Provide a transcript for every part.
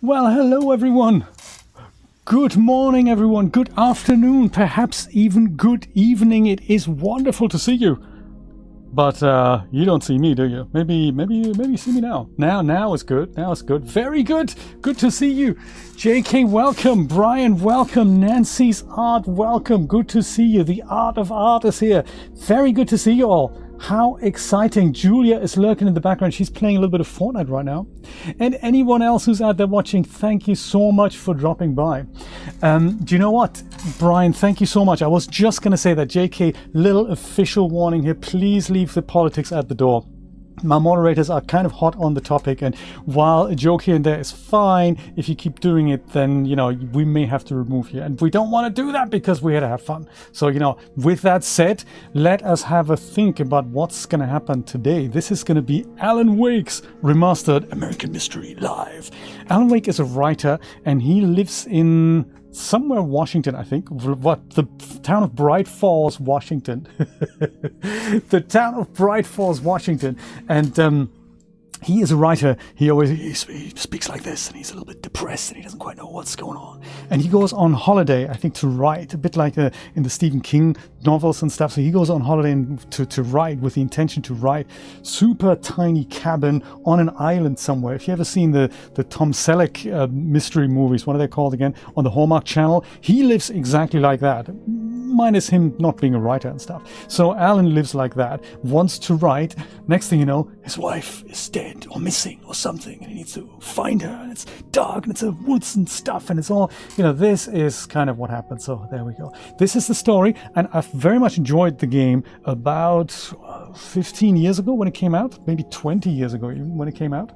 Well, hello everyone. Good morning everyone. Good afternoon. Perhaps even good evening. It is wonderful to see you. But you don't see me, do you? Maybe you see me now. Now is good. Now it's good. Very good. Good to see you. JK, welcome. Brian, welcome. Nancy's Art, welcome. Good to see you. The Art of Art is here. Very good to see you all. How exciting. Julia is lurking in the background. She's playing a little bit of Fortnite right now. And anyone else who's out there watching, thank you so much for dropping by. Do you know what? Brian, thank you so much. I was just going to say that, JK, little official warning here. Please leave the politics at the door. My moderators are kind of hot on the topic, and while a joke here and there is fine, if you keep doing it, then, you know, we may have to remove you. And we don't want to do that because we're here to have fun. So, you know, with that said, let us have a think about what's going to happen today. This is going to be Alan Wake's remastered American Mystery Live. Alan Wake is a writer, and he lives in somewhere Washington, I think. What? The town of Bright Falls, Washington. The town of Bright Falls, Washington. And he is a writer. He speaks like this, and he's a little bit depressed, and he doesn't quite know what's going on. And he goes on holiday, I think, to write, a bit like in the Stephen King novels and stuff. So he goes on holiday to write with the intention to write super tiny cabin on an island somewhere. If you ever seen the Tom Selleck mystery movies, what are they called again, on the Hallmark Channel, he lives exactly like that. Minus him not being a writer and stuff. So Alan lives like that, wants to write. Next thing you know, his wife is dead or missing or something, and he needs to find her, and it's dark, and it's a woods and stuff, and it's all, you know, this is kind of what happened. So there we go. This is the story, and I've very much enjoyed the game about 15 years ago when it came out, maybe 20 years ago even when it came out.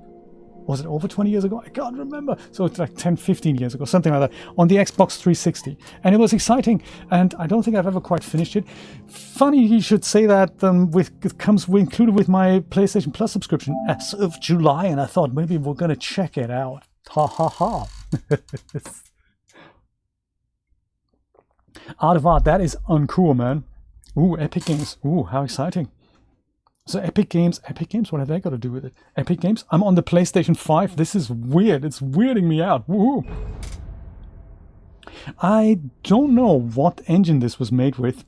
Was it over 20 years ago? I can't remember. So it's like 10, 15 years ago, something like that, on the Xbox 360. And it was exciting, and I don't think I've ever quite finished it. Funny you should say that. It comes included with my PlayStation Plus subscription as of July, and I thought maybe we're going to check it out. Ha ha ha. Art of Art, that is uncool, man. Ooh, Epic Games. Ooh, how exciting. So Epic Games, what have they got to do with it? Epic Games? I'm on the PlayStation 5. This is weird. It's weirding me out. Woohoo! I don't know what engine this was made with.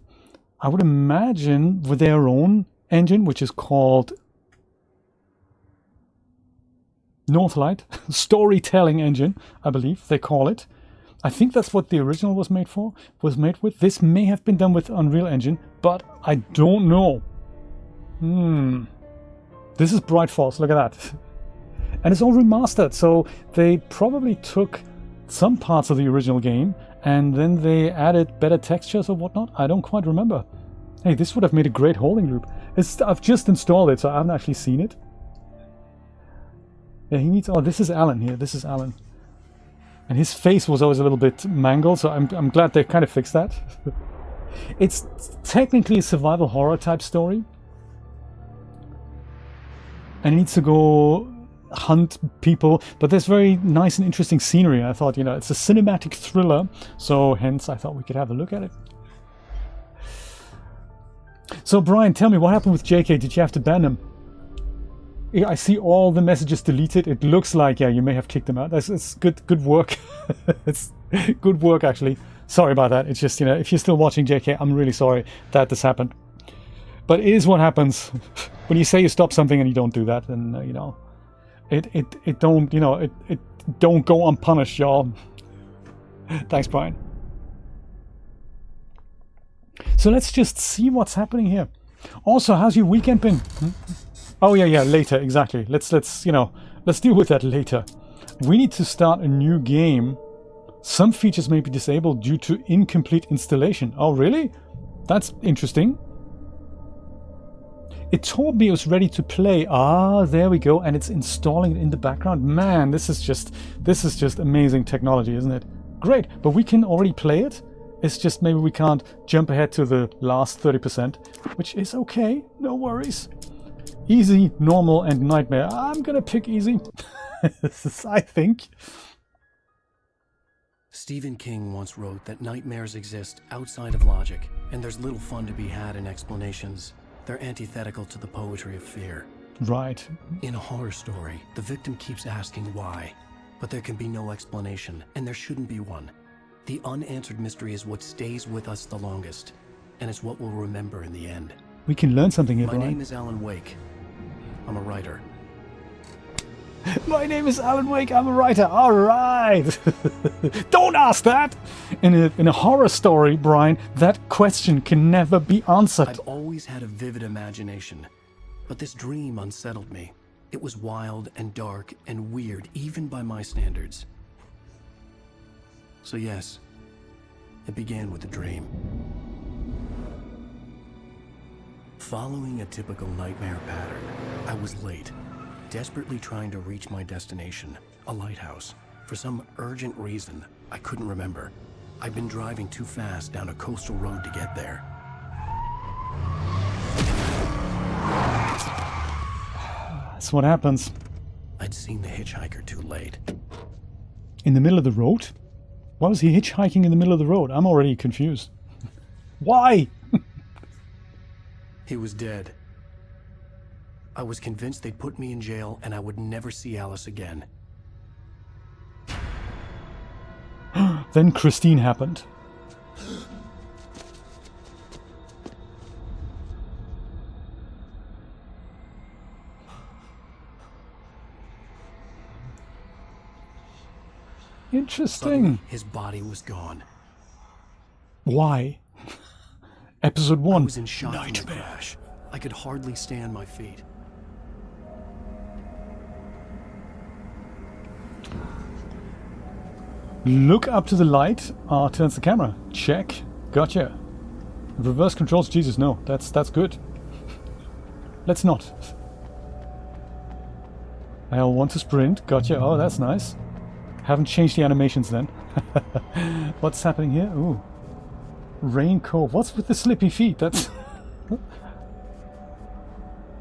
I would imagine with their own engine, which is called Northlight. Storytelling engine, I believe they call it. I think that's what the original was made with. This may have been done with Unreal Engine, but I don't know. This is Bright Falls, look at that. And it's all remastered, so they probably took some parts of the original game and then they added better textures or whatnot. I don't quite remember. Hey, this would have made a great holding loop. I've just installed it, so I haven't actually seen it. Yeah, he needs... Oh, this is Alan here. This is Alan. And his face was always a little bit mangled, so I'm glad they kind of fixed that. It's technically a survival horror type story. And he needs to go hunt people, but there's very nice and interesting scenery. I thought, you know, it's a cinematic thriller, so hence I thought we could have a look at it. So Brian, tell me, what happened with JK? Did you have to ban him? I see all the messages deleted. It looks like, yeah, you may have kicked him out. It's good work. It's good work, actually. Sorry about that. It's just, you know, if you're still watching JK, I'm really sorry that this happened. But it is what happens when you say you stop something and you don't do that, and you know, it don't, you know, it don't go unpunished, y'all. Thanks, Brian. So let's just see what's happening here. Also, how's your weekend been? Oh yeah, later, exactly. Let's you know, let's deal with that later. We need to start a new game. Some features may be disabled due to incomplete installation. Oh really? That's interesting. It told me it was ready to play. Ah, there we go, and it's installing it in the background. Man, this is just amazing technology, isn't it? Great, but we can already play it. It's just maybe we can't jump ahead to the last 30%, which is okay, no worries. Easy, normal, and nightmare. I'm gonna pick easy, I think. Stephen King once wrote that nightmares exist outside of logic, and there's little fun to be had in explanations. They're antithetical to the poetry of fear. Right. In a horror story, the victim keeps asking why. But there can be no explanation, and there shouldn't be one. The unanswered mystery is what stays with us the longest, and it's what we'll remember in the end. We can learn something here, My Brian. name is Alan Wake. I'm a writer. My name is Alan Wake, I'm a writer. All right. Don't ask that. In a horror story, Brian, that question can never be answered. I've always had a vivid imagination, but this dream unsettled me. It was wild and dark and weird, even by my standards. So yes, it began with a dream. Following a typical nightmare pattern, I was late, desperately trying to reach my destination, a lighthouse. For some urgent reason, I couldn't remember. I'd been driving too fast down a coastal road to get there. That's what happens. I'd seen the hitchhiker too late. In the middle of the road? Why was he hitchhiking in the middle of the road? I'm already confused. Why? He was dead. I was convinced they'd put me in jail and I would never see Alice again. Then Christine happened. Interesting. Suddenly, his body was gone. Why? Episode I 1. was in shock from the crash. I could hardly stay on my feet. Look up to the light. Turns the camera. Check. Gotcha. Reverse controls. Jesus, no. That's good. Let's not. I'll want to sprint. Gotcha. Oh, that's nice. Haven't changed the animations then. What's happening here? Ooh. Rain Cove. What's with the slippy feet? That's...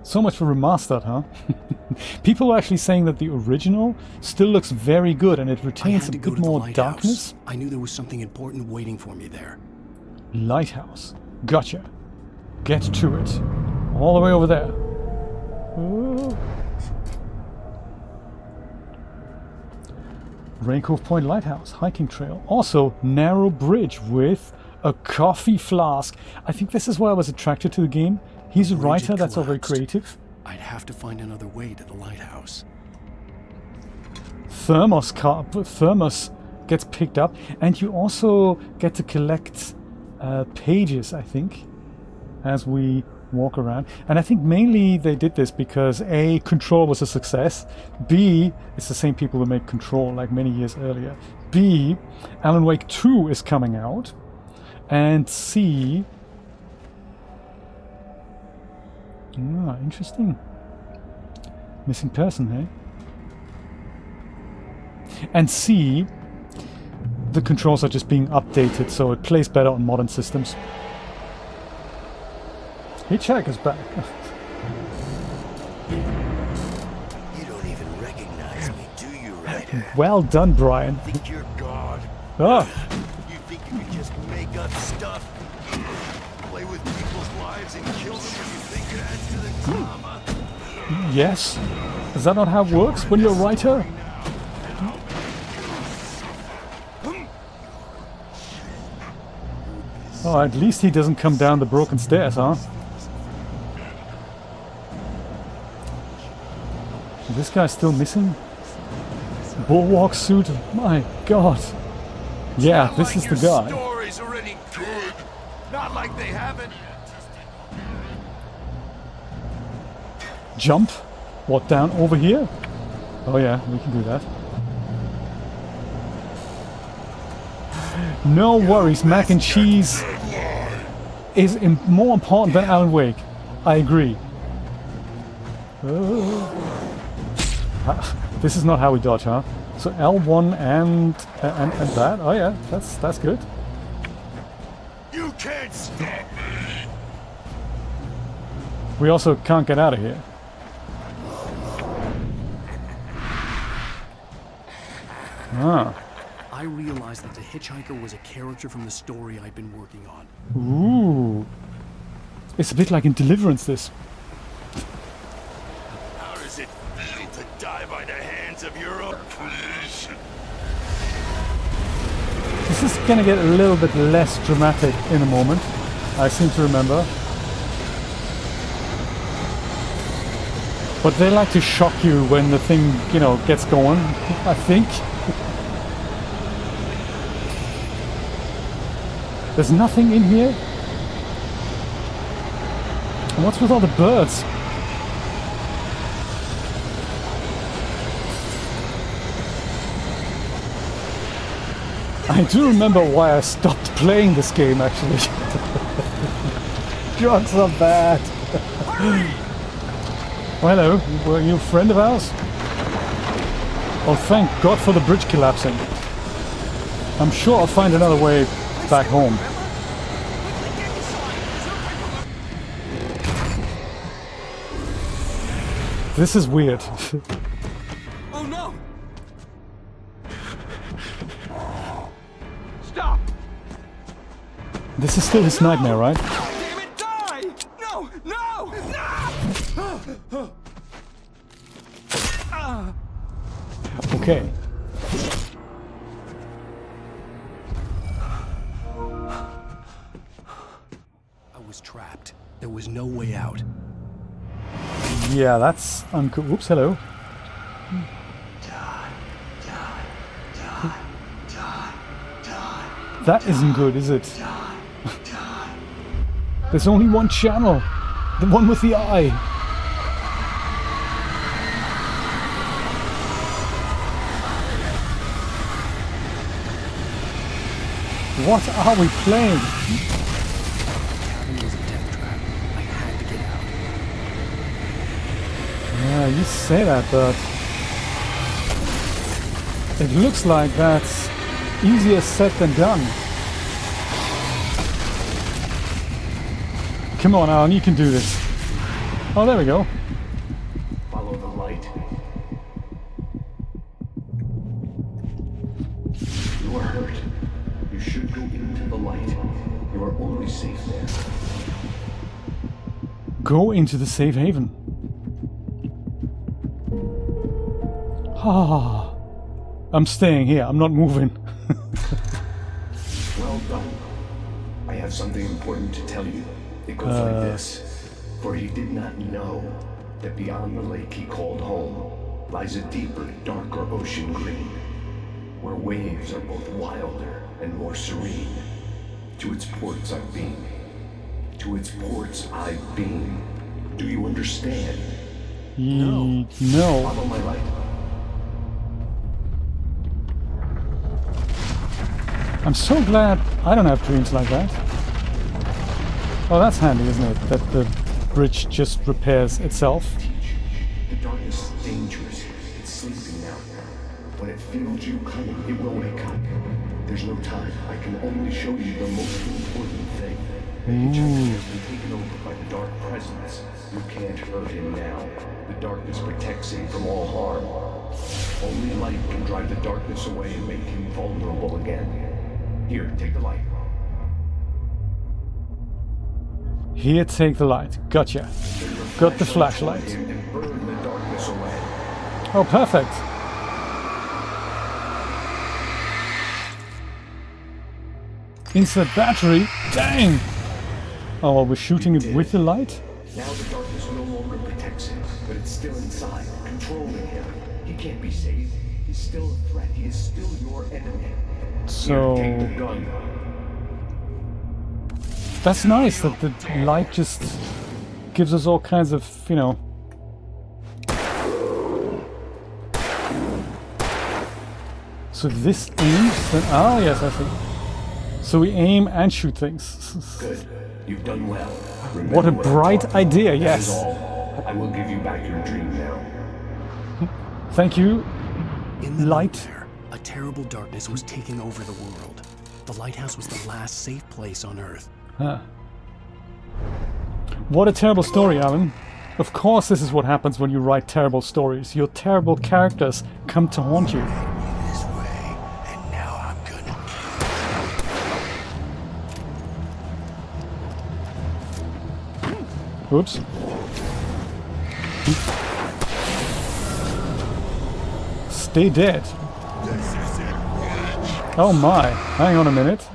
So much for remastered, huh? People are actually saying that the original still looks very good and it retains a bit more darkness. I knew there was something important waiting for me there. Lighthouse. Gotcha. Get to it. All the way over there. Ooh. Rain Cove Point Lighthouse. Hiking trail. Also, narrow bridge with a coffee flask. I think this is why I was attracted to the game. He's a writer, that's all very creative. I'd have to find another way to the lighthouse. Thermos gets picked up, and you also get to collect pages, I think, as we walk around. And I think mainly they did this because A, Control was a success, B, it's the same people who made Control like many years earlier, B, Alan Wake 2 is coming out, and C... Ah, interesting. Missing person, hey? And C, the controls are just being updated, so it plays better on modern systems. Hitchhiker's back. You don't even recognize me, do you, Ryder? Well done, Brian. Think you're God? Ah, You think you can just make up stuff? Play with people's lives and kill them when you think it adds to the drama? yes. Is that not how it works when you're a writer? Oh, at least he doesn't come down the broken stairs, huh? This guy's still missing? Bulwark suit? My god. Yeah, this is the guy. Story's already good. Not like they haven't. Jump? What, down over here? Oh yeah, we can do that. No worries, mac and cheese is more important than Alan Wake. I agree. This is not how we dodge, huh? So L1 and that. Oh yeah, that's good. You can't stop me. We also can't get out of here. Ah. I realized that the hitchhiker was a character from the story I'd been working on. Ooh. It's a bit like in Deliverance, this. How does it feel to die by the hands of your opposition? This is gonna get a little bit less dramatic in a moment, I seem to remember. But they like to shock you when the thing, you know, gets going, I think. There's nothing in here? And what's with all the birds? I do remember why I stopped playing this game, actually. Drugs are bad. Well, hello, were you a friend of ours? Oh, thank God for the bridge collapsing. I'm sure I'll find another way back home. This is weird. Oh no! Stop! This is still his nightmare, right? Damn it, die! No! No! No! Okay. I was trapped. There was no way out. Yeah, that's uncool. Oops, hello. That isn't good, is it? There's only one channel. The one with the eye. What are we playing? Cabin was a death trap. I had to get out. Yeah, you say that, but it looks like that's easier said than done. Come on, Alan, you can do this. Oh, there we go. Follow the light. You are hurt. You should go into the light. You are only safe there. Go into the safe haven. Ah, I'm staying here. I'm not moving. Well done. I have something important to tell you. It goes like this. For he did not know that beyond the lake he called home lies a deeper, darker ocean green, where waves are both wilder and more serene. To its ports I've been. To its ports I've been. Do you understand? No. Follow my light. I'm so glad I don't have dreams like that. Oh, that's handy, isn't it? That the bridge just repairs itself. The darkness is dangerous. It's sleeping now. When it feels you coming, it will wake up. There's no time. I can only show you the most important thing. Agent has been taken over by the dark presence. You can't hurt him now. The darkness protects him from all harm. Only light can drive the darkness away and make him vulnerable again. Here, take the light. Here, take the light. Gotcha. Got the flashlight. And burn the darkness away. Oh, perfect. Insert battery. Dang! Oh, well, we're shooting it with the light? Now the darkness no longer protects him, but it's still inside, controlling him. He can't be saved. He's still a threat. He is still your enemy. So Here, take the gun. that's nice that the light just gives us all kinds of, you know. So this aims, then oh yes, I see. So we aim and shoot things. Good. You've done well. What a Remember I bright taught you. idea, That yes. is all. I will give you back your dream now. Thank you. In the Light. nightmare, a terrible darkness was taking over the world. The lighthouse was the last safe place on Earth. What a terrible story, Alan. Of course this is what happens when you write terrible stories. Your terrible characters come to haunt you. This way, and now I'm gonna. Oops. Stay dead. This is it, bitch. Oh my, hang on a minute.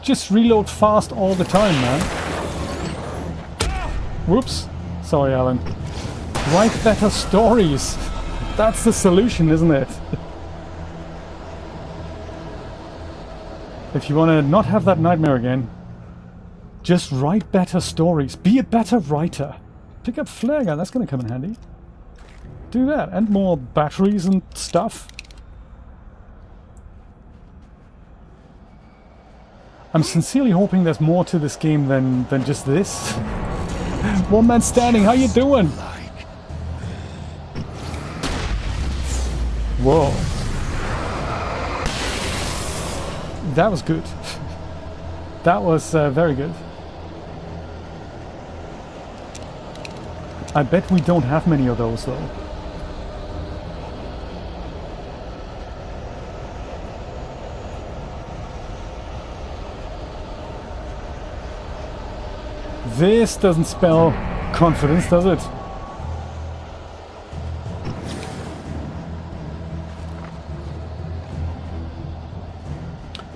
Just reload fast all the time, man. Whoops. Sorry, Alan. Write better stories. That's the solution, isn't it? If you want to not have that nightmare again, just write better stories. Be a better writer. Pick up flare gun, that's going to come in handy. Do that, and more batteries and stuff. I'm sincerely hoping there's more to this game than just this. One man standing, how you doing? Whoa. That was good. That was very good. I bet we don't have many of those though. This doesn't spell confidence, does it?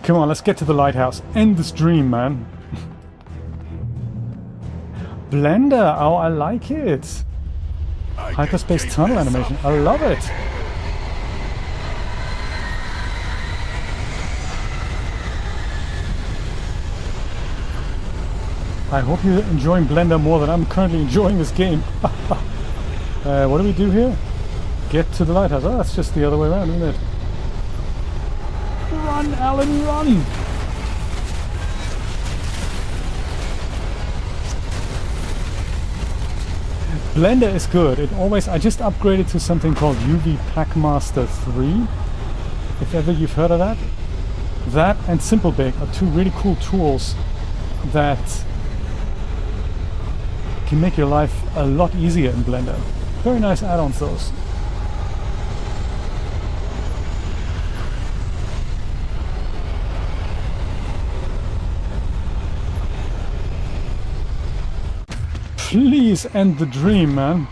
Come on, let's get to the lighthouse. End this dream, man. Blender, oh, I like it. Hyperspace tunnel animation, I love it. I hope you're enjoying Blender more than I'm currently enjoying this game. What do we do here? Get to the lighthouse. Oh, that's just the other way around, isn't it? Run, Alan, run! Blender is good. It always. I just upgraded to something called UV Packmaster 3. If ever you've heard of that. That and Simple Bake are two really cool tools that can make your life a lot easier in Blender. Very nice add-ons, those. Please end the dream, man.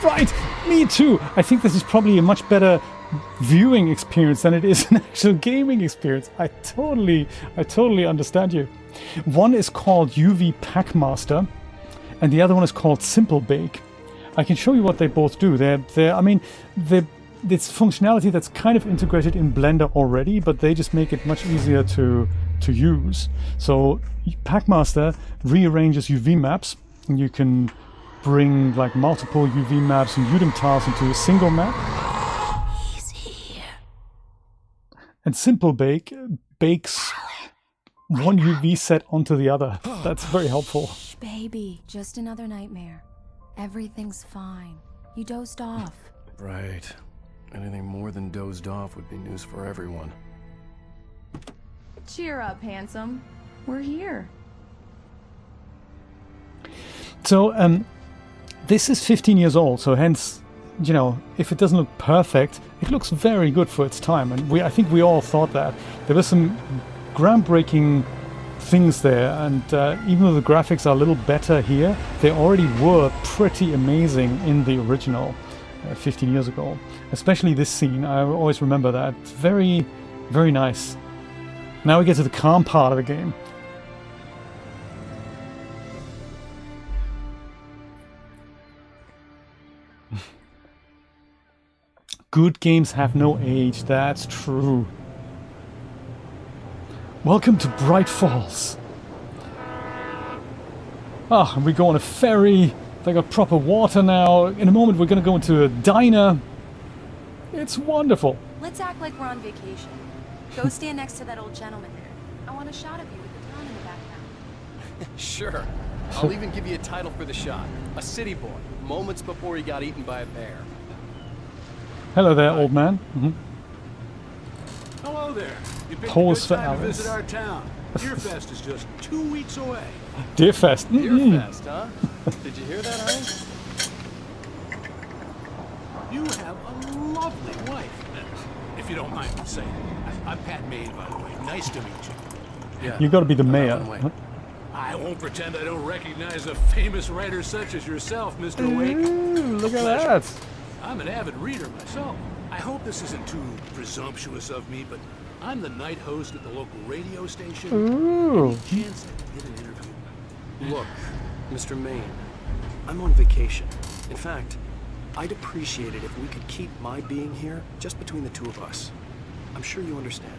Right, me too. I think this is probably a much better viewing experience than it is an actual gaming experience. I totally understand you. One is called UV Packmaster, and the other one is called Simple Bake. I can show you what they both do. It's functionality that's kind of integrated in Blender already, but they just make it much easier to use. So Packmaster rearranges UV maps, and you can bring like multiple UV maps and UDIM tiles into a single map. He's here. And Simple Bake bakes one UV set onto the other. That's very helpful. Shh, baby, just another nightmare. Everything's fine. You dozed off. Right. Anything more than dozed off would be news for everyone. Cheer up, handsome. We're here. So, this is 15 years old, so hence, you know, if it doesn't look perfect, it looks very good for its time. And I think we all thought that. There were some groundbreaking things there, and even though the graphics are a little better here, they already were pretty amazing in the original 15 years ago. Especially this scene, I always remember that. Very, very nice. Now we get to the calm part of the game. Good games have no age, that's true. Welcome to Bright Falls. Ah, and we go on a ferry. They got proper water now. In a moment we're going to go into a diner. It's wonderful. Let's act like we're on vacation. Go stand next to that old gentleman there. I want a shot of you with the town in the background. Sure. I'll even give you a title for the shot. A city boy, moments before he got eaten by a bear. Hello there, old man. Mm-hmm. Hello there. You picked Pause a for good time to Alice. visit our town. Deerfest is just 2 weeks away. Deerfest. Deerfest, huh? Did you hear that, Heinz? You have a lovely wife. If you don't mind me saying. I'm Pat Maine, by the way. Nice to meet you. Yeah. You gotta be the I'm mayor. on my way. I won't pretend I don't recognize a famous writer such as yourself, Mr. Wake. Ooh, look at that. I'm an avid reader myself. I hope this isn't too presumptuous of me, but I'm the night host at the local radio station. Ooh. Any chance I can get an interview? Look, Mr. Maine, I'm on vacation. In fact, I'd appreciate it if we could keep my being here just between the two of us. I'm sure you understand.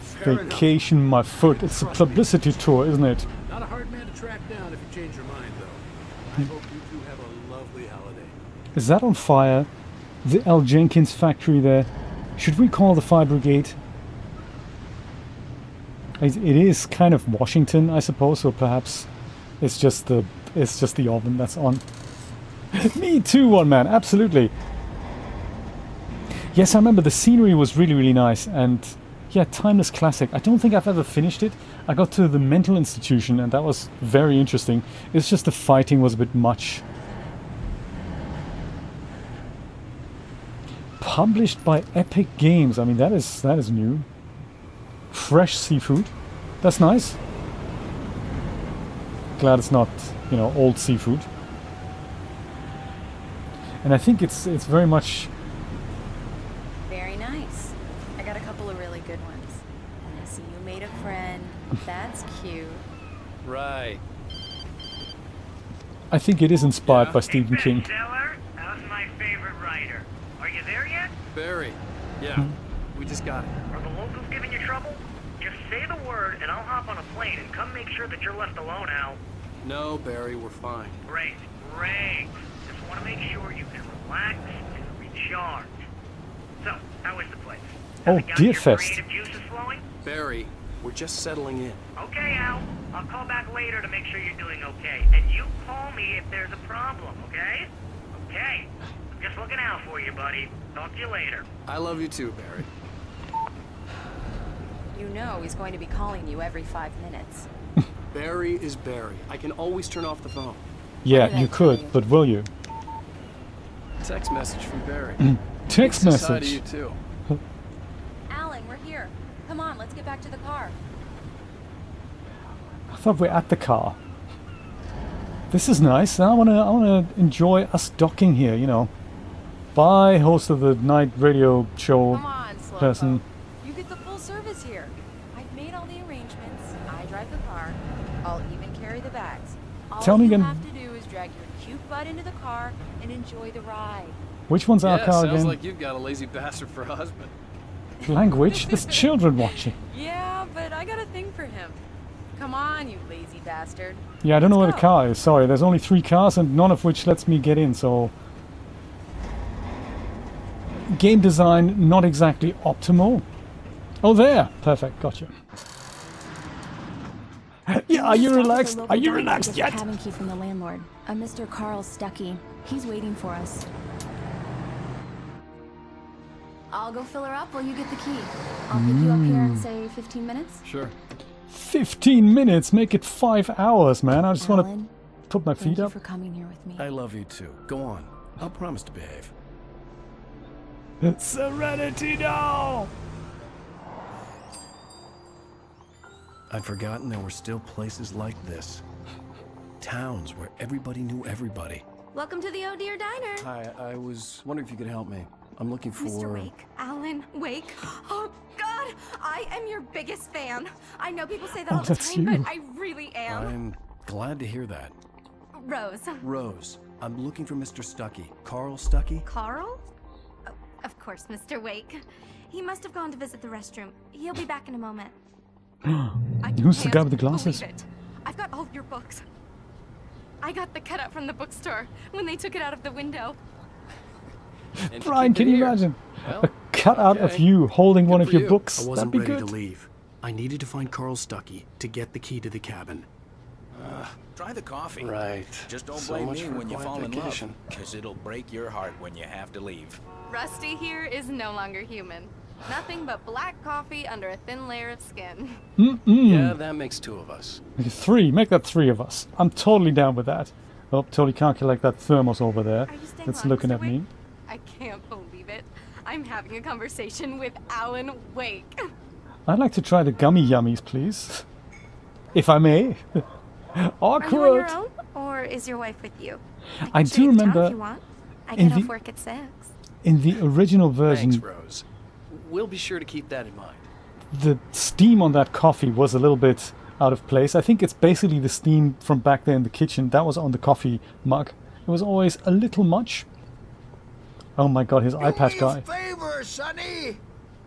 Fair enough. Vacation my foot. It's a publicity tour, isn't it? Not a hard man to track down if you change your mind, though. I hope you two have a lovely holiday. Is that on fire? The L. Jenkins factory there. Should we call the fire brigade? It is kind of Washington, I suppose, so perhaps it's just the oven that's on. Me too, one man, absolutely. Yes, I remember the scenery was really, really nice, and yeah, timeless classic. I don't think I've ever finished it. I got to the mental institution, and that was very interesting. It's just the fighting was a bit much. Published by Epic Games. I mean, that is new. Fresh seafood. That's nice. Glad it's not, you know, old seafood. And I think it's very much. Very nice. I got a couple of really good ones. And I see you made a friend. That's cute. Right. I think it is inspired Yeah. by Stephen King. Bestseller? How's my favorite writer? Are you there yet? Barry. Yeah. We just got it. Are the locals giving you trouble? Just say the word and I'll hop on a plane and come make sure that you're left alone, Al. No, Barry, we're fine. Great, great. Just want to make sure you can relax and recharge. So, how is the place? Oh, Has it got Deer your Fest. creative juices flowing? Barry, we're just settling in. Okay, Al. I'll call back later to make sure you're doing okay. And you call me if there's a problem, okay? Okay. I'm just looking out for you, buddy. Talk to you later. I love you too, Barry. You know he's going to be calling you every 5 minutes. Barry is Barry. I can always turn off the phone. Yeah, What did I you tell could, you? but will you? Text message from Barry. Text He says hi to message. you too. Alan, we're here. Come on, let's get back to the car. I thought we're at the car. This is nice. I wanna enjoy us docking here, you know. Bye, host of the night radio show Come on, Slowpoke. person. You get the full service here. I've made all the arrangements. I drive the car. I'll even carry the bags. All Tell me you again- have to do is drag your cute butt into the car and enjoy the ride. Which one's our Yeah, car sounds again? like you've got a lazy bastard for a husband. Language? There's children watching. Yeah, but I got a thing for him. Come on, you lazy bastard. Yeah, I don't know where Let's the go. car is. Sorry, there's only 3 cars and none of which lets me get in, so... Game design, not exactly optimal. Oh, there! Perfect, gotcha. Yeah, are you relaxed? Are you relaxed yet? Cabin key from the landlord, a Mr. Carl Stuckey. He's waiting for us. I'll go fill her up while you get the key. I'll pick you up here in, say, 15 minutes. Sure. 15 minutes, make it 5 hours, man. I just want to Alan, put my thank feet you up. for coming here with me. I love you too. Go on. I'll promise to behave. Serenity now! I'd forgotten there were still places like this. Towns where everybody knew everybody. Welcome to the Oh Dear Diner. Hi, I was wondering if you could help me. I'm looking for... Mr. Wake, Alan Wake. Oh, God, I am your biggest fan. I know people say that all the that's time, you. but I really am. I'm glad to hear that. Rose. Rose, I'm looking for Mr. Stuckey. Carl Stuckey? Carl? Oh, of course, Mr. Wake. He must have gone to visit the restroom. He'll be back in a moment. I Who's the can't guy with the glasses? believe it. I've got all of your books. I got the cutout from the bookstore when they took it out of the window. And to Brian, keep it can you here. imagine? Well, A cutout of okay. you holding one Good of for your you. books. I That'd wasn't be ready good. to leave. I needed to find Carl Stuckey to get the key to the cabin. Try the coffee. Right. Just don't So blame much me for a when you quiet fall in vacation. love, because it'll break your heart when you have to leave. Rusty here is no longer human. Nothing but black coffee under a thin layer of skin. Yeah, that makes 2 of us. 3, make that 3 of us. I'm totally down with that. Oh, totally can't collect that thermos over there. Are you staying That's long, looking Mr. at me. Wake? I can't believe it. I'm having a conversation with Alan Wake. I'd like to try the gummy yummies, please. if I may. Are you on your Awkward. own, or is your wife with you? I Show do you the town remember if you want. I in get the- off work at 6. in the original version, Thanks, Rose. We'll be sure to keep that in mind. the steam on that coffee was a little bit out of place. I think it's basically the steam from back there in the kitchen that was on the coffee mug. It was always a little much. Oh my god, his iPad Do guy. me a favor, Sonny.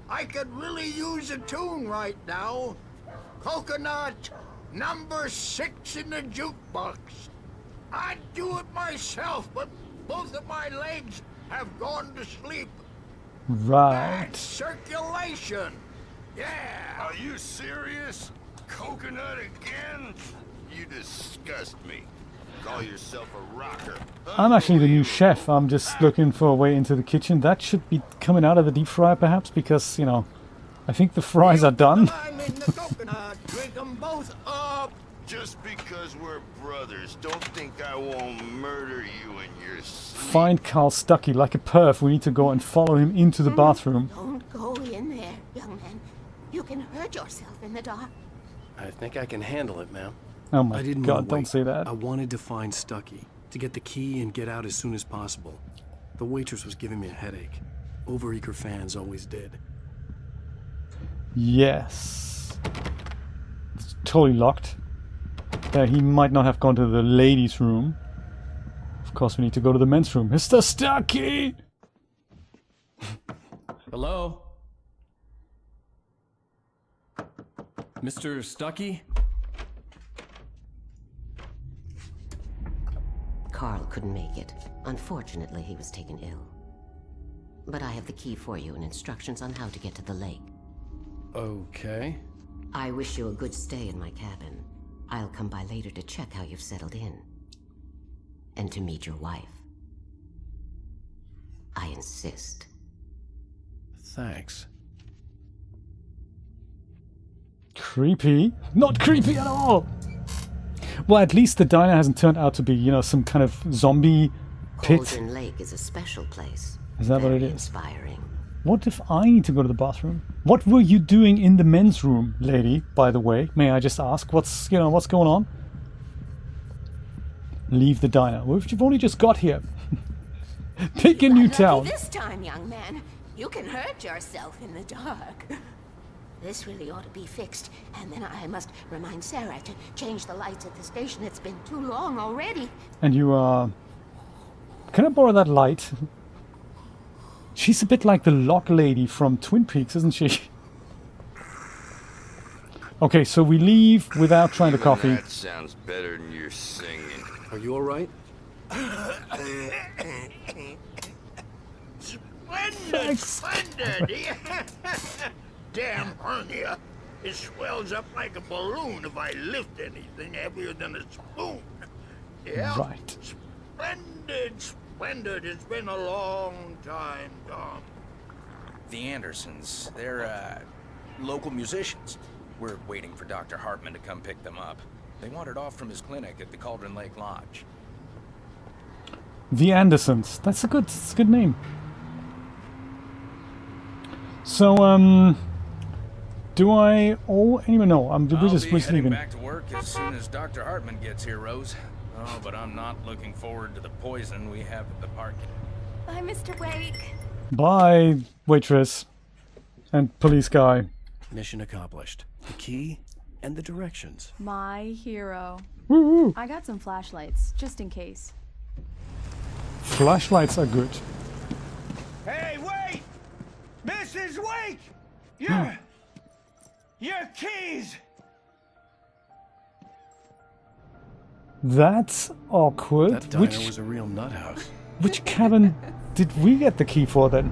I could really use a tune right now. Coconut, number 6 in the jukebox. I'd do it myself, but both of my legs have gone to sleep. Right. Bad circulation. Yeah. Are you serious? Coconut again? You disgust me. Call yourself a rocker. I'm actually the new chef. I'm just looking for a way into the kitchen. That should be coming out of the deep fryer perhaps, because, you know, I think the fries are done. I'm in the coconut. Drink them both up. Just because we're brothers, don't think I won't murder you in your sleep. Find Carl Stuckey like a perv. We need to go and follow him into the bathroom. Don't go in there, young man. You can hurt yourself in the dark. I think I can handle it, ma'am. Oh my I didn't god, want to don't wait. say that. I wanted to find Stuckey, to get the key and get out as soon as possible. The waitress was giving me a headache. Overeager fans always did. Yes. It's totally locked. Yeah, he might not have gone to the ladies' room. Of course, we need to go to the men's room. Mr. Stuckey! Hello? Mr. Stuckey? Carl couldn't make it. Unfortunately, he was taken ill. But I have the key for you and instructions on how to get to the lake. Okay. I wish you a good stay in my cabin. I'll come by later to check how you've settled in. And to meet your wife. I insist. Thanks. Creepy. Not creepy at all! Well, at least the diner hasn't turned out to be, you know, some kind of zombie pit. Cauldron Lake is a special place. Is that what it Very is? Inspiring. What if I need to go to the bathroom? What were you doing in the men's room, lady, by the way? May I just ask? What's going on? Leave the diner. Well, if you've only just got here. Pick a new town. This time, young man, you can hurt yourself in the dark. This really ought to be fixed, and then I must remind Sarah to change the lights at the station. It's been too long already. And you, can I borrow that light? She's a bit like the lock lady from Twin Peaks, isn't she? Okay, so we leave without trying the coffee. That sounds better than your singing. Are you alright? Splendid! Damn hernia. It swells up like a balloon if I lift anything heavier than a spoon. Yeah. Right. Splendid. It's been a long time, Tom. The Andersons, they're, local musicians. We're waiting for Dr. Hartman to come pick them up. They wandered off from his clinic at the Cauldron Lake Lodge. The Andersons. That's a good name. So, do I owe anyone? No, we're just I'll be heading leaving. back to work as soon as Dr. Hartman gets here, Rose. Oh, but I'm not looking forward to the poison we have at the park. Bye, Mr. Wake. Bye, waitress. And police guy. Mission accomplished. The key and the directions. My hero. Woo-hoo. I got some flashlights, just in case. Flashlights are good. Hey, wait! Mrs. Wake! Your keys! That's awkward. That diner was a real nut house. Which cabin did we get the key for then?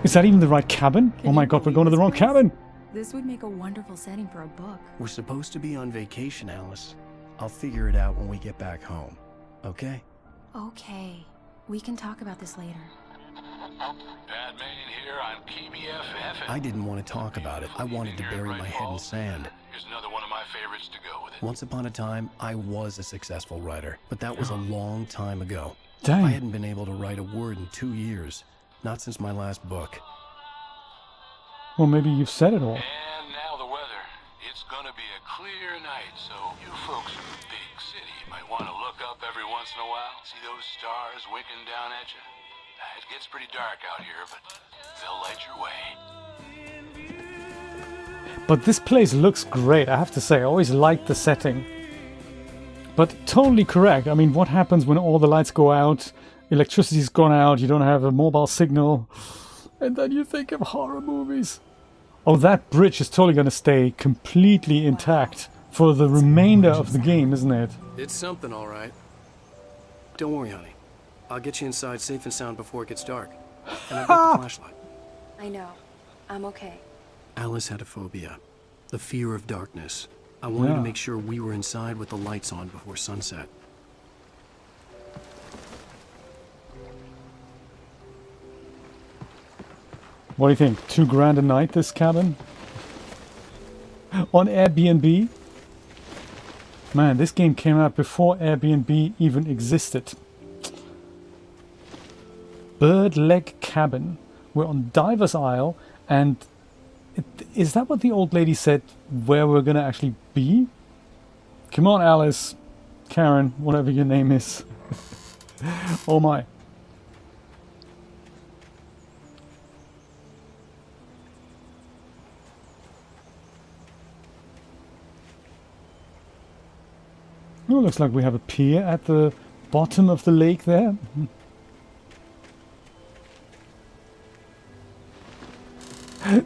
Is that even the right cabin? Oh my god, we're going to the wrong cabin! This would make a wonderful setting for a book. We're supposed to be on vacation, Alice. I'll figure it out when we get back home. Okay? Okay. We can talk about this later. Batman here on PBFF. I didn't want to talk about it. I wanted to bury my head in sand. Here's another one of my favorites to go with it. Once upon a time, I was a successful writer, but that was a long time ago. Dang. I hadn't been able to write a word in 2 years. Not since my last book. Well, maybe you've said it all. And now the weather. it's gonna be a clear night, so you folks in the big city might want to look up every once in a while. See those stars winking down at you? It gets pretty dark out here, but they'll light your way. But this place looks great, I have to say. I always liked the setting. But totally correct. I mean, what happens when all the lights go out, electricity's gone out, you don't have a mobile signal, and then you think of horror movies. Oh, that bridge is totally going to stay completely intact for the remainder of the game, isn't it? It's something, all right. Don't worry, honey. I'll get you inside safe and sound before it gets dark. And I've got the flashlight. I know. I'm okay. Alice had a phobia. The fear of darkness. I wanted to make sure we were inside with the lights on before sunset. What do you think? $2,000 a night, this cabin? On Airbnb? Man, this game came out before Airbnb even existed. Bird Leg Cabin. We're on Diver's Isle, and is that what the old lady said, where we're gonna actually be? Come on, Alice, Karen, whatever your name is. Oh my. Oh, looks like we have a pier at the bottom of the lake there.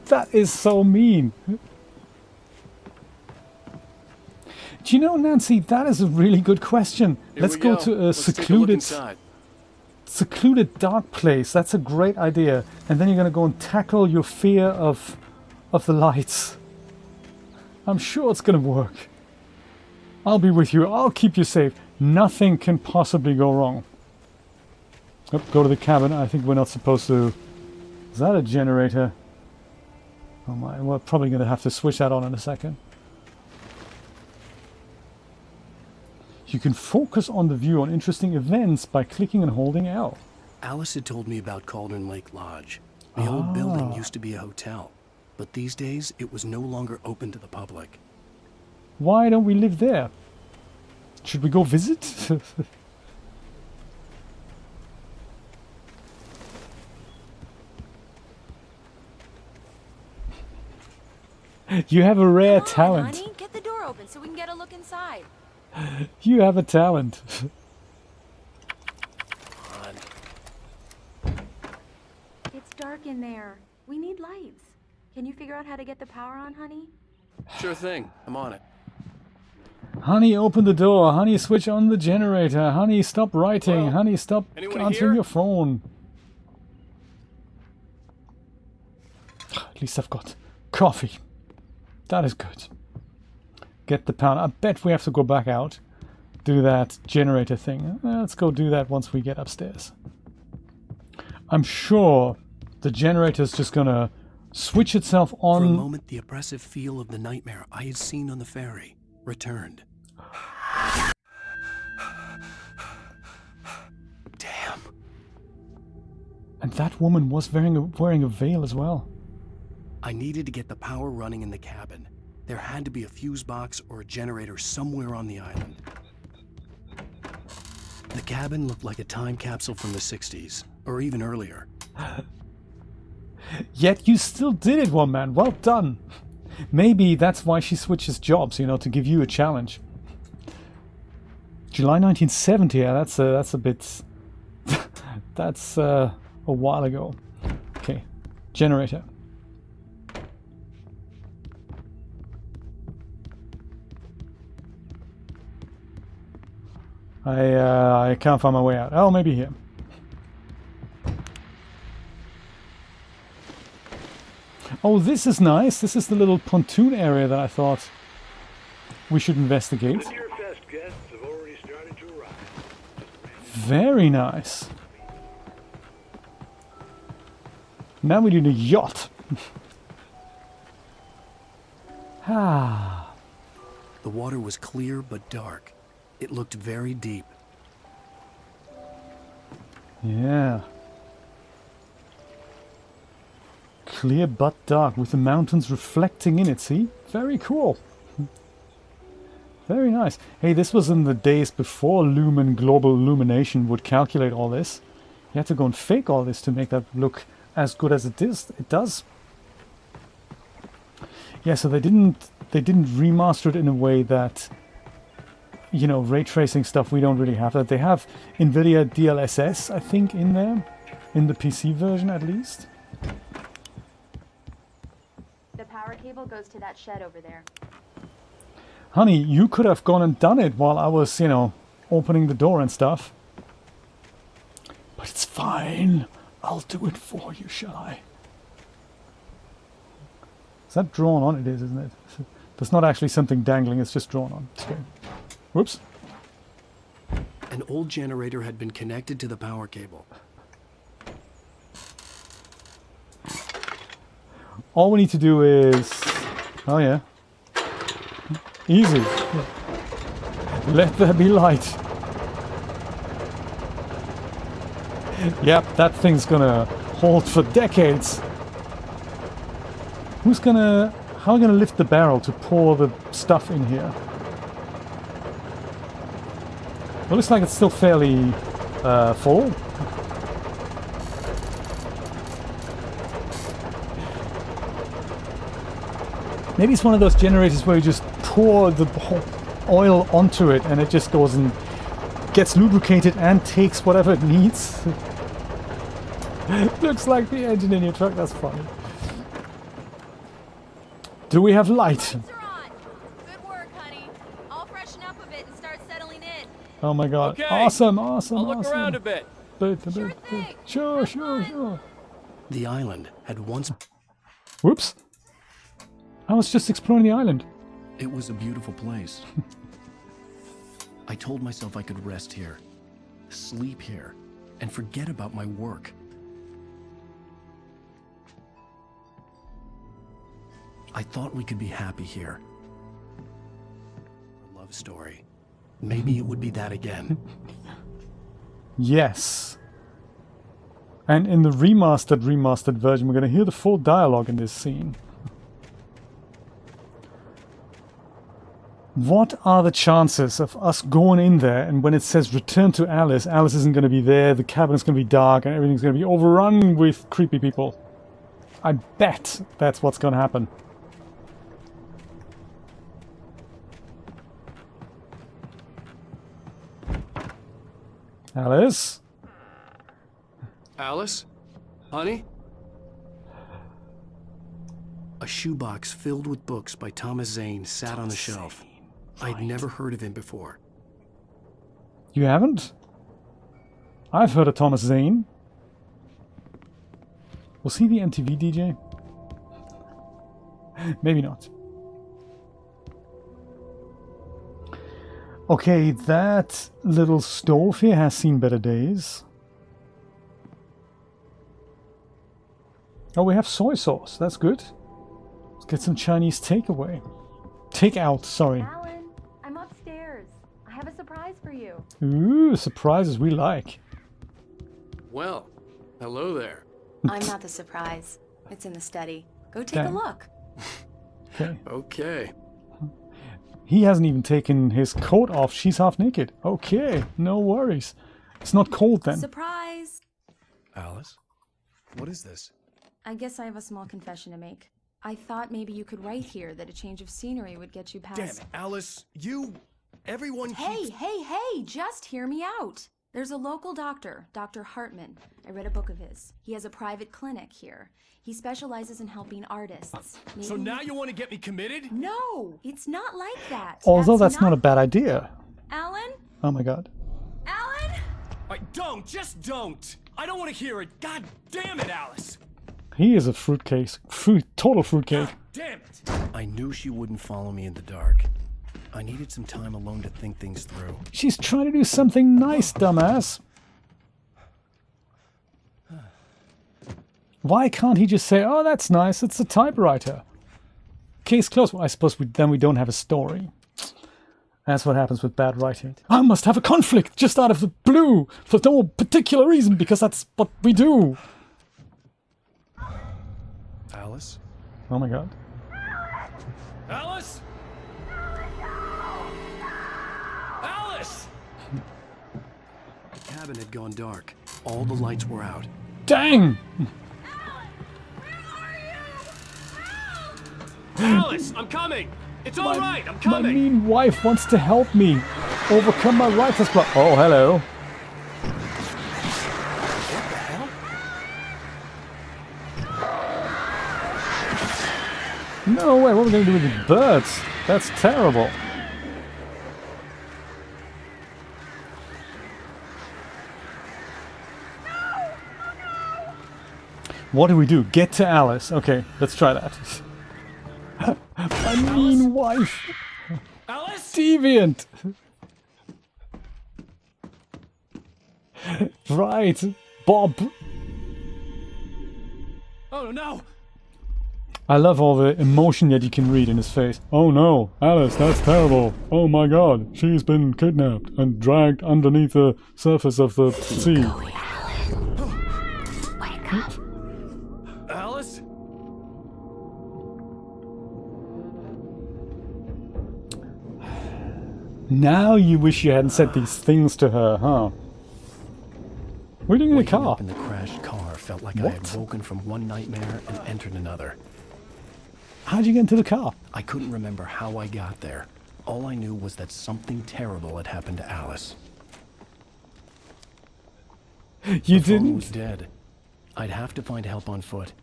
That is so mean. Do you know, Nancy, that is a really good question. Let's go to a secluded dark place. That's a great idea. And then you're going to go and tackle your fear of the lights. I'm sure it's going to work. I'll be with you. I'll keep you safe. Nothing can possibly go wrong. Oh, go to the cabin. I think we're not supposed to... Is that a generator? Oh my, we're probably going to have to switch that on in a second. You can focus on the view on interesting events by clicking and holding L. Alice had told me about Cauldron Lake Lodge. The old building used to be a hotel, but these days it was no longer open to the public. Why don't we live there? Should we go visit? You have a rare talent. Honey, get the door open so we can get a look inside. You have a talent. It's dark in there. We need lights. Can you figure out how to get the power on, honey? Sure thing. I'm on it. Honey, open the door. Honey, switch on the generator. Honey, stop writing. Well, honey, stop answering your phone. At least I've got coffee. That is good. Get the pound. I bet we have to go back out. Do that generator thing. Let's go do that once we get upstairs. I'm sure the generator is just gonna switch itself on. For a moment, the oppressive feel of the nightmare I had seen on the ferry returned. Damn. And that woman was wearing a veil as well. I needed to get the power running in the cabin. There had to be a fuse box or a generator somewhere on the island. The cabin looked like a time capsule from the 60s, or even earlier. Yet you still did it, one man. Well done. Maybe that's why she switches jobs, you know, to give you a challenge. July 1970, yeah, that's a bit... that's a while ago. Okay, generator. I can't find my way out. Oh, maybe here. Oh, this is nice. This is the little pontoon area that I thought we should investigate. Very nice. Now we need a yacht. Ah. The water was clear but dark. It looked very deep. Yeah. Clear but dark with the mountains reflecting in it, see? Very cool. Very nice. Hey, this was in the days before global illumination would calculate all this. You had to go and fake all this to make that look as good as it is. It does. Yeah, so they didn't remaster it in a way that, you know, ray tracing stuff, we don't really have that. They have NVIDIA DLSS, I think, in there, in the PC version at least. The power cable goes to that shed over there. Honey, you could have gone and done it while I was, you know, opening the door and stuff. But it's fine. I'll do it for you, shall I? Is that drawn on? It is, isn't it? There's not actually something dangling, it's just drawn on. Okay. Whoops. An old generator had been connected to the power cable. All we need to do is... Oh yeah. Easy. Let there be light. Yep, that thing's gonna hold for decades. How are we gonna lift the barrel to pour the stuff in here? Well, looks like it's still fairly full. Maybe it's one of those generators where you just pour the whole oil onto it and it just goes and gets lubricated and takes whatever it needs. Looks like the engine in your truck, that's funny. Do we have light? Good work, honey. I'll freshen up a bit and start settling in. Oh my god. Okay. Awesome, awesome, I'll look awesome. around a bit. Sure, sure. The island had once... Whoops. I was just exploring the island. It was a beautiful place. I told myself I could rest here, sleep here, and forget about my work. I thought we could be happy here. A love story. Maybe it would be that again. Yes. And in the remastered version, we're going to hear the full dialogue in this scene. What are the chances of us going in there and when it says return to Alice, Alice isn't going to be there, the cabin's going to be dark and everything's going to be overrun with creepy people? I bet that's what's going to happen. Alice? Alice? Honey? A shoebox filled with books by Thomas Zane sat on the shelf. I'd never heard of him before. You haven't? I've heard of Thomas Zane. Was he the MTV DJ? Maybe not. Okay, that little stove here has seen better days. Oh, we have soy sauce. That's good. Let's get some Chinese takeaway. Takeout, sorry. Alan, I'm upstairs. I have a surprise for you. Ooh, surprises we like. Well, hello there. I'm not the surprise. It's in the study. Go take a Damn. look. Okay. Okay. He hasn't even taken his coat off. She's half naked. Okay, no worries. It's not cold then. Surprise! Alice? What is this? I guess I have a small confession to make. I thought maybe you could write here that a change of scenery would get you past... Damn it, Alice. Everyone keeps... Hey, just hear me out. There's a local doctor, Dr. Hartman. I read a book of his. He has a private clinic here. He specializes in helping artists. So now you want to get me committed? No, it's not like that. Although that's not a bad idea. Alan? Oh my god. Alan? Just don't. I don't want to hear it. God damn it, Alice. He is a fruitcake. Total fruitcake. Damn it. I knew she wouldn't follow me in the dark. I needed some time alone to think things through. She's trying to do something nice, dumbass. Why can't he just say, oh, that's nice, it's a typewriter? Case closed. Well, I suppose then we don't have a story. That's what happens with bad writing. I must have a conflict just out of the blue for no particular reason because that's what we do. Alice? Oh my god. Alice? Alice! The cabin had gone dark. All the lights were out. Dang! Alice, I'm coming! It's all right, I'm My coming! mean wife wants to help me overcome my writer's block. Oh, hello. What the hell? No way, what are we going to do with the birds? That's terrible. What do we do? Get to Alice. Okay, let's try that. My mean wife. Alice? Deviant. Right. Bob. Oh no! I love all the emotion that you can read in his face. Oh no, Alice, that's terrible. Oh my god, she's been kidnapped and dragged underneath the surface of the sea. Wake up. Alice? Now you wish you hadn't said these things to her, huh? We're doing in the Waking car. up in the crashed car felt like I had woken from one nightmare and entered another. How'd you get into the car? I couldn't remember how I got there. All I knew was that something terrible had happened to Alice. You the phone didn't? was dead. I'd have to find help on foot.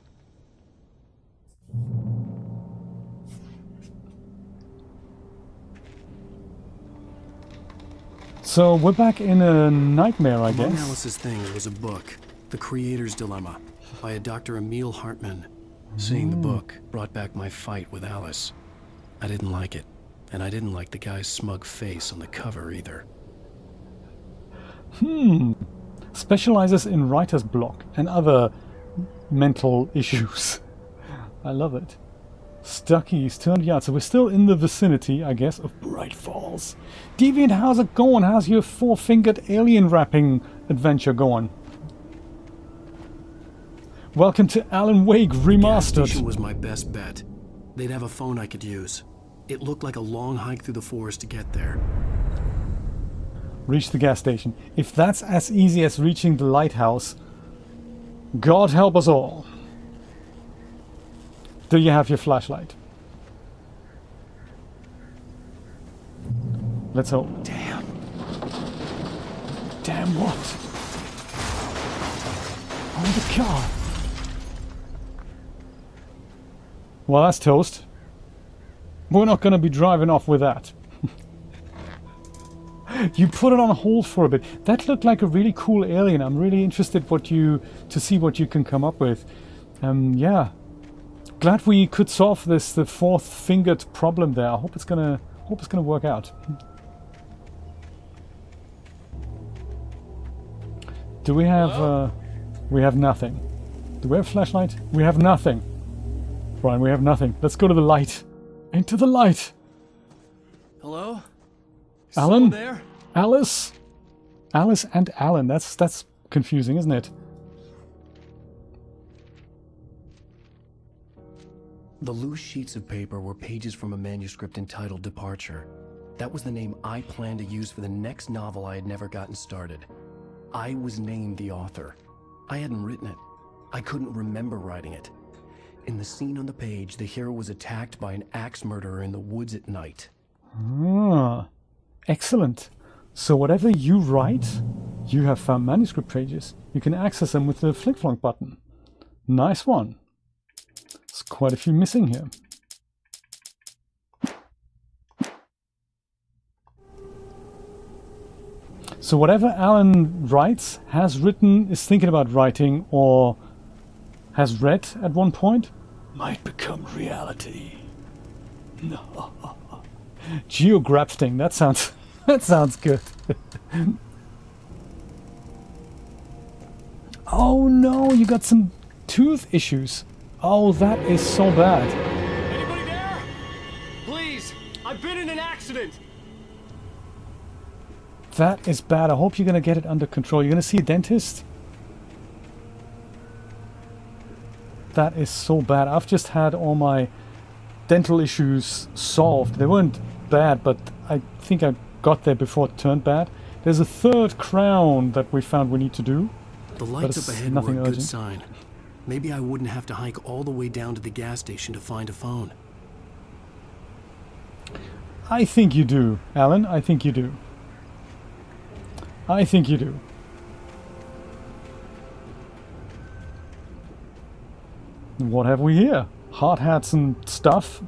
So we're back in a nightmare, I Among guess. Alice's things was a book, The Creator's Dilemma, by a Dr. Emil Hartmann. Seeing the book brought back my fight with Alice. I didn't like it, and I didn't like the guy's smug face on the cover either. Specializes in writer's block and other mental issues. I love it. Stuck east, 200 yards. So we're still in the vicinity, I guess, of Bright Falls. Deviant, how's it going? How's your four-fingered alien rapping adventure going? Welcome to Alan Wake Gas Remastered. station was my best bet. They'd have a phone I could use. It looked like a long hike through the forest to get there. Reach the gas station. If that's as easy as reaching the lighthouse, God help us all. Do you have your flashlight? Let's hope. Damn. Damn what? On the car. Well, that's toast. We're not going to be driving off with that. You put it on hold for a bit. That looked like a really cool alien. I'm really interested to see what you can come up with. Yeah. Glad we could solve the fourth-fingered problem there. I hope it's gonna work out. Do we have we have nothing. Do we have a flashlight? We have nothing. Brian, we have nothing. Let's go to the light. Into the light. Hello? Alan? Still there? Alice? Alice and Alan. That's confusing, isn't it? The loose sheets of paper were pages from a manuscript entitled Departure. That was the name I planned to use for the next novel I had never gotten started. I was named the author. I hadn't written it. I couldn't remember writing it. In the scene on the page, the hero was attacked by an axe murderer in the woods at night. Ah, excellent. So whatever you write, you have found manuscript pages. You can access them with the flick-flonk button. Nice one. There's quite a few missing here. So whatever Alan writes, has written, is thinking about writing, or has read at one point, might become reality. No. Geografting, that sounds good. Oh no, you got some tooth issues. Oh, that is so bad. Anybody there? Please, I've been in an accident. That is bad. I hope you're going to get it under control. You're going to see a dentist? That is so bad. I've just had all my dental issues solved. They weren't bad, but I think I got there before it turned bad. There's a third crown that we found we need to do. The lights up ahead nothing were a good urgent. sign. Maybe I wouldn't have to hike all the way down to the gas station to find a phone. I think you do, Alan. I think you do. I think you do. What have we here? Hard hats and stuff.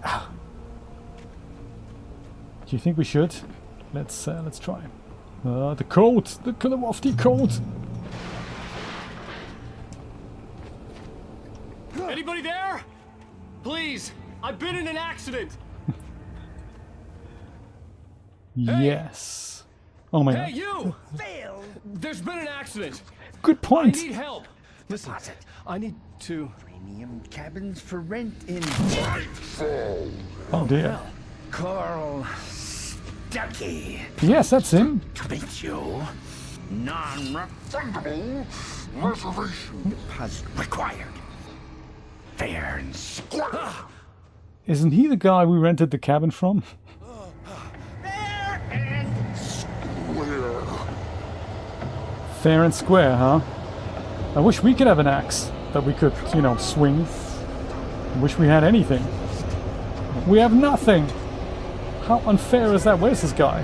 Do you think we should? Let's try. The coat, the Kalawofty coat. Anybody there? Please, I've been in an accident. Yes. Oh my Hey, god. you! There's been an accident. Good point. I need help. Listen, I need to. Premium cabins for rent in Oh dear. Carl Stuckey. Yes, that's him. To meet you. Non-refundable reservation deposit required. Fair and square. Isn't he the guy we rented the cabin from? Fair and square. Fair and square, huh? I wish we could have an axe that we could, you know, swing. I wish we had anything. We have nothing. How unfair is that? Where's this guy?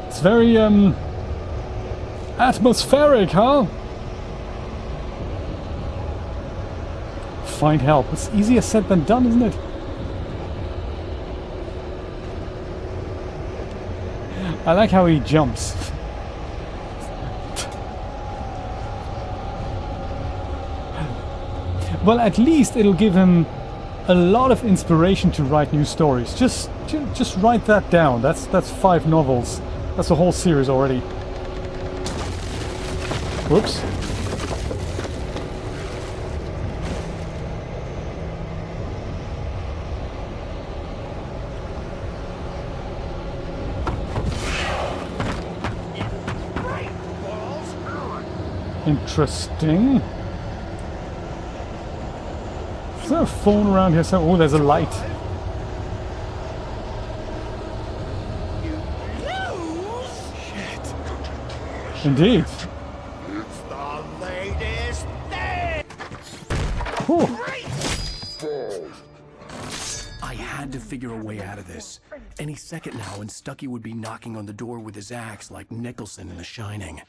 It's very, atmospheric, huh? Find help. It's easier said than done, isn't it? I like how he jumps. Well, at least it'll give him a lot of inspiration to write new stories. Just write that down. That's 5 novels. That's a whole series already. Whoops. Interesting. Is there a phone around here? Oh, there's a light. Indeed. It's the latest thing. I had to figure a way out of this. Any second now, and Stucky would be knocking on the door with his axe like Nicholson in The Shining.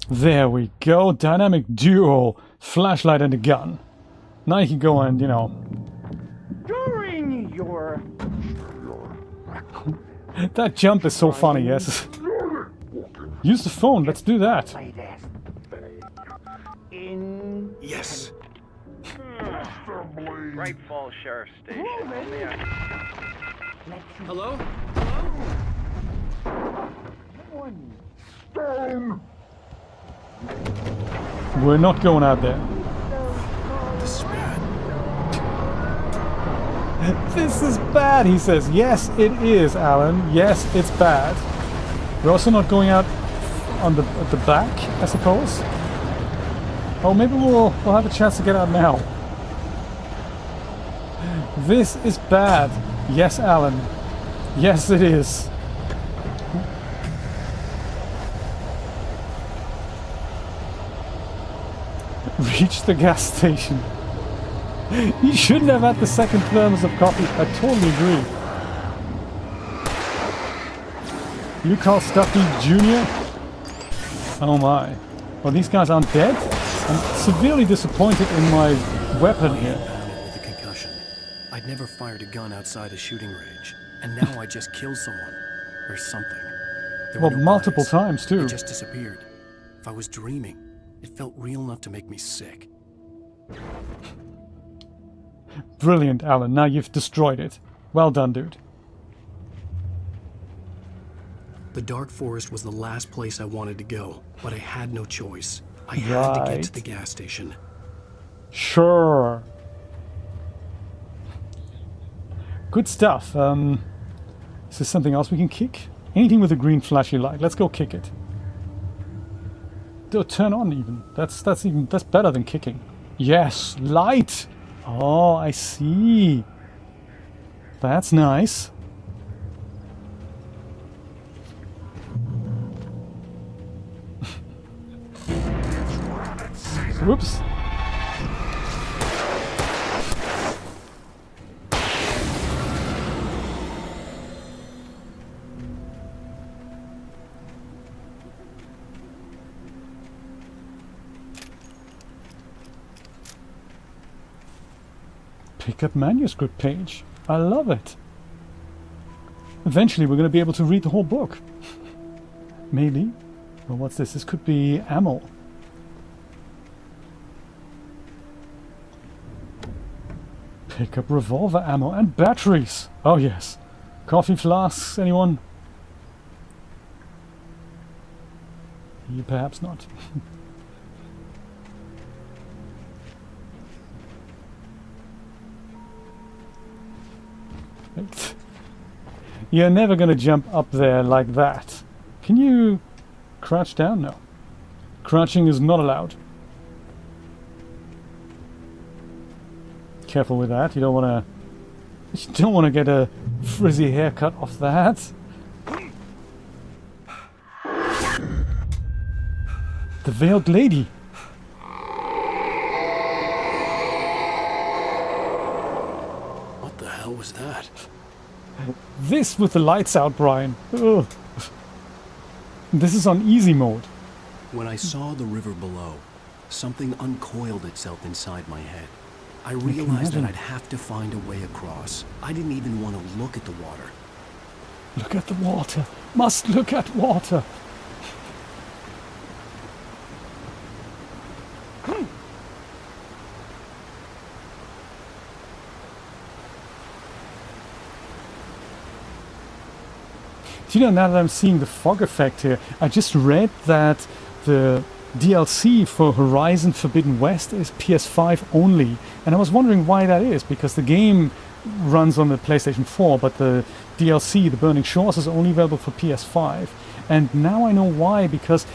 There we go. Dynamic duo. Flashlight and a gun. Now you can go and, you know... During your That jump is so funny, yes. Use the phone. Let's do that. in Yes. Bright Falls Sheriff Station. Hello? We're not going out there. This is bad. This is bad, he says. Yes, it is, Alan. Yes, it's bad. We're also not going out on the at the back, I suppose. Oh, maybe we'll have a chance to get out now. This is bad. Yes, Alan. Yes, it is. Reach the gas station. You shouldn't have had the second thermos of coffee. I totally agree. You call Stucky Jr.? Oh my. Well, these guys aren't dead? I'm severely disappointed in my weapon here. With a concussion. I'd never fired a gun outside a shooting range, and now I just killed someone. Or something. There were Well, no multiple bodies. times too. It just disappeared. If I was dreaming, it felt real enough to make me sick. Brilliant, Alan. Now you've destroyed it. Well done, dude. The dark forest was the last place I wanted to go, but I had no choice. I had to get Right. to the gas station. Sure. Good stuff. Is there something else we can kick? Anything with a green flashy light. Let's go kick it. turn on even. That's better than kicking. Yes, light. Oh, I see. That's nice. Whoops. Pick up manuscript page. I love it. Eventually we're going to be able to read the whole book. Maybe. Well, what's this? This could be ammo. Pick up revolver ammo and batteries. Oh yes. Coffee flasks, anyone? You perhaps not. Right. You're never gonna jump up there like that. Can you crouch down? No. Crouching is not allowed. Careful with that. You don't wanna get a frizzy haircut off that. The veiled lady. What the hell was that? This with the lights out, Brian. Ugh. This is on easy mode. When I saw the river below, something uncoiled itself inside my head. I realized that I'd have to find a way across. I didn't even want to look at the water. Look at the water. Must look at water. Do you know, now that I'm seeing the fog effect here, I just read that the DLC for Horizon Forbidden West is PS5 only. And I was wondering why that is, because the game runs on the PlayStation 4, but the DLC, The Burning Shores, is only available for PS5. And now I know why, because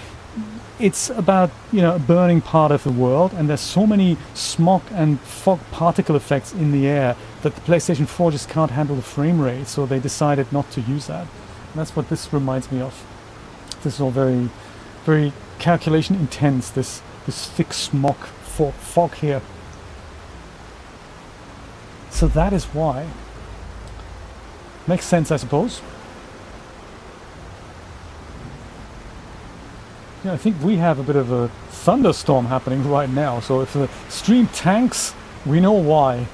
it's about, you know, a burning part of the world, and there's so many smog and fog particle effects in the air that the PlayStation 4 just can't handle the frame rate, so they decided not to use that. And that's what this reminds me of. This is all very, very calculation intense, this thick smog fog here. So that is why. Makes sense, I suppose. Yeah, I think we have a bit of a thunderstorm happening right now, so if the stream tanks, we know why.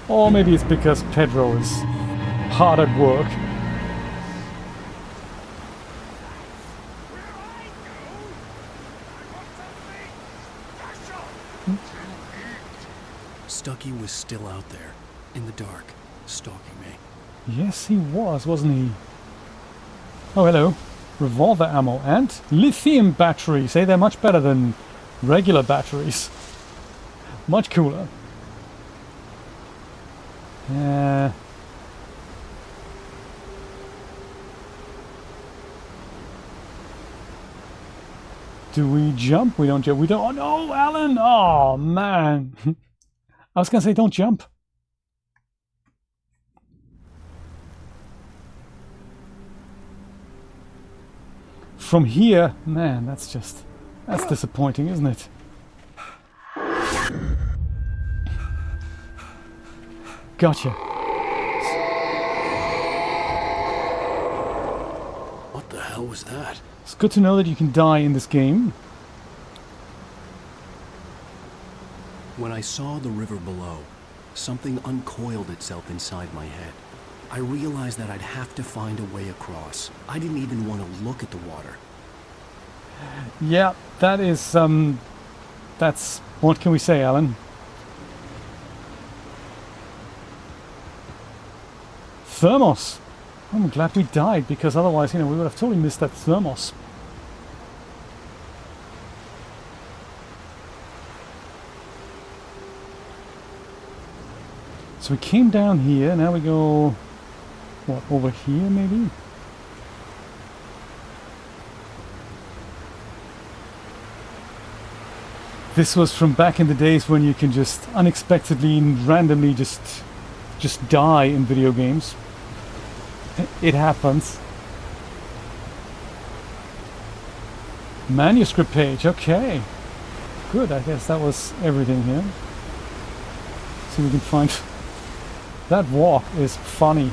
Or maybe it's because Pedro is hard at work. Stucky was still out there, in the dark, stalking me. Yes, he was, wasn't he? Oh, hello. Revolver ammo and lithium batteries. Hey, they're much better than regular batteries. Much cooler. Do we jump? We don't jump. We don't. Oh no, Alan! Oh man. I was gonna say don't jump. From here, man, that's disappointing, isn't it? Gotcha. What the hell was that? It's good to know that you can die in this game. When I saw the river below, something uncoiled itself inside my head. I realized that I'd have to find a way across. I didn't even want to look at the water. Yeah, that is, that's, what can we say, Alan? Thermos! I'm glad we died, because otherwise, you know, we would have totally missed that thermos. So we came down here, now we go, what, over here maybe? This was from back in the days when you can just unexpectedly and randomly just die in video games. It happens. Manuscript page, okay. Good, I guess that was everything here. See if we can find... That walk is funny.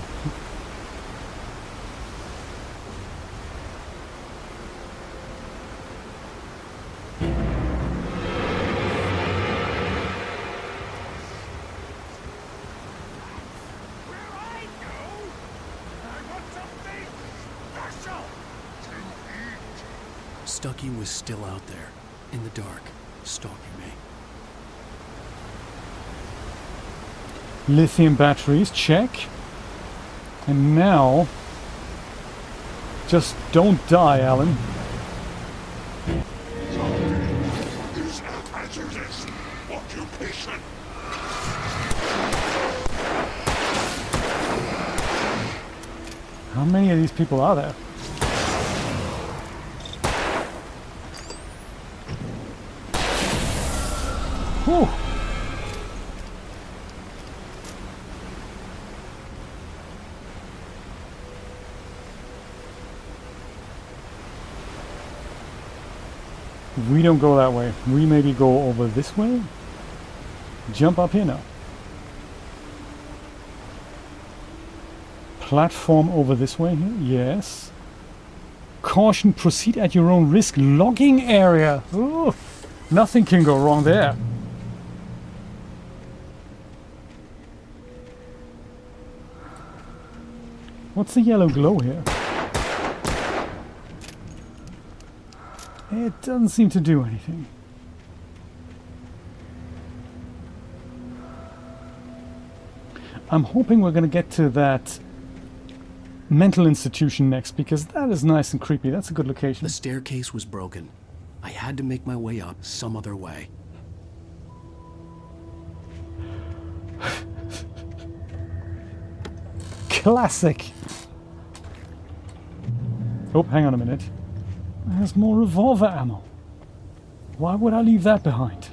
Stucky was still out there, in the dark, stalking me. Lithium batteries, check. And now... Just don't die, Alan. Is a hazardous occupation. How many of these people are there? Whew. We don't go that way. We maybe go over this way? Jump up here now. Platform over this way here? Yes. Caution, proceed at your own risk. Logging area. Ooh, nothing can go wrong there. What's the yellow glow here? It doesn't seem to do anything. I'm hoping we're going to get to that mental institution next, because that is nice and creepy. That's a good location. The staircase was broken. I had to make my way up some other way. Classic. Oh, hang on a minute. There's more revolver ammo. Why would I leave that behind?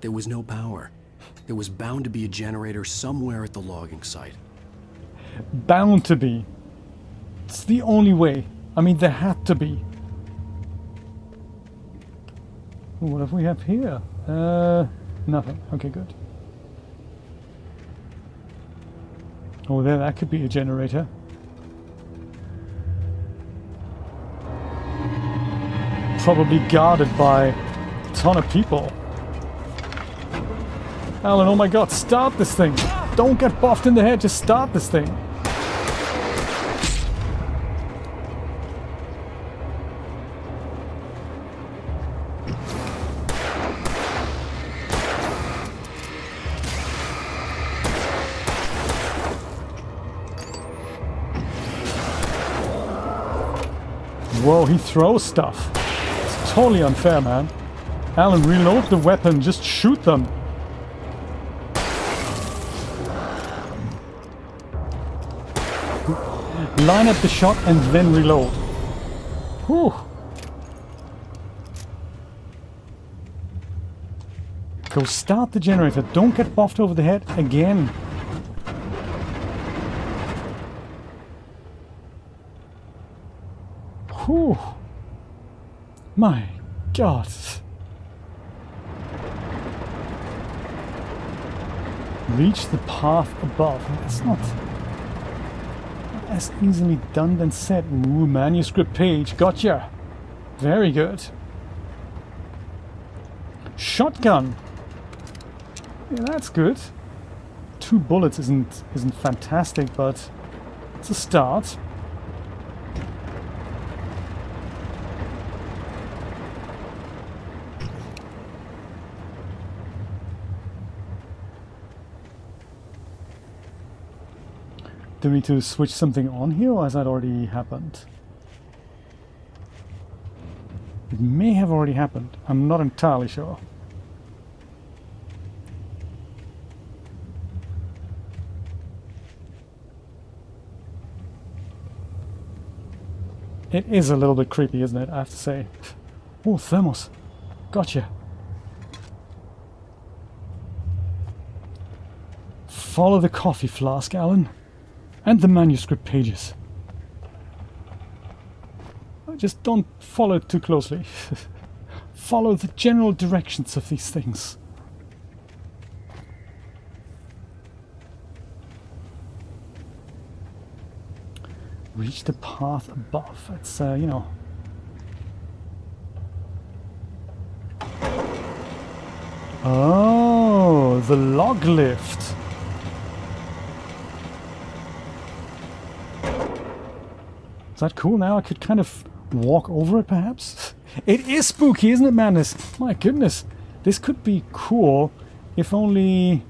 There was no power. There was bound to be a generator somewhere at the logging site. Bound to be. It's the only way. I mean, there had to be. What have we have here? Nothing. Okay, good. Oh, there, that could be a generator. Probably guarded by a ton of people. Alan, oh my god, start this thing! Don't get buffed in the head, just start this thing! Whoa, he throws stuff. It's totally unfair, man. Alan, reload the weapon, just shoot them. Line up the shot and then reload. Whew. Go start the generator. Don't get buffed over the head again. Whew. My God. Reach the path above. That's not as easily done than said. Ooh, manuscript page. Gotcha. Very good. Shotgun. Yeah, that's good. 2 bullets isn't fantastic, but it's a start. Do we need to switch something on here, or has that already happened? It may have already happened. I'm not entirely sure. It is a little bit creepy, isn't it? I have to say. Oh, thermos. Gotcha. Follow the coffee flask, Alan. And the manuscript pages. Just don't follow it too closely. Follow the general directions of these things. Reach the path above. It's, you know. Oh, the log lift. Is that cool now? I could kind of walk over it, perhaps? It is spooky, isn't it, Madness? My goodness. This could be cool if only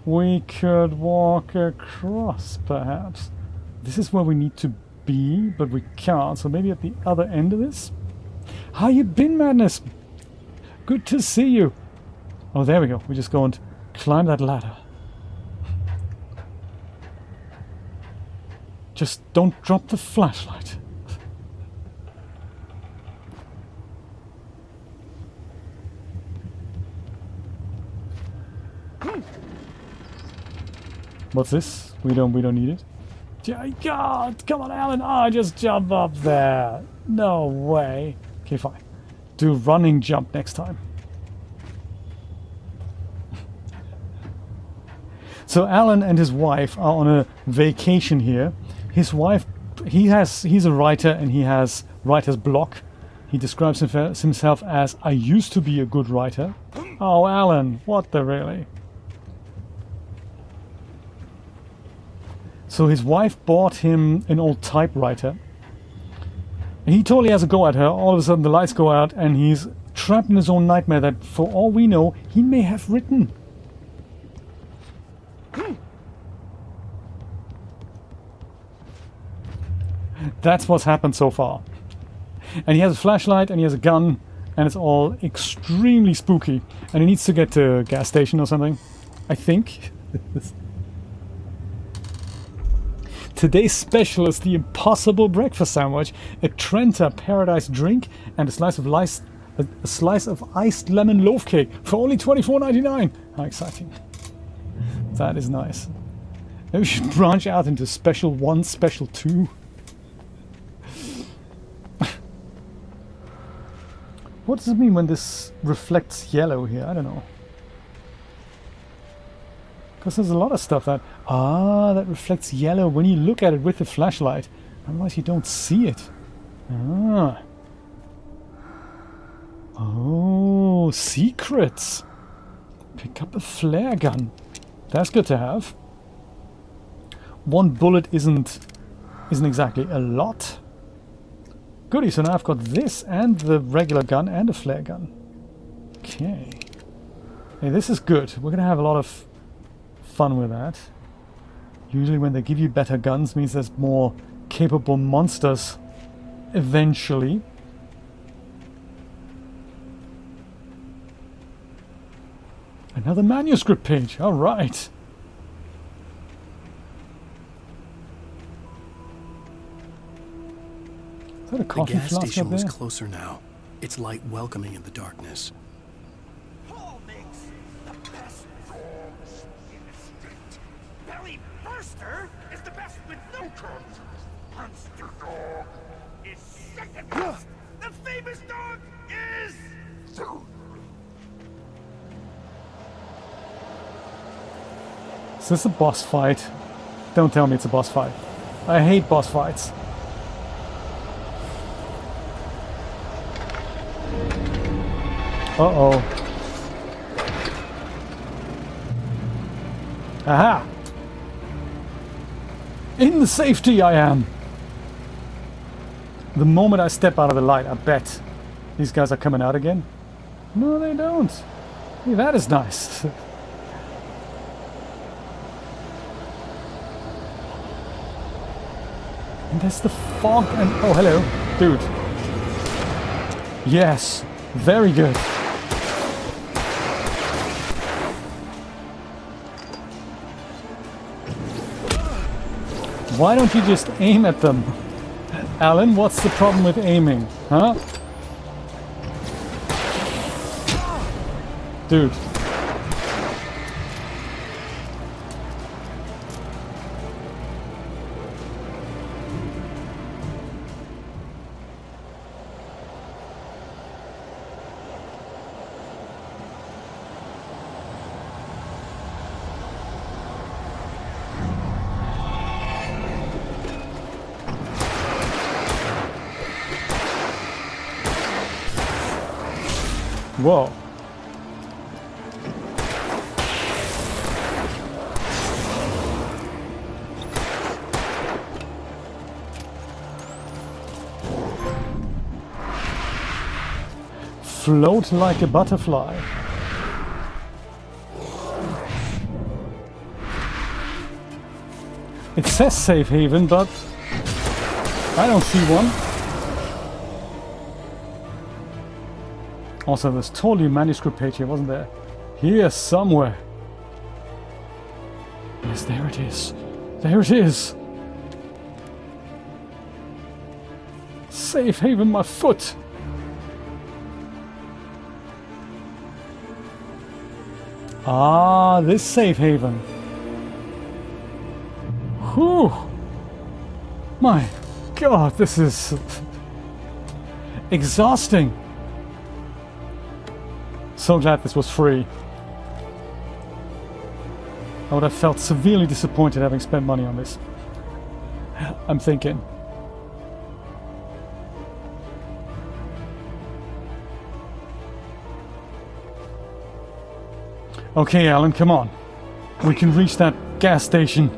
we could walk across, perhaps. This is where we need to be, but we can't. So maybe at the other end of this? How you been, Madness? Good to see you. Oh, there we go. We just go and climb that ladder. Just don't drop the flashlight. What's this? We don't need it. God, come on, Alan! Oh, just jump up there. No way. Okay, fine. Do running jump next time. So Alan and his wife are on a vacation here. His wife, he's a writer and he has writer's block. He describes himself as, I used to be a good writer. Oh, Alan, what the really? So his wife bought him an old typewriter. And he totally has a go at her. All of a sudden the lights go out and he's trapped in his own nightmare that, for all we know, he may have written. That's what's happened so far. And he has a flashlight and he has a gun and it's all extremely spooky. And he needs to get to a gas station or something, I think. Today's special is the Impossible Breakfast Sandwich, a Trenta Paradise drink, and a slice of iced lemon loaf cake for only $24.99. How exciting. That is nice. Maybe we should branch out into Special 1, Special 2. What does it mean when this reflects yellow here? I don't know. Because there's a lot of stuff that... that reflects yellow when you look at it with the flashlight. Otherwise you don't see it. Oh, secrets. Pick up a flare gun. That's good to have. One bullet isn't exactly a lot. Goody, so now I've got this and the regular gun and a flare gun. Okay. Hey, this is good. We're gonna have a lot of fun with that. Usually when they give you better guns means there's more capable monsters eventually. Another manuscript page. All right. Is that a coffee the gas flask station up was there? closer now. Its light welcoming in the darkness. Paul makes the best dogs in the street. Belly Burster is the best with no crumbs. Monster Dog is second best. The famous dog is... Is this a boss fight? Don't tell me it's a boss fight. I hate boss fights. Uh-oh. Aha! In the safety I am! The moment I step out of the light, I bet these guys are coming out again. No, they don't. Hey, that is nice. And there's the fog and... Oh, hello. Dude. Yes. Very good. Why don't you just aim at them? Alan, what's the problem with aiming? Huh? Dude. Whoa. Float like a butterfly. It says safe haven, but I don't see one. Also, there's totally a manuscript page here, wasn't there? Here somewhere. Yes, there it is. There it is. Safe haven, my foot. Ah, this safe haven. Whew. My God, this is exhausting. So glad this was free. I would have felt severely disappointed having spent money on this. I'm thinking. Okay, Alan, come on. We can reach that gas station.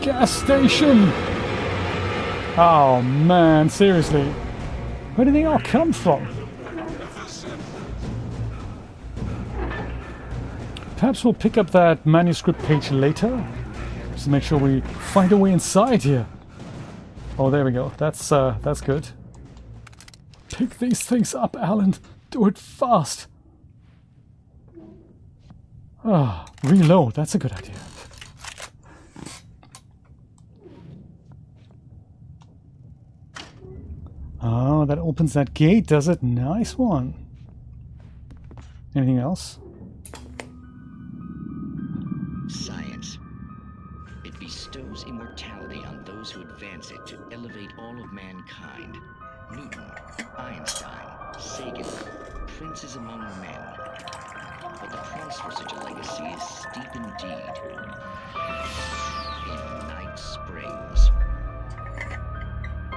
Gas station! Oh man, seriously. Where did they all come from? Perhaps we'll pick up that manuscript page later. Just to make sure we find a way inside here. Oh, there we go. That's good. Pick these things up, Alan. Do it fast. Ah, reload. That's a good idea. Oh, that opens that gate, does it? Nice one. Anything else? Science. It bestows immortality on those who advance it to elevate all of mankind. Newton, Einstein, Sagan, princes among men. But the price for such a legacy is steep indeed. In Night Springs.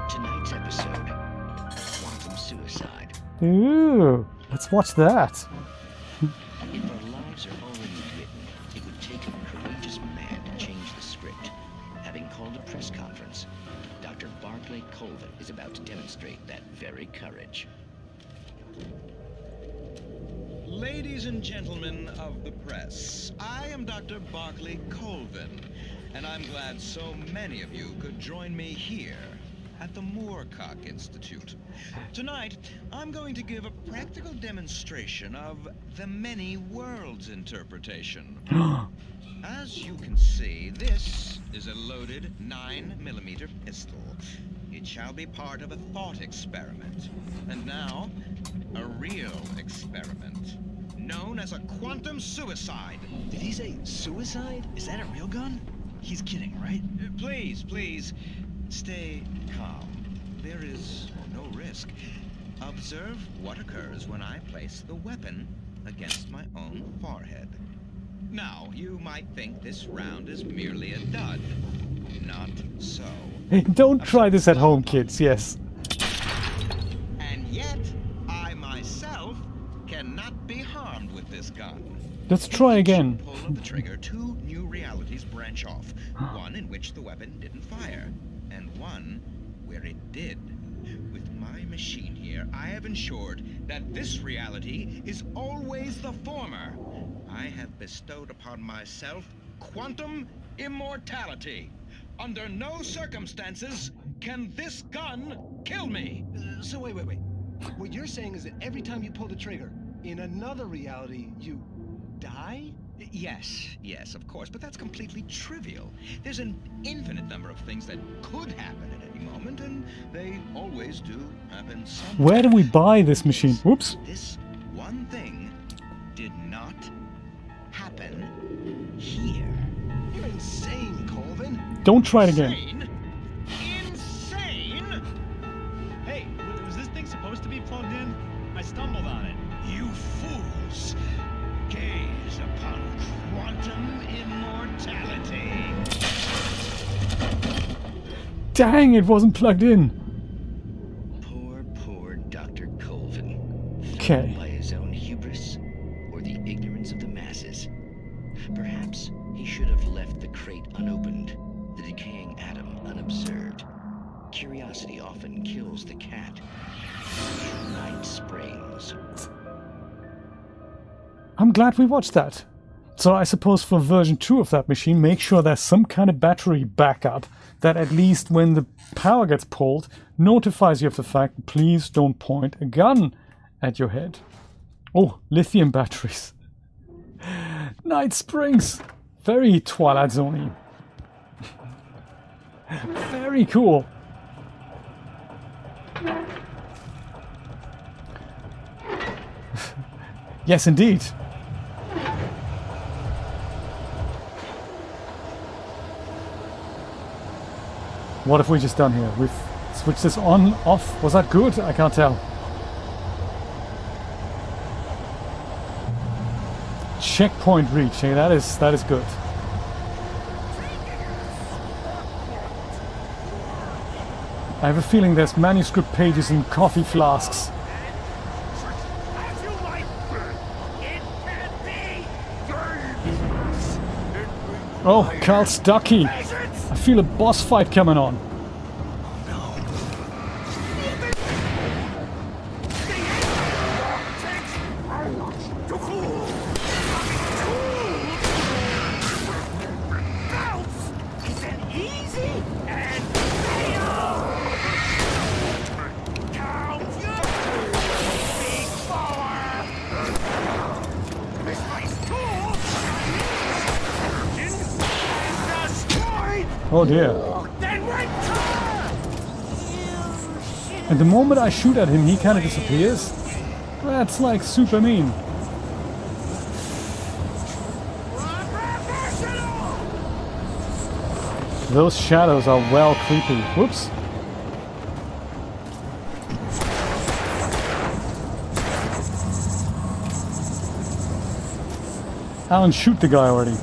Tonight's episode, quantum suicide. Ooh, let's watch that. If our lives are already written, it would take a courageous man to change the script. Having called a press conference, Dr. Barclay Colvin is about to demonstrate that very courage. Ladies and gentlemen of the press, I am Dr. Barclay Colvin, and I'm glad so many of you could join me here at the Moorcock Institute. Tonight, I'm going to give a practical demonstration of the many worlds interpretation. As you can see, this is a loaded 9mm pistol. It shall be part of a thought experiment. And now, a real experiment, known as a quantum suicide. Did he say suicide? Is that a real gun? He's kidding, right? Please, please, stay calm. There is no risk. Observe what occurs when I place the weapon against my own forehead. Now, you might think this round is merely a dud. Not so. Hey, don't try this at home, kids, yes. And yet, I myself cannot be harmed with this gun. Let's try again. Pull of the trigger, two new realities branch off. One in which the weapon didn't fire, and one where it did. With my machine here, I have ensured that this reality is always the former. I have bestowed upon myself quantum immortality. Under no circumstances can this gun kill me. So wait. What you're saying is that every time you pull the trigger, in another reality, you die? Yes, of course, but that's completely trivial. There's an infinite number of things that could happen at any moment, and they always do happen somewhere. Where do we buy this machine? Whoops. This one thing did not happen here. You're insane, Colvin. Don't try it again. Insane? Hey, was this thing supposed to be plugged in? I stumbled on it. You fools! Gaze upon quantum immortality. Dang, it wasn't plugged in. Poor Dr. Colvin. Okay. By his own hubris or the ignorance of the masses. Perhaps he should have left the crate unopened, the decaying atom unobserved. Curiosity often kills the cat. Night Springs. I'm glad we watched that. So I suppose for version 2 of that machine, make sure there's some kind of battery backup that at least when the power gets pulled, notifies you of the fact, please don't point a gun at your head. Oh, lithium batteries. Night Springs. Very Twilight Zone-y. Very cool. Yes, indeed. What have we just done here? We've switched this on, off. Was that good? I can't tell. Checkpoint reach. Hey, that is good. I have a feeling there's manuscript pages in coffee flasks. Oh, Carl Stuckey. I feel a boss fight coming on. Oh dear. And the moment I shoot at him, he kind of disappears. That's like super mean. Those shadows are well creepy. Whoops. Alan, shoot the guy already.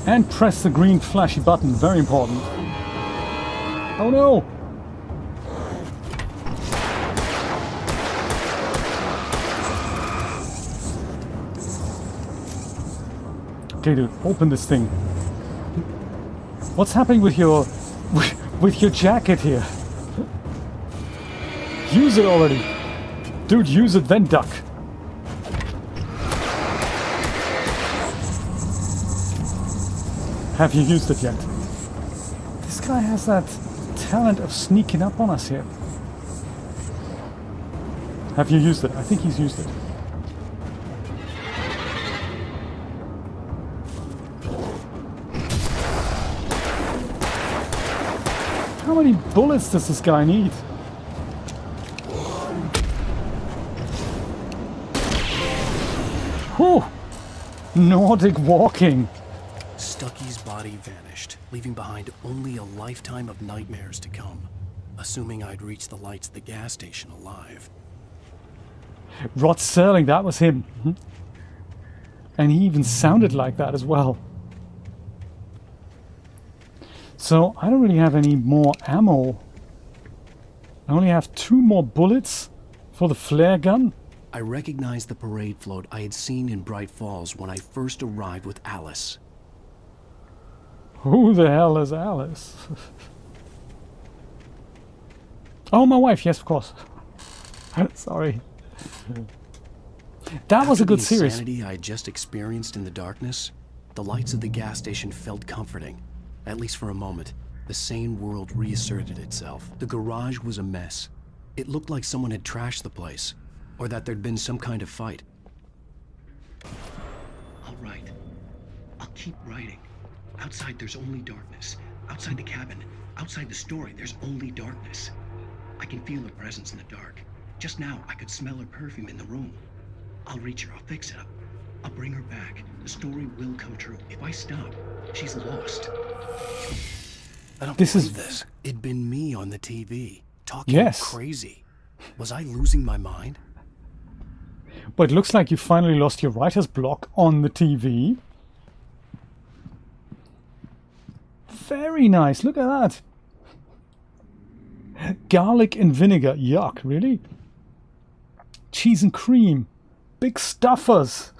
And press the green flashy button, very important. Oh no! Okay dude, open this thing. What's happening with your jacket here? Use it already! Dude, use it then duck. Have you used it yet? This guy has that talent of sneaking up on us here. Have you used it? I think he's used it. How many bullets does this guy need? Whew! Nordic walking. Stuckey's body vanished, leaving behind only a lifetime of nightmares to come, assuming I'd reached the lights at the gas station alive. Rod Serling, that was him. And he even sounded like that as well. So I don't really have any more ammo. I only have 2 more bullets for the flare gun. I recognized the parade float I had seen in Bright Falls when I first arrived with Alice. Who the hell is Alice? Oh, my wife, yes, of course. Sorry. That was a good series. After the insanity I just experienced in the darkness, the lights of the gas station felt comforting, at least for a moment. the sane world reasserted itself. The garage was a mess. It looked like someone had trashed the place, or that there'd been some kind of fight. I'll write. I'll keep writing. Outside, there's only darkness. Outside the cabin, outside the story, there's only darkness. I can feel her presence in the dark. Just now, I could smell her perfume in the room. I'll reach her, I'll fix it up. I'll bring her back. The story will come true. If I stop, she's lost. I don't believe this. It'd been me on the TV, talking crazy. Was I losing my mind? But it looks like you finally lost your writer's block on the TV. Very nice, look at that. Garlic and vinegar, yuck, really? Cheese and cream, big stuffers.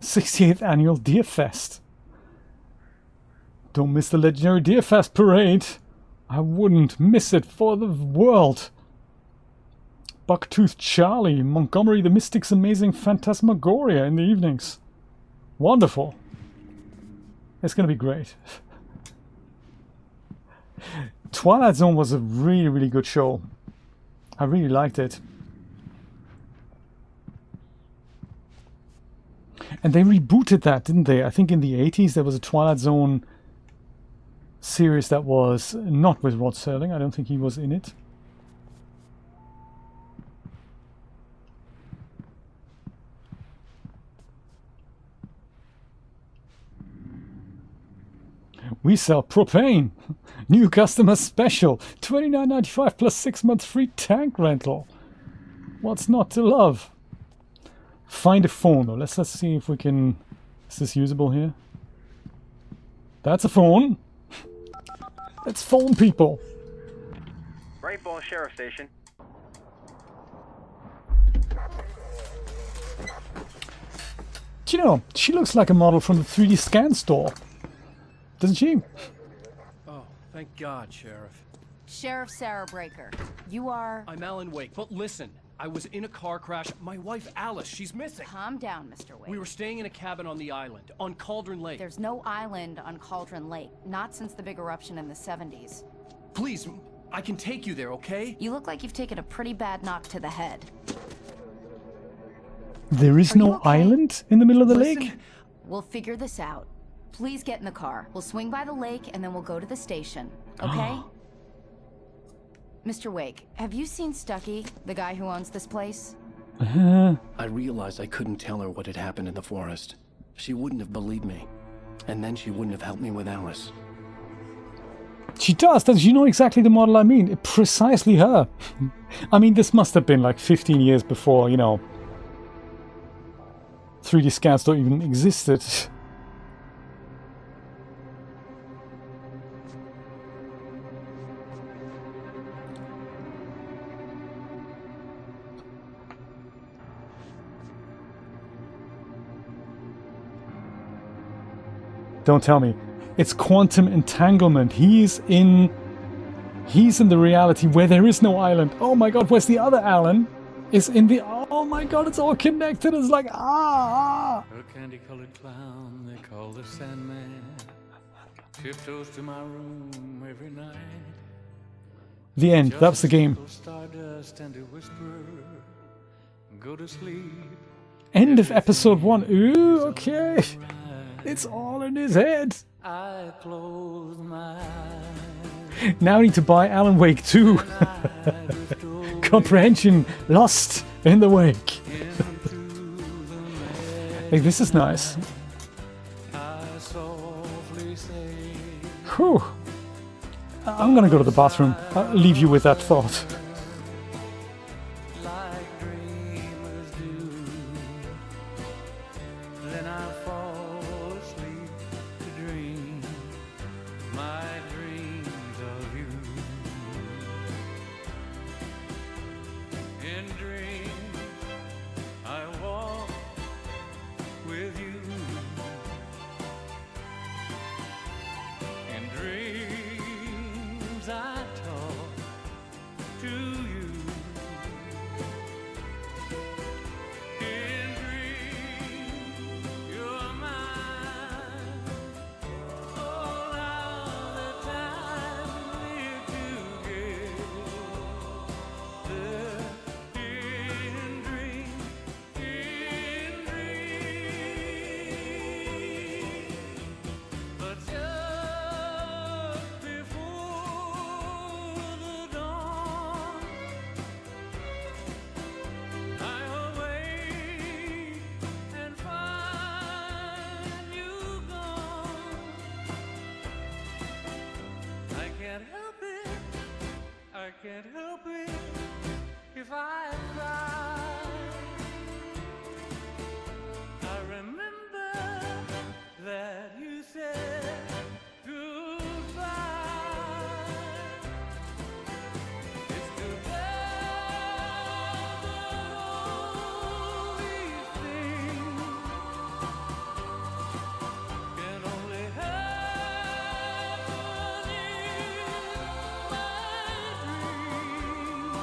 68th Annual Deer Fest. Don't miss the legendary Deer Fest parade. I wouldn't miss it for the world. Bucktooth Charlie, Montgomery the Mystic's Amazing Phantasmagoria in the evenings. Wonderful. It's going to be great. Twilight Zone was a really, really good show. I really liked it. And they rebooted that, didn't they? I think in the 80s there was a Twilight Zone series that was not with Rod Serling. I don't think he was in it. We sell propane. New customer special. $29.95 plus 6 months free tank rental. What's not to love? Find a phone though. Let's see if we can... Is this usable here? That's a phone. Let's phone people. Great Falls Sheriff Station. Do you know, she looks like a model from the 3D scan store. Doesn't she? Oh, thank God, Sheriff. Sheriff Sarah Breaker, you are... I'm Alan Wake, but listen. I was in a car crash. My wife, Alice, she's missing. Calm down, Mr. Wake. We were staying in a cabin on the island, on Cauldron Lake. There's no island on Cauldron Lake, not since the big eruption in the 70s. Please, I can take you there, okay? You look like you've taken a pretty bad knock to the head. There is no island in the middle of the lake? We'll figure this out. Please get in the car. We'll swing by the lake and then we'll go to the station, okay? Mr. Wake, have you seen Stucky, the guy who owns this place? I realized I couldn't tell her what had happened in the forest. She wouldn't have believed me. And then she wouldn't have helped me with Alice. She does. Does she know exactly the model I mean? Precisely her. I mean, this must have been like 15 years before, you know, 3D scan store even existed. Don't tell me. It's quantum entanglement. He's in the reality where there is no island. Oh my god, where's the other Alan? Is in the... Oh my god, it's all connected. It's like, A candy-colored clown they call the Sandman tiptoes to my room every night. The end. That's the game. Stardust and a whisper, go to sleep. End of episode 1. Ooh, okay. It's all in his head. I close my eyes. Now I need to buy Alan Wake 2. Comprehension lost in the wake. Hey, this is nice. Whew. I'm gonna go to the bathroom. I'll leave you with that thought. I talk to I can't help it if I cry. I remember that you said goodbye. It's too bad that all these things can only happen in my dreams.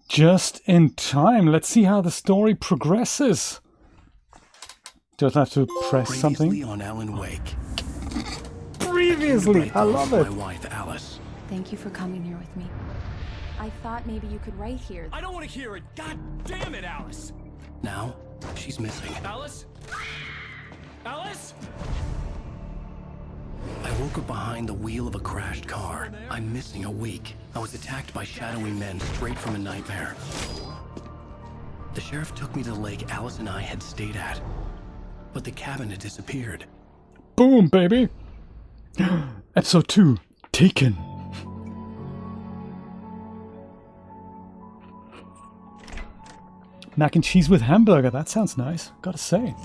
Just in time. Let's see how the story progresses. Just have to press something. Previously on Alan Wake. Previously, I love it. My wife, Alice. Thank you for coming here with me. I thought maybe you could write here. I don't want to hear it. God damn it, Alice. Now, she's missing. Alice? Alice? I woke up behind the wheel of a crashed car. I'm missing a week. I was attacked by shadowy men straight from a nightmare. The sheriff took me to the lake Alice and I had stayed at. But the cabin had disappeared. Boom, baby. Episode 2, Taken. Mac and cheese with hamburger. That sounds nice, gotta say.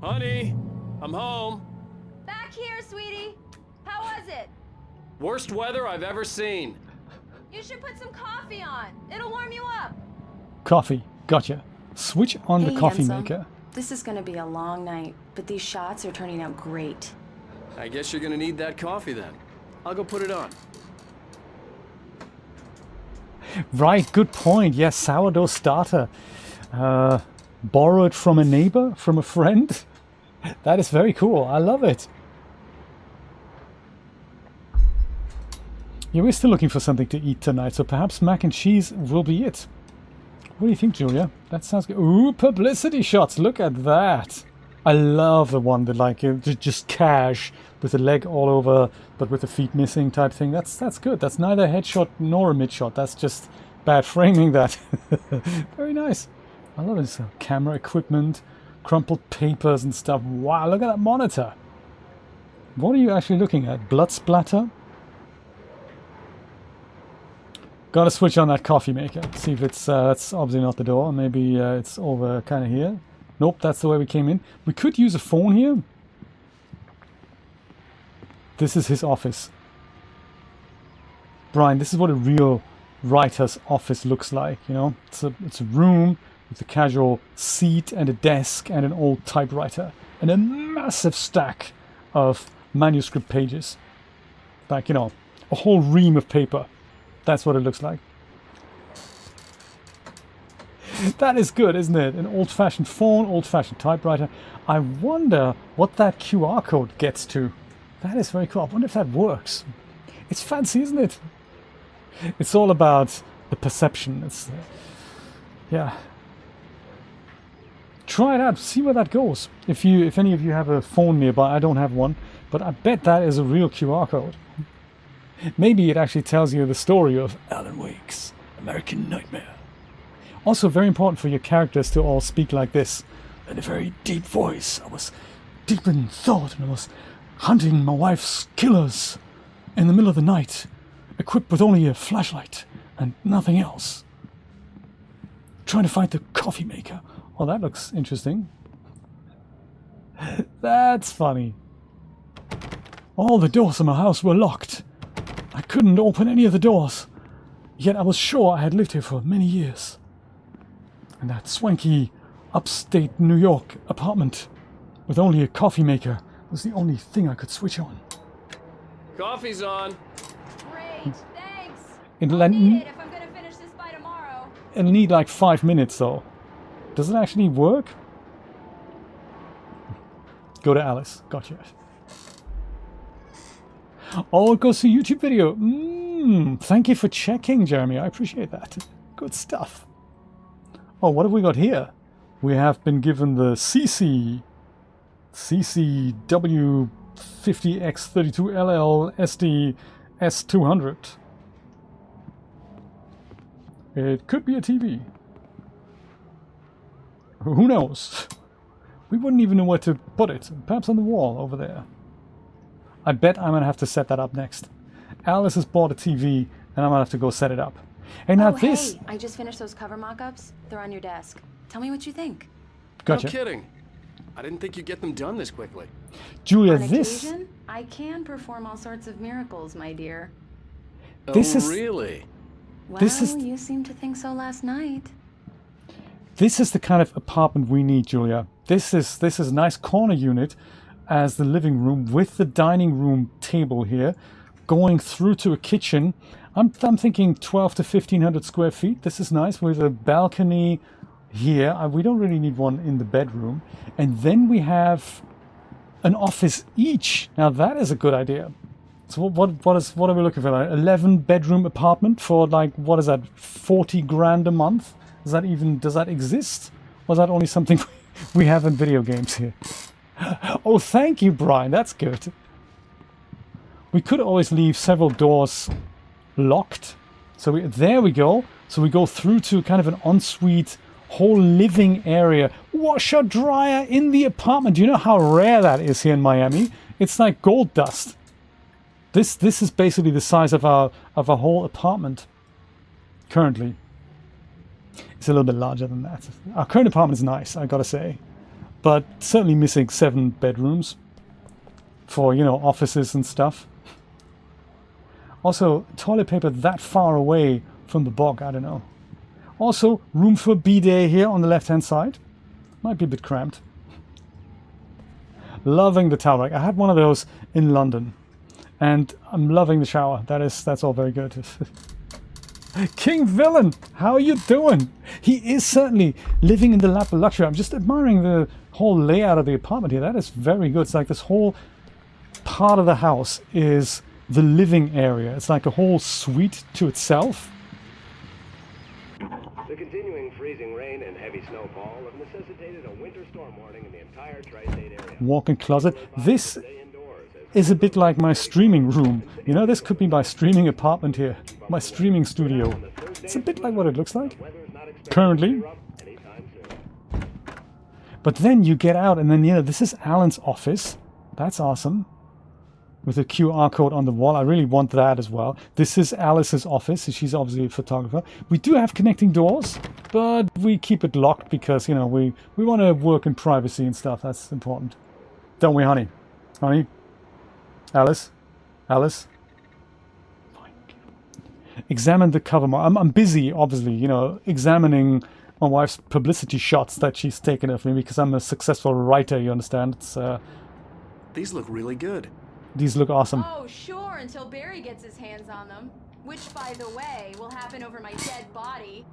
Honey, I'm home. Back here, sweetie. How was it? Worst weather I've ever seen. You should put some coffee on. It'll warm you up. Coffee, gotcha. Switch on the coffee handsome. maker. This is gonna be a long night, but these shots are turning out great. I guess you're gonna need that coffee then. I'll go put it on. Right, good point. Yes, sourdough starter. Borrowed from a neighbor, from a friend. That is very cool. I love it. Yeah, we're still looking for something to eat tonight, so perhaps mac and cheese will be it. What do you think, Julia? That sounds good. Ooh, publicity shots. Look at that. I love the one that like just cash with the leg all over, but with the feet missing type thing. That's good. That's neither a headshot nor a mid-shot. That's just bad framing. That very nice. I love this camera equipment, crumpled papers and stuff. Wow, look at that monitor. What are you actually looking at? Blood splatter? Gotta switch on that coffee maker. See if it's that's obviously not the door. Maybe it's over kind of here. Nope, that's the way we came in. We could use a phone here. This is his office. Brian, this is what a real writer's office looks like, you know? It's a room with a casual seat and a desk and an old typewriter and a massive stack of manuscript pages. Like, you know, a whole ream of paper. That's what it looks like. That is good, isn't it? An old-fashioned phone, old-fashioned typewriter. I wonder what that QR code gets to. That is very cool. I wonder if that works. It's fancy, isn't it? It's all about the perception. It's, yeah. Try it out. See where that goes. If any of you have a phone nearby, I don't have one, but I bet that is a real QR code. Maybe it actually tells you the story of Alan Wake's American Nightmare. Also very important for your characters to all speak like this. In a very deep voice. I was deep in thought and I was hunting my wife's killers in the middle of the night, equipped with only a flashlight and nothing else. Trying to find the coffee maker. Oh, that looks interesting. That's funny. All the doors in my house were locked. I couldn't open any of the doors, yet I was sure I had lived here for many years. And that swanky upstate New York apartment with only a coffee maker was the only thing I could switch on. Coffee's on. Great, thanks. It'll Need it if I'm gonna finish this by tomorrow. need like 5 minutes though. Does it actually work? Go to Alice. Gotcha. Oh, it goes to YouTube video. Thank you for checking, Jeremy. I appreciate that. Good stuff. Oh, what have we got here? We have been given the CCW50X32LL SD S200. It could be a TV. Who knows? We wouldn't even know where to put it. Perhaps on the wall over there. I bet I'm gonna have to set that up next. Alice has bought a TV, and I'm gonna have to go set it up. And now this. Hey, I just finished those cover mock-ups. They're on your desk. Tell me what you think. Gotcha. No kidding. I didn't think you'd get them done this quickly. Julia, On this. occasion, I can perform all sorts of miracles, my dear. This is really? Well, This is- you seemed to think so last night. This is the kind of apartment we need, Julia. This is a nice corner unit as the living room with the dining room table here, going through to a kitchen. I'm thinking 12 to 1500 square feet. This is nice with a balcony here. We don't really need one in the bedroom. And then we have an office each. Now that is a good idea. So what are we looking for? Like 11 bedroom apartment for like, what is that, 40 grand a month? Does that exist? Or is that only something we have in video games here? Oh, thank you, Brian. That's good. We could always leave several doors locked. So there we go. So we go through to kind of an ensuite whole living area. Washer dryer in the apartment. Do you know how rare that is here in Miami? It's like gold dust. This is basically the size of our whole apartment currently. It's a little bit larger than that. Our current apartment is nice, I gotta say, but certainly missing 7 bedrooms for, you know, offices and stuff. Also, toilet paper that far away from the bog, I don't know. Also, room for bidet here on the left-hand side. Might be a bit cramped. Loving the towel rack. I had one of those in London, and I'm loving the shower. That's all very good. King Villain, how are you doing? He is certainly living in the lap of luxury. I'm just admiring the whole layout of the apartment here. That is very good. It's like this whole part of the house is the living area. It's like a whole suite to itself. The continuing freezing rain and heavy snowfall have necessitated a winter storm warning in the entire tri-state area. Walk-in closet. This is a bit like my streaming room. You know, this could be my streaming apartment here. My streaming studio. It's a bit like what it looks like currently. But then you get out and then, you know, this is Alan's office. That's awesome. With a QR code on the wall. I really want that as well. This is Alice's office. She's obviously a photographer. We do have connecting doors, but we keep it locked because, you know, we want to work in privacy and stuff. That's important. Don't we, honey? Honey? Alice? Alice? Fine. Examine the cover. I'm busy, obviously, you know, examining my wife's publicity shots that she's taken of me because I'm a successful writer, you understand? It's, These look really good. these look awesome. Oh, sure, until Barry gets his hands on them. Which, by the way, will happen over my dead body.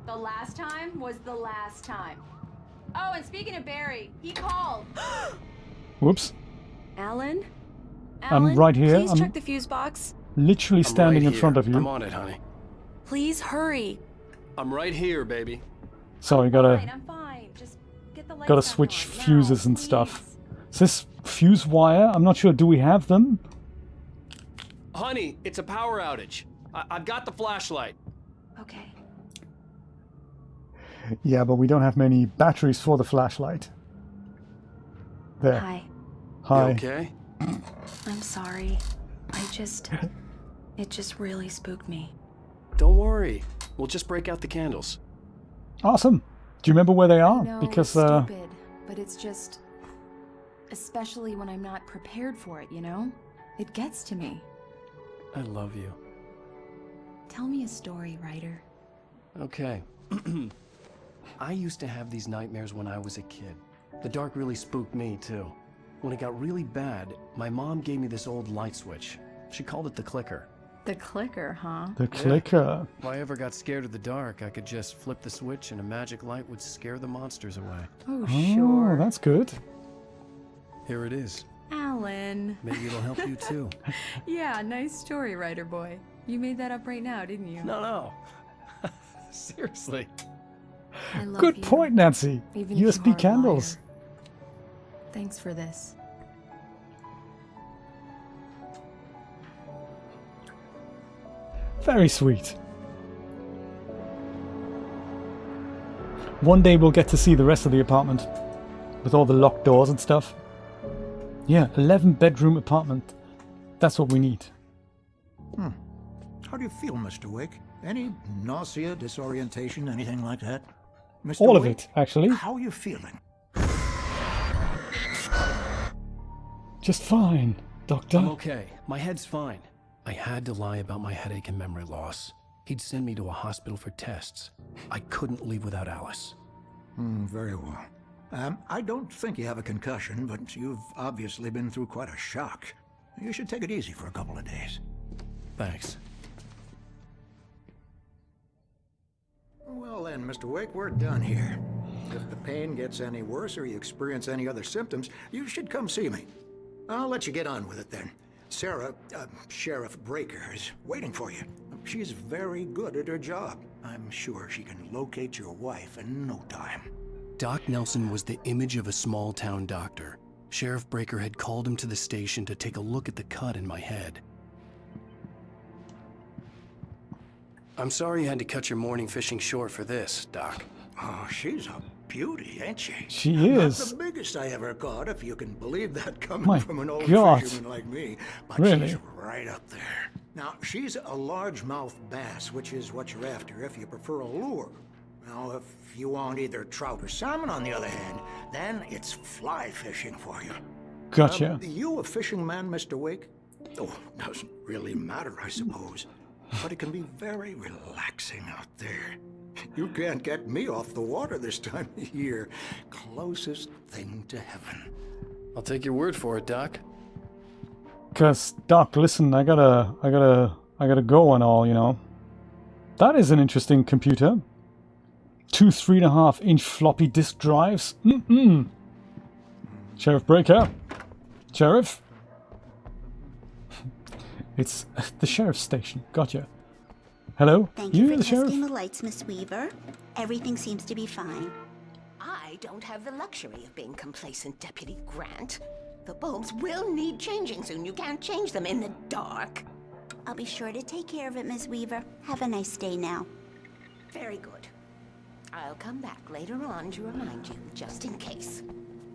The last time was the last time. Oh, and speaking of Barry, he called. Whoops. Alan? I'm right here. Please I'm check the fuse box. literally standing in front of you. I'm on it, honey. Please hurry. I'm right here, baby. So you I'm fine. Just get the lights gotta back switch on. fuses and stuff. Is this fuse wire? I'm not sure. Do we have them? Honey, it's a power outage. I've got the flashlight. Okay. Yeah, but we don't have many batteries for the flashlight. There. Hi. Hi. You okay? I'm sorry. It just really spooked me. Don't worry. We'll just break out the candles. Awesome. Do you remember where they are? No, Because it's stupid, but it's just, especially when I'm not prepared for it, you know? It gets to me. I love you. Tell me a story, writer. Okay. I used to have these nightmares when I was a kid. The dark really spooked me, too. When it got really bad, my mom gave me this old light switch. She called it the clicker. The clicker, huh? the clicker. If I ever got scared of the dark, I could just flip the switch and a magic light would scare the monsters away. Oh, Oh, that's good. Here it is. Alan. adrenaline. Maybe it'll help you too. Yeah, nice story, writer boy. You made that up right now, didn't you? No. Seriously. I love Good you, point, Nancy. even if you are USB a candles. liar. Thanks for this. Very sweet. One day we'll get to see the rest of the apartment with all the locked doors and stuff. Yeah, 11-bedroom apartment. That's what we need. How do you feel, Mr. Wake? Any nausea, disorientation, anything like that? Mr. All of Wake, it, actually. How are you feeling? Just fine, Doctor. I'm okay. My head's fine. I had to lie about my headache and memory loss. He'd send me to a hospital for tests. I couldn't leave without Alice. Very well. I don't think you have a concussion, but you've obviously been through quite a shock. You should take it easy for a couple of days. Thanks. Well then, Mr. Wake, we're done here. If the pain gets any worse or you experience any other symptoms, you should come see me. I'll let you get on with it then. Sarah, Sheriff Breaker, is waiting for you. She's very good at her job. I'm sure she can locate your wife in no time. Doc Nelson was the image of a small-town doctor. Sheriff Breaker had called him to the station to take a look at the cut in my head. I'm sorry you had to cut your morning fishing short for this, Doc. Oh, she's a beauty, ain't she? She is. Not the biggest I ever caught, if you can believe that coming My from an old God. fisherman like me. But Really? she's right up there. Now, she's a largemouth bass, which is what you're after if you prefer a lure. Now, if you want either trout or salmon, on the other hand, then it's fly fishing for you. Gotcha. You a fishing man, Mr. Wake? Oh, doesn't really matter, I suppose. But it can be very relaxing out there. You can't get me off the water this time of year. Closest thing to heaven. I'll take your word for it, Doc. Cause Doc, listen, I gotta go and all, you know. That is an interesting computer. 2 3.5-inch floppy disk drives. Sheriff Breaker. Sheriff. It's the sheriff's station. Gotcha. Hello? Thank you for the sheriff? testing the lights, Miss Weaver. Everything seems to be fine. I don't have the luxury of being complacent, Deputy Grant. The bulbs will need changing soon. You can't change them in the dark. I'll be sure to take care of it, Miss Weaver. Have a nice day now. Very good. I'll come back later on to remind you, just in case.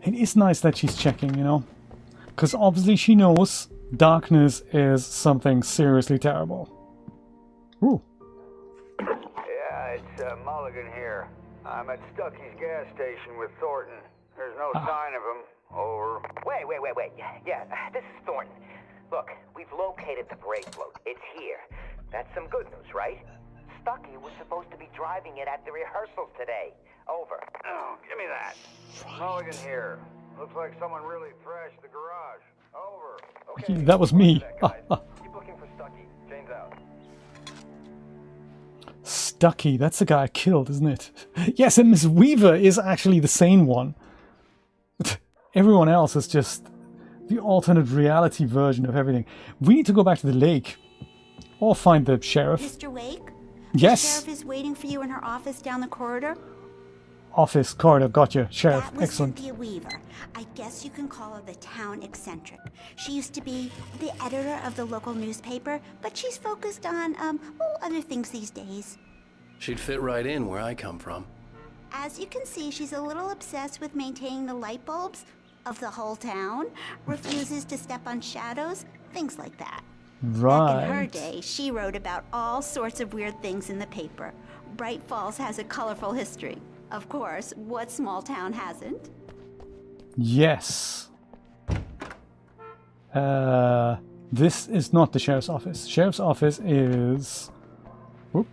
It is nice that she's checking, you know. Because obviously she knows darkness is something seriously terrible. Ooh. Yeah, it's Mulligan here. I'm at Stucky's gas station with Thornton. There's no sign of him. Over. Wait. Yeah, this is Thornton. Look, we've located the brake float. It's here. That's some good news, right? Stucky was supposed to be driving it at the rehearsals today. Over. Oh, give me that. Mulligan here. Looks like someone really thrashed the garage. Over. Okay. That was me. Keep looking for Stucky. Jane's out. Stucky, that's the guy I killed, isn't it? Yes, and Miss Weaver is actually the sane one. Everyone else is just the alternate reality version of everything. We need to go back to the lake. Or find the sheriff. Mr. Wake? Yes. The sheriff is waiting for you in her office down the corridor. Office, corridor, gotcha. Sheriff, That was excellent. Cynthia Weaver. I guess you can call her the town eccentric. She used to be the editor of the local newspaper, but she's focused on, other things these days. She'd fit right in where I come from. As you can see, she's a little obsessed with maintaining the light bulbs of the whole town, refuses to step on shadows, things like that. Back in her Right. day, she wrote about all sorts of weird things in the paper. Bright Falls has a colorful history. Of course, what small town hasn't? Yes. This is not the sheriff's office. Sheriff's office is... Whoop.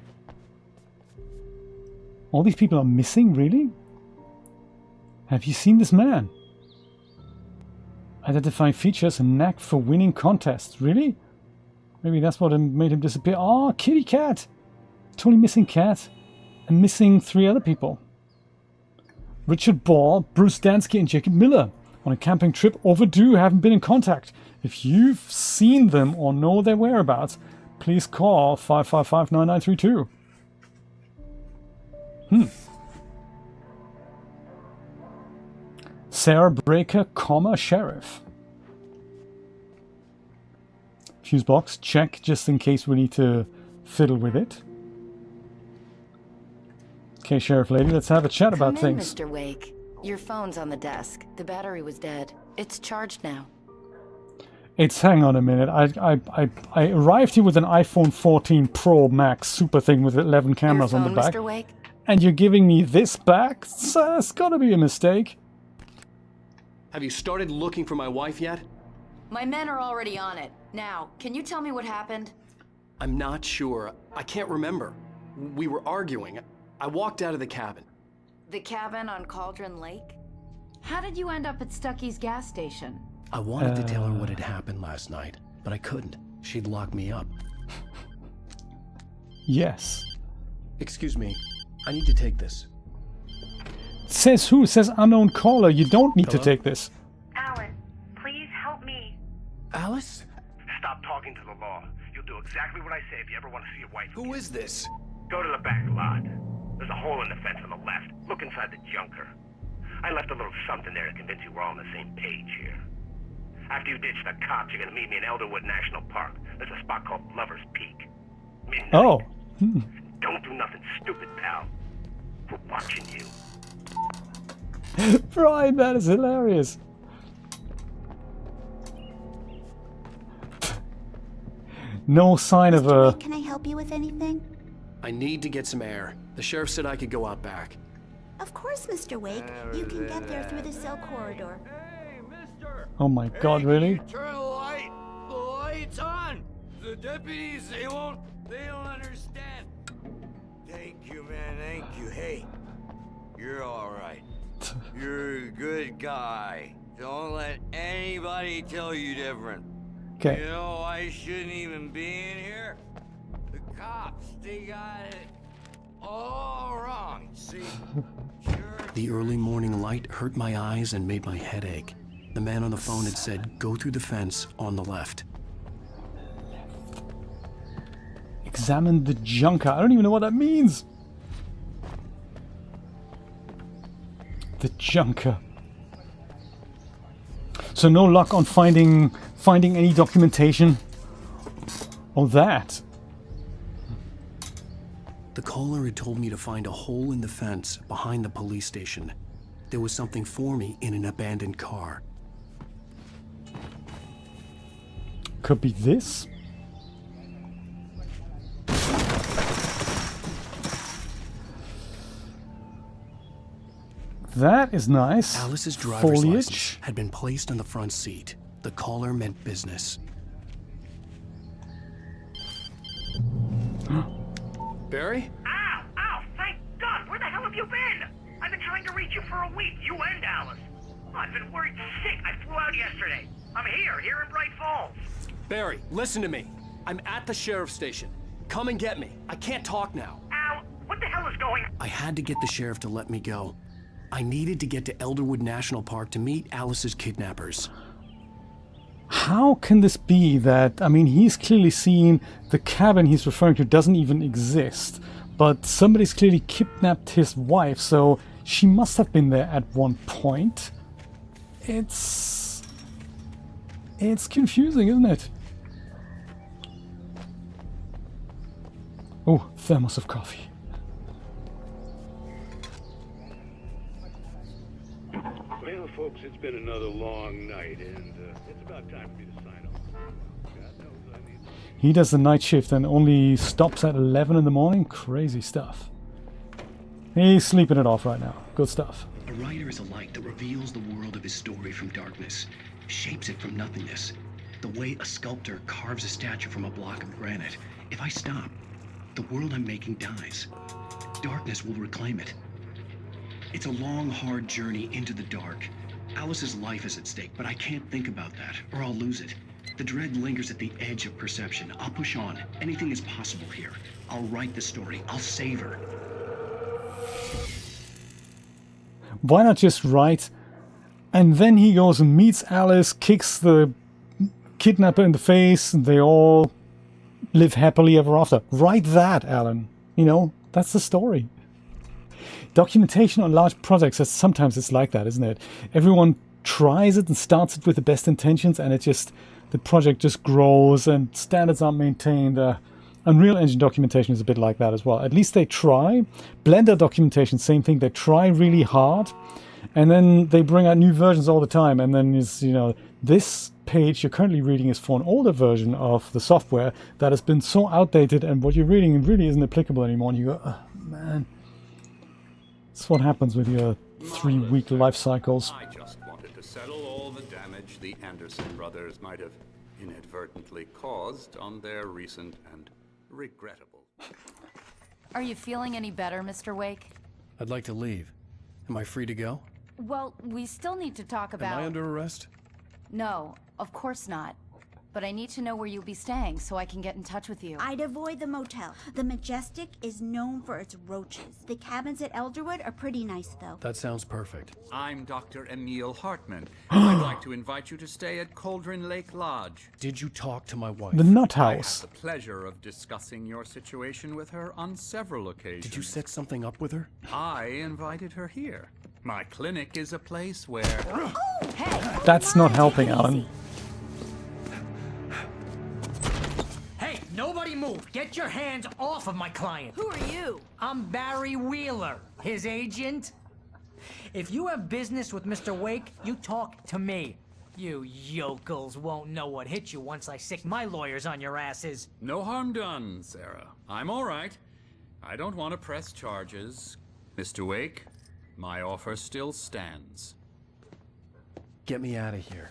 All these people are missing, really? Have you seen this man? Identifying features and knack for winning contests. Really? Maybe that's what made him disappear. Oh, kitty cat! Totally missing cat. And missing 3 other people. Richard Ball, Bruce Dansky, and Jacob Miller. on a camping trip. Overdue, haven't been in contact. If you've seen them or know their whereabouts, please call 555-9932. Sarah Breaker, sheriff. Fuse box, check, just in case we need to fiddle with it. Okay, Sheriff Lady, let's have a chat about Come in, things. Mr. Wake. Your phone's on the desk. The battery was dead. It's charged now. It's, hang on a minute, I arrived here with an iPhone 14 Pro Max super thing with 11 cameras Your on phone, the back. Mr. Wake? And you're giving me this back? So that's gotta be a mistake. Have you started looking for my wife yet? My men are already on it. Now, can you tell me what happened? I'm not sure. I can't remember. We were arguing. I walked out of the cabin. The cabin on Cauldron Lake? How did you end up at Stucky's gas station? I wanted to tell her what had happened last night, but I couldn't. She'd lock me up. Yes. Excuse me. I need to take this. Says who? Says unknown caller. You don't need to Hello? take this. Alice, please help me. Alice? Stop talking to the law. You'll do exactly what I say if you ever want to see your wife. Who is this? Go to the back lot. There's a hole in the fence on the left. Look inside the junker. I left a little something there to convince you we're all on the same page here. After you ditch the cops, you're gonna meet me in Elderwood National Park. There's a spot called Lover's Peak. Midnight. Oh. Don't do nothing stupid, pal. We're watching you. Brian, that is hilarious. No sign of a... Can I help you with anything? I need to get some air. The sheriff said I could go out back. Of course, Mr. Wake. You can get there through the cell corridor. Oh my god, really? Turn the lights on. The deputies, they don't understand. Thank you, man, thank you. Hey, you're all right. You're a good guy. Don't let anybody tell you different. Okay. You know, I shouldn't even be in here. The cops, they got it all wrong, see? The early morning light hurt my eyes and made my head ache. The man on the phone had said, go through the fence on the left. Examine the junker. I don't even know what that means. The junker. So no luck on finding any documentation on that. The caller had told me to find a hole in the fence behind the police station. There was something for me in an abandoned car. Could be this. That is nice. Alice's driver's Foliage. license had been placed on the front seat. The caller meant business. Barry? Ow! Ow! Thank God! Where the hell have you been? I've been trying to reach you for a week, you and Alice. I've been worried sick. I flew out yesterday. I'm here in Bright Falls. Barry, listen to me. I'm at the sheriff's station. Come and get me. I can't talk now. Al, what the hell is going on? I had to get the sheriff to let me go. I needed to get to Elderwood National Park to meet Alice's kidnappers. How can this be that, I mean, he's clearly seen the cabin he's referring to doesn't even exist, but somebody's clearly kidnapped his wife, so she must have been there at one point. It's confusing, isn't it? Oh, thermos of coffee. Well, folks, it's been another long night, and it's about time for me to sign off. God knows I need... He does the night shift and only stops at 11 in the morning. Crazy stuff. He's sleeping it off right now. Good stuff. A writer is a light that reveals the world of his story from darkness, shapes it from nothingness. The way a sculptor carves a statue from a block of granite. If I stop, the world I'm making dies. Darkness will reclaim it. It's a long, hard journey into the dark. Alice's life is at stake, but I can't think about that, or I'll lose it. The dread lingers at the edge of perception. I'll push on. Anything is possible here. I'll write the story. I'll save her. Why not just write And then he goes and meets Alice, kicks the kidnapper in the face, and they all live happily ever after. Write that, Alan. You know, that's the story. Documentation on large projects, sometimes it's like that, isn't it? Everyone tries it and starts it with the best intentions, and the project just grows and standards aren't maintained. Unreal Engine documentation is a bit like that as well. At least they try. Blender documentation, same thing. They try really hard, and then they bring out new versions all the time. And then this page you're currently reading is for an older version of the software that has been so outdated, and what you're reading really isn't applicable anymore. And you go, oh, man, that's what happens with your 3-week life cycles. I just wanted to settle all the damage the Anderson brothers might have inadvertently caused on their recent and regrettable. Are you feeling any better, Mr. Wake? I'd like to leave. Am I free to go? Well, we still need to talk about... Am I under arrest? No, of course not. But I need to know where you'll be staying so I can get in touch with you. I'd avoid the motel. The Majestic is known for its roaches. The cabins at Elderwood are pretty nice, though. That sounds perfect. I'm Dr. Emil Hartman, and I'd like to invite you to stay at Cauldron Lake Lodge. Did you talk to my wife? The Nut I House. had the pleasure of discussing your situation with her on several occasions. Did you set something up with her? I invited her here. My clinic is a place where... Oh, hey! That's not helping, Alan. Hey, nobody move! Get your hands off of my client! Who are you? I'm Barry Wheeler, his agent. If you have business with Mr. Wake, you talk to me. You yokels won't know what hit you once I sick my lawyers on your asses. No harm done, Sarah. I'm all right. I don't want to press charges. Mr. Wake, my offer still stands. Get me out of here.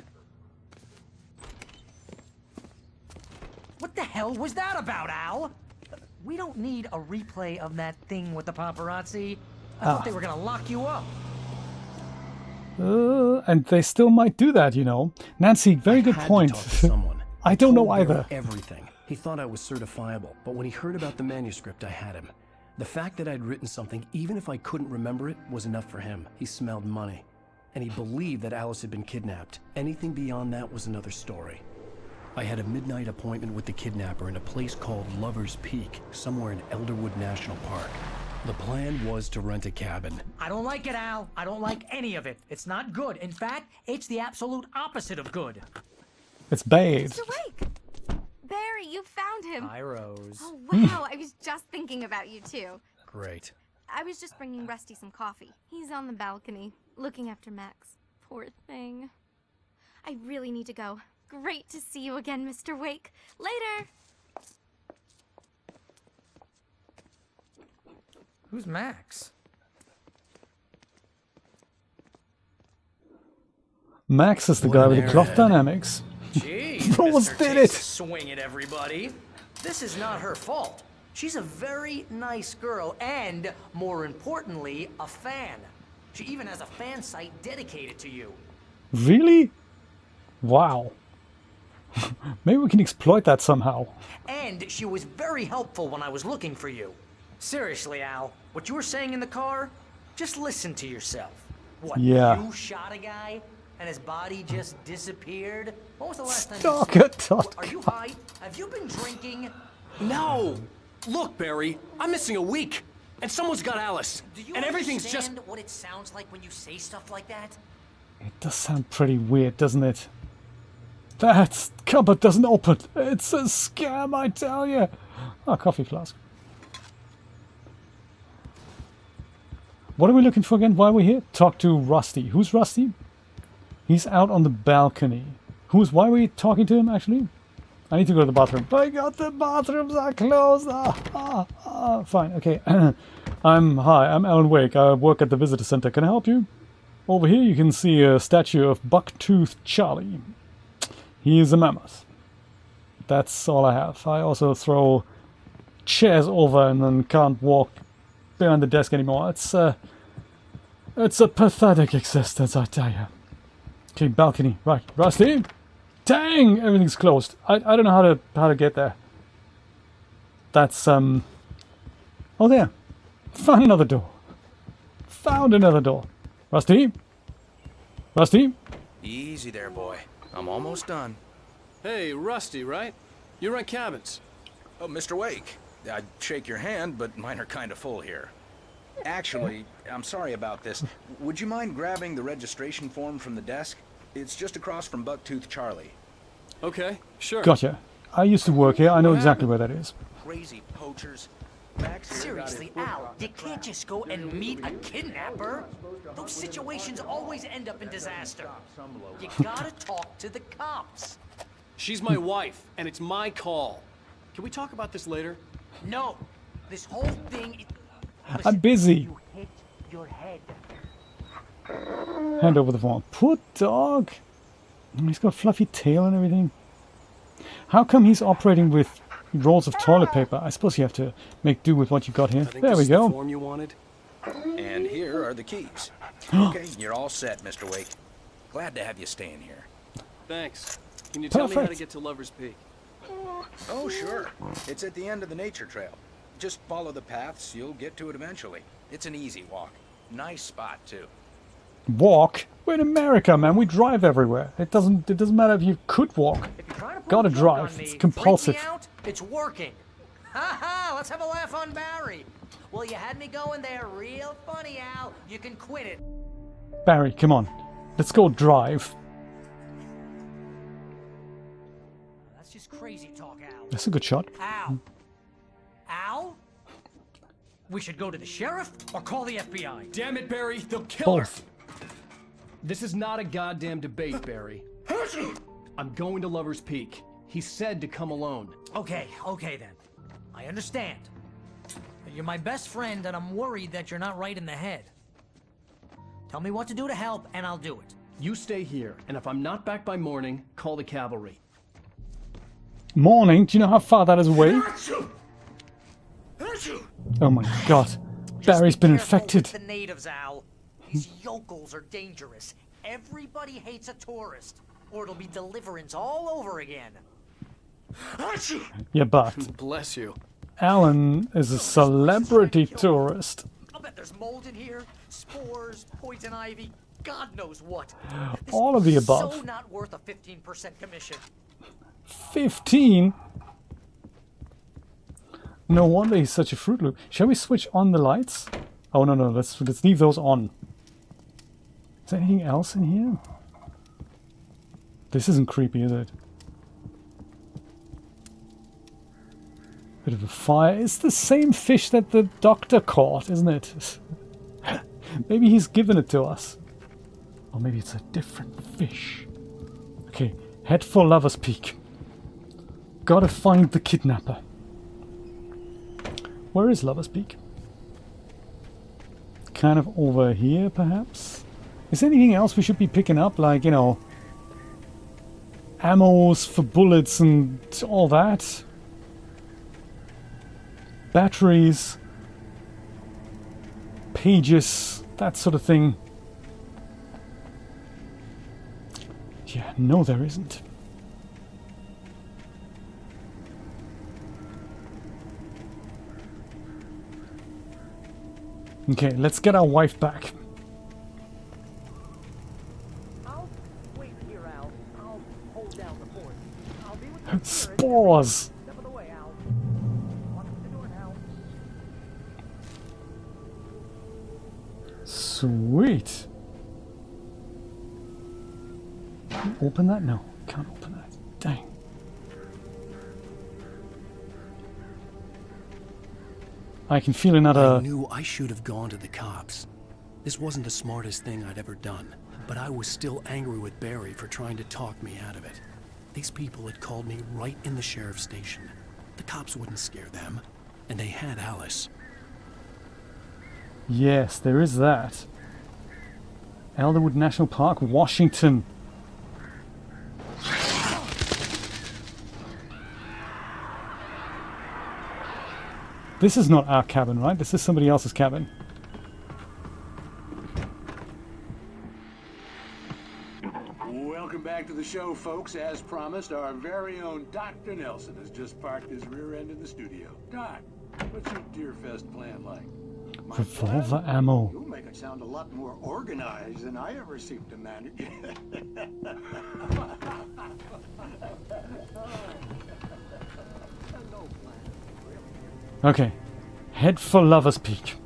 What the hell was that about, Al? We don't need a replay of that thing with the paparazzi. I thought they were gonna lock you up. And they still might do that, you know. Nancy, very good point. I don't know either. Everything. He thought I was certifiable, but when he heard about the manuscript, I had him. The fact that I'd written something, even if I couldn't remember it, was enough for him. He smelled money. And he believed that Alice had been kidnapped. Anything beyond that was another story. I had a midnight appointment with the kidnapper in a place called Lover's Peak, somewhere in Elderwood National Park. The plan was to rent a cabin. I don't like it, Al. I don't like any of it. It's not good. In fact, it's the absolute opposite of good. It's bad. Mr. Wake! Barry, you found him. Hi, Rose. Oh, wow. I was just thinking about you, too. Great. I was just bringing Rusty some coffee. He's on the balcony, looking after Max. Poor thing. I really need to go. Great to see you again, Mr. Wake. Later! Who's Max? Max is the guy with the cloth dynamics. Gee, Rose Mr. did Takes it! a swing at everybody. This is not her fault. She's a very nice girl and, more importantly, a fan. She even has a fan site dedicated to you. Really? Wow. Maybe we can exploit that somehow. And she was very helpful when I was looking for you. Seriously, Al, what you were saying in the car, just listen to yourself. What, Yeah. you shot a guy and his body just disappeared? When was the last time Stalker you dot Are you high? Have you been drinking? No! Look, Barry, I'm missing a week. And someone's got Alice. Do you and everything's just... understand what it sounds like when you say stuff like that? It does sound pretty weird, doesn't it? That cupboard doesn't open. It's a scam, I tell you. Oh, coffee flask. What are we looking for again? Why are we here? Talk to Rusty. Who's Rusty? He's out on the balcony. Why are we talking to him, actually? I need to go to the bathroom. My God, the bathrooms are closed. Fine, okay. Hi, I'm Alan Wake. I work at the visitor center. Can I help you? Over here you can see a statue of Bucktooth Charlie. He is a mammoth. That's all I have. I also throw chairs over and then can't walk behind the desk anymore. It's a pathetic existence, I tell you. Okay, balcony. Right, Rusty. Dang, everything's closed. I don't know how to get there. That's oh, there. Found another door. Rusty. Rusty? Easy there, boy. I'm almost done. Hey, Rusty, right? You rent cabins. Oh, Mr. Wake. I'd shake your hand, but mine are kind of full here. Actually, I'm sorry about this. Would you mind grabbing the registration form from the desk? It's just across from Bucktooth Charlie. Okay, sure. Gotcha. I used to work here. I know exactly where that is. Crazy poachers. Seriously, Al, you can't just go and meet a kidnapper. Those situations always end up in disaster. You gotta talk to the cops. She's my wife, and it's my call. Can we talk about this later? No, this whole thing... Listen, I'm busy. You hit your head. Hand over the phone. Poor dog. He's got a fluffy tail and everything. How come he's operating with rolls of toilet paper? I suppose you have to make do with what you got here. There we go. The form you wanted. And here are the keys. Okay, you're all set, Mr. Wake. Glad to have you staying here. Thanks. Can you tell me how to Perfect. get to Lover's Peak? Oh, sure. It's at the end of the nature trail. Just follow the paths, you'll get to it eventually. It's an easy walk. Nice spot, too. Walk? We're in America, man. We drive everywhere. It doesn't matter if you could walk. Gotta drive. It's compulsive. Freak me out? It's working. Ha ha! Let's have a laugh on Barry. Well, you had me going there real funny, Al. You can quit it. Barry, come on. Let's go drive. That's just crazy talk, Al. That's a good shot. Al? Al? We should go to the sheriff or call the FBI. Damn it, Barry. They'll kill her. Both. This is not a goddamn debate, Barry. I'm going to Lover's Peak. He said to come alone. Okay then. I understand. You're my best friend, and I'm worried that you're not right in the head. Tell me what to do to help, and I'll do it. You stay here, and if I'm not back by morning, call the cavalry. Morning? Do you know how far that is away? Oh my god. Barry's been infected. The natives, Al. These yokels are dangerous. Everybody hates a tourist, or it'll be deliverance all over again. Yeah, but Bless you. Alan is a celebrity tourist. I'll bet there's mold in here, spores, poison ivy, God knows what. All of the This is above. so not worth a 15% commission. 15? No wonder he's such a Fruit Loop. Shall we switch on the lights? Oh, no, let's leave those on. Is there anything else in here? This isn't creepy, is it? Bit of a fire. It's the same fish that the doctor caught, isn't it? Maybe he's given it to us. Or maybe it's a different fish. Okay, head for Lover's Peak. Gotta find the kidnapper. Where is Lover's Peak? Kind of over here, perhaps? Is there anything else we should be picking up? Like, you know, ammos for bullets and all that? Batteries, pages, that sort of thing. Yeah, no there isn't. Okay, let's get our wife back. I'll wait here, Al. I'll hold down the fort. I'll be with you. Spores! Step of the way, Al. Lock the door now. Sweet. Can you open that? No, can't open that. Dang. I can feel another... I knew I should have gone to the cops. This wasn't the smartest thing I'd ever done, but I was still angry with Barry for trying to talk me out of it. These people had called me right in the sheriff's station. The cops wouldn't scare them, and they had Alice. Yes, there is that. Elderwood National Park, Washington. This is not our cabin, right? This is somebody else's cabin. Welcome back to the show, folks. As promised, our very own Dr. Nelson has just parked his rear end in the studio. Doc, what's your Deerfest plan like? Revolver ammo. You make it sound a lot more organized than I ever seem to manage. Okay. Head for Lover's Peak.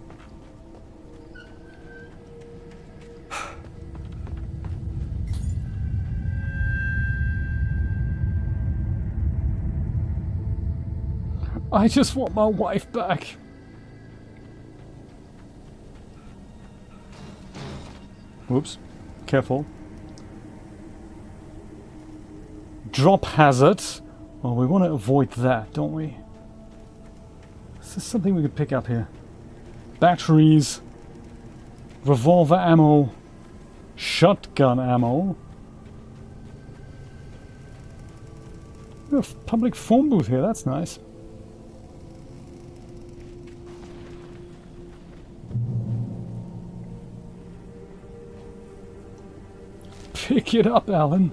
I just want my wife back. Whoops. Careful. Drop hazard. Well, we want to avoid that, don't we? Is this something we could pick up here? Batteries. Revolver ammo. Shotgun ammo. We have a public phone booth here, that's nice. Pick it up, Alan.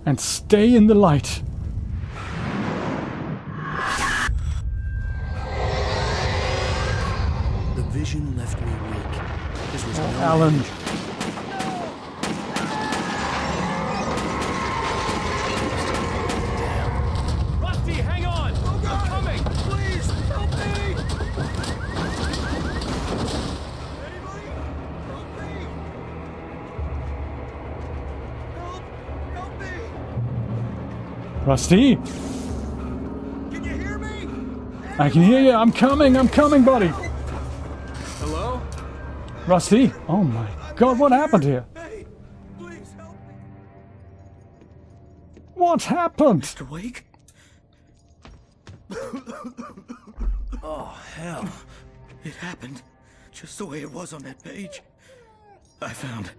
And stay in the light. The vision left me weak. This was no Alan. Rusty, hang on! I'm coming! Please, help me! Rusty? Can you hear me? I can hear you. I'm coming, buddy. Hello? Rusty? Oh my god, what happened here? Hey, please help me. What happened? Mr. Wake? Oh, hell. It happened just the way it was on that page. I found.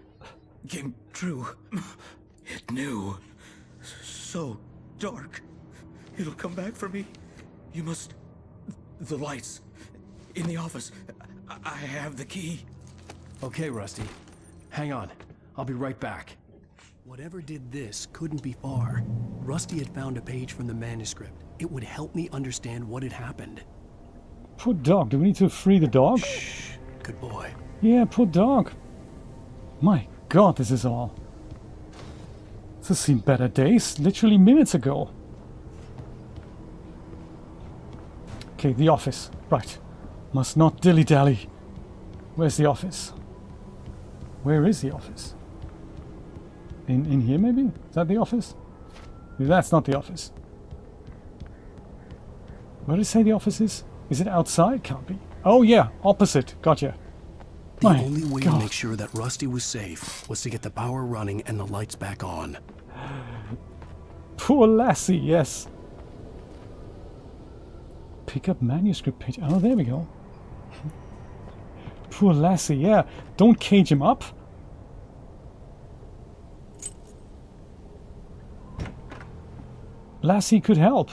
Came true. It knew. So dark. It'll come back for me. You must... The lights. In the office. I have the key. Okay, Rusty. Hang on. I'll be right back. Whatever did this couldn't be far. Rusty had found a page from the manuscript. It would help me understand what had happened. Poor dog. Do we need to free the dog? Shh. Good boy. Yeah, poor dog. My god, this is all. This has seen better days, literally minutes ago. Okay, the office. Right. Must not dilly-dally. Where's the office? Where is the office? In here, maybe? Is that the office? That's not the office. Where did it say the office is? Is it outside? Can't be. Oh yeah, opposite. Gotcha. The only way to make sure that Rusty was safe was to get the power running and the lights back on. Poor lassie, yes. Pick up manuscript page. Oh, there we go. Poor lassie, yeah. Don't cage him up. Lassie could help.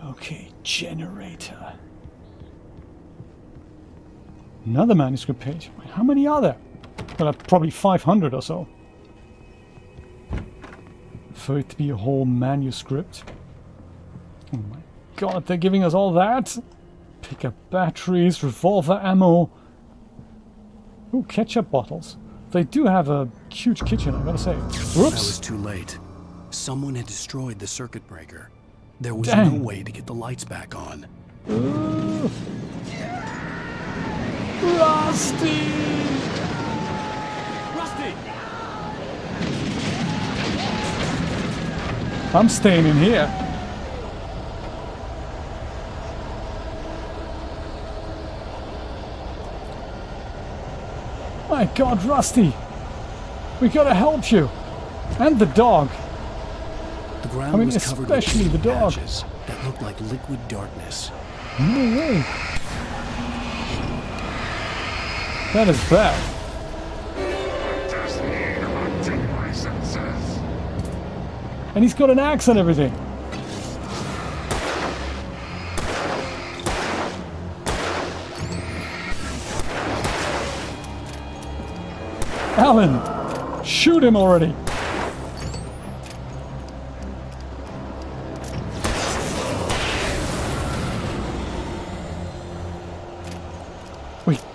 Okay, generator. Another manuscript page. How many are there? Well, probably 500 or so. For it to be a whole manuscript. Oh my god, they're giving us all that? Pick up batteries, revolver ammo. Ooh, ketchup bottles. They do have a huge kitchen, I gotta say. Whoops. I was too late. Someone had destroyed the circuit breaker. There was Dang. no way to get the lights back on. Rusty! Rusty! I'm staying in here. My god, Rusty! We gotta help you! And the dog! The ground I mean, was covered especially with the dog. patches that looked like liquid darkness. No way! That is bad. And he's got an axe and everything. Alan, shoot him already.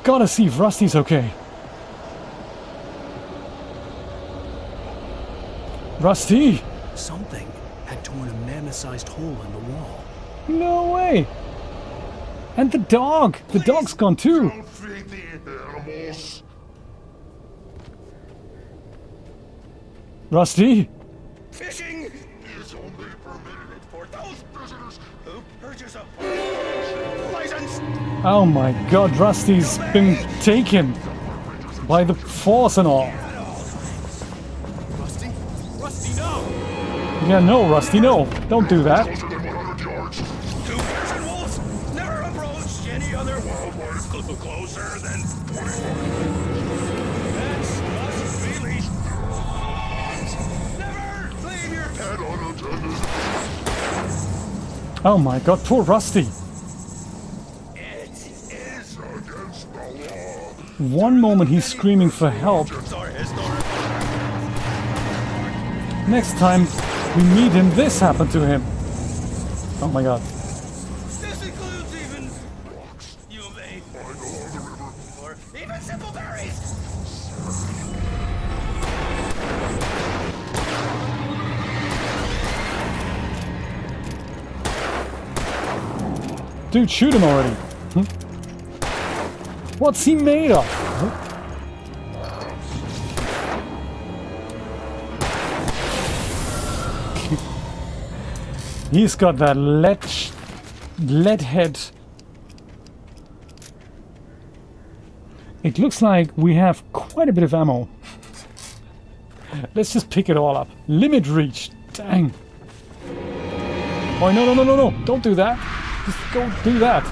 gotta see if Rusty's okay. Rusty? Something had torn a mammoth-sized hole in the wall. No way! And the dog! The dog's gone too! Don't feed the animals. Rusty? Fishing is only permitted for those prisoners who purchase a license. Oh my god, Rusty's been taken by the force and all. Rusty? Rusty, no! Yeah, no, Rusty, no. Don't do that. Two bears and wolves never approached any other wildlife closer than 24. That's must be leashed. Never leave your pet unattended. Oh my god, poor Rusty. It is against the law. One moment he's screaming for help. Next time we meet him, this happened to him. Oh my god. This includes even rocks you may find along the river, or even simple berries. Dude, shoot him already. What's he made of? He's got that lead head. It looks like we have quite a bit of ammo. Let's just pick it all up. Limit reach. Dang. Oh, no, no, no, no, no. Don't do that. Just go do that.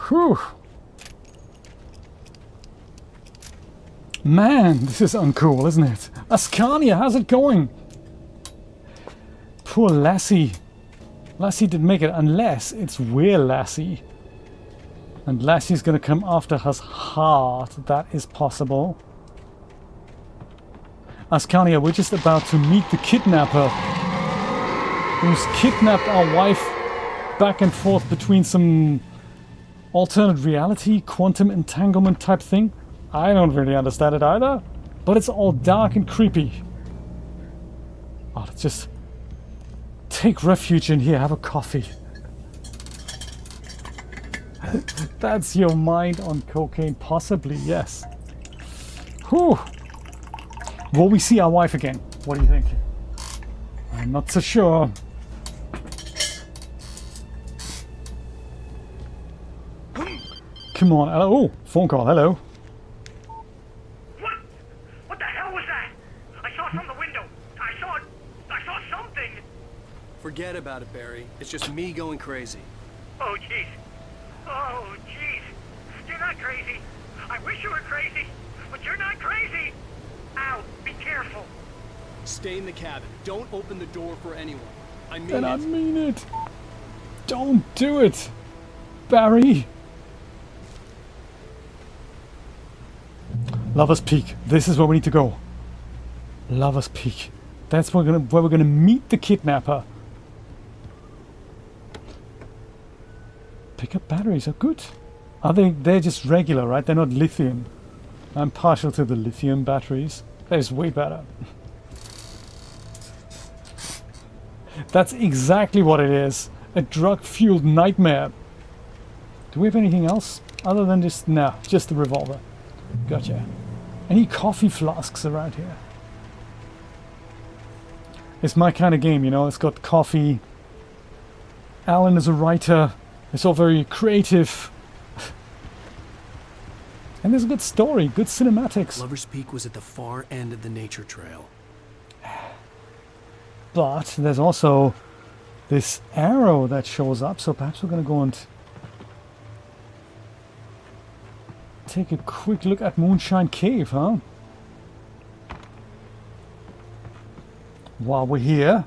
Whew. Man, this is uncool, isn't it? Ascania, how's it going? Poor Lassie. Lassie didn't make it unless it's we're Lassie. And Lassie's gonna come after us hard. That is possible. Ascania, we're just about to meet the kidnapper who's kidnapped our wife back and forth between some alternate reality, quantum entanglement type thing. I don't really understand it either, but it's all dark and creepy. Oh, let's just take refuge in here, have a coffee. That's your mind on cocaine? Possibly, yes. Whew. Will we see our wife again? What do you think? I'm not so sure. Come on, hello. Oh, phone call, hello. What the hell was that? I saw it from the window. I saw something. Forget about it, Barry. It's just me going crazy. Oh, jeez. Oh, jeez. You're not crazy. I wish you were crazy, but you're not crazy. Ow, be careful. Stay in the cabin. Don't open the door for anyone. I mean And it. I mean it. Don't do it, Barry. Lover's Peak. This is where we need to go. Lover's Peak. That's where we're gonna meet the kidnapper. Pick up batteries are good. Are they? They're just regular, right? They're not lithium. I'm partial to the lithium batteries. That is way better. That's exactly what it is. A drug-fueled nightmare. Do we have anything else other than just just the revolver? Gotcha. Any coffee flasks around here? It's my kind of game, you know. It's got coffee. Alan is a writer. It's all very creative. And there's a good story, good cinematics. Lover's Peak was at the far end of the nature trail. But there's also this arrow that shows up, so perhaps we're going to go and take a quick look at Moonshine Cave, huh? While we're here.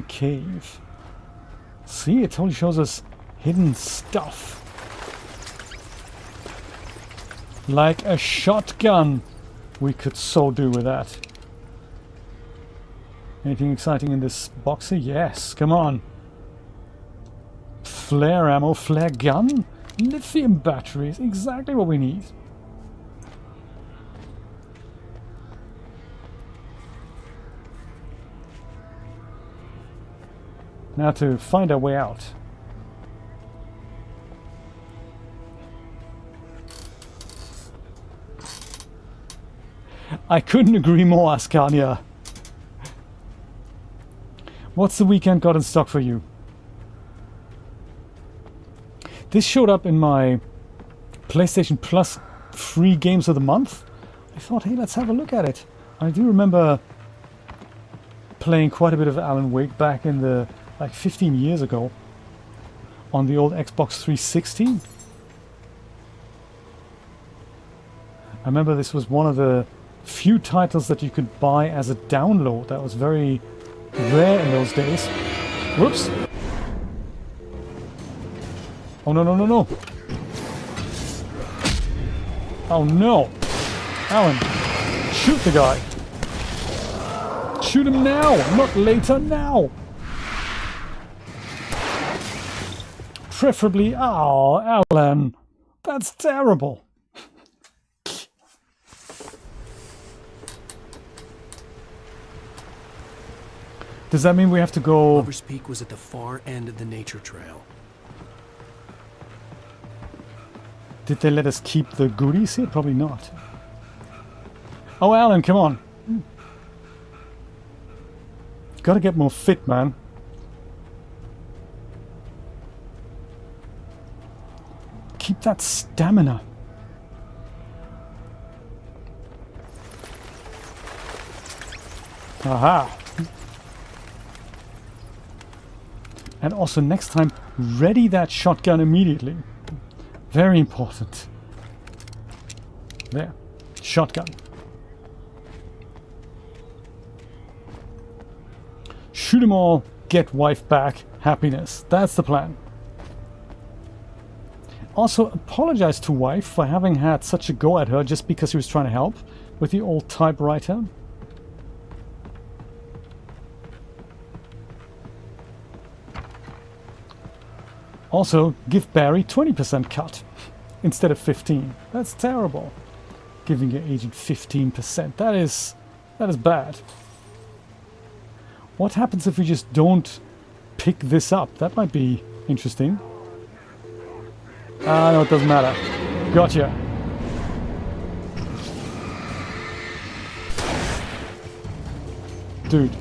cave. See, it totally shows us hidden stuff. Like a shotgun. We could so do with that. Anything exciting in this box here? Yes, come on. Flare ammo, flare gun, lithium batteries, exactly what we need. Now to find our way out. I couldn't agree more, Ascania. What's the weekend got in stock for you? This showed up in my PlayStation Plus free games of the month. I thought, hey, let's have a look at it. I do remember playing quite a bit of Alan Wake back in the, like 15 years ago on the old Xbox 360. I remember this was one of the few titles that you could buy as a download. That was very rare in those days. Whoops. Oh, no, no, no, no. Oh, no. Alan, shoot the guy. Shoot him now, not later, now. Preferably, oh, Alan. That's terrible. Does that mean we have to go... Lover's Peak was at the far end of the nature trail. Did they let us keep the goodies here? Probably not. Oh, Alan, come on. Gotta get more fit, man. Keep that stamina. Aha. And also next time, ready that shotgun immediately. Very important. There. Shotgun. Shoot them all, get wife back, happiness. That's the plan. Also, apologize to wife for having had such a go at her just because he was trying to help with the old typewriter. Also, give Barry 20% cut instead of 15. That's terrible. Giving your agent 15%. That is bad. What happens if we just don't pick this up? That might be interesting. Ah, no, it doesn't matter. Gotcha. Dude.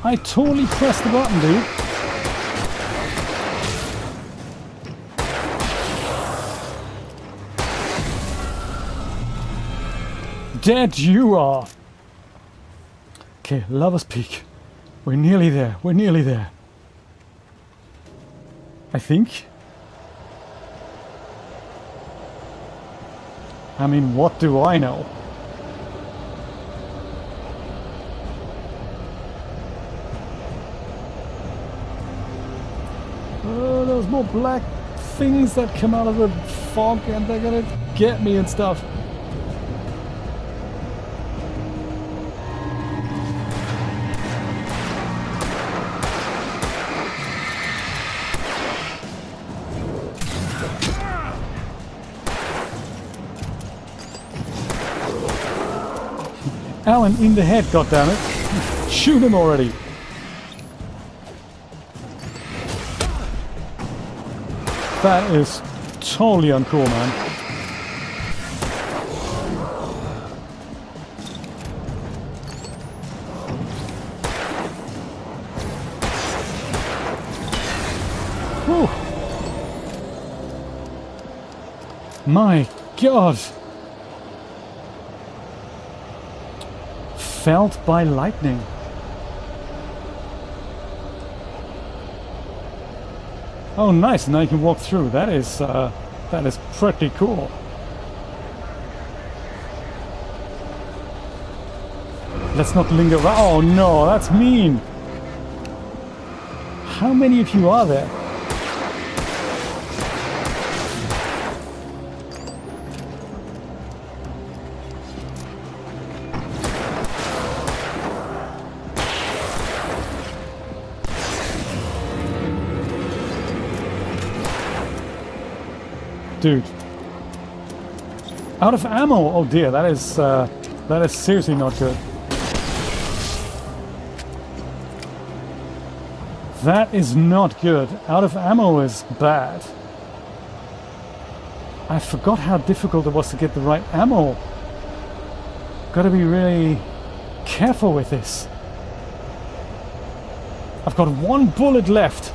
I totally pressed the button, dude. Dead you are. Okay, Lover's Peak. We're nearly there. We're nearly there. I think. I mean, what do I know? Oh, there's more black things that come out of the fog and they're gonna get me and stuff. Alan in the head, goddammit. Shoot him already. That is totally uncool, man. Whew. My God. Felled by lightning. Oh, nice. Now you can walk through. That is pretty cool. Let's not linger around. Oh no, that's mean. How many of you are there? Dude. Out of ammo. Oh dear, that is seriously not good. That is not good. Out of ammo is bad. I forgot how difficult it was to get the right ammo. Gotta be really careful with this. I've got one bullet left.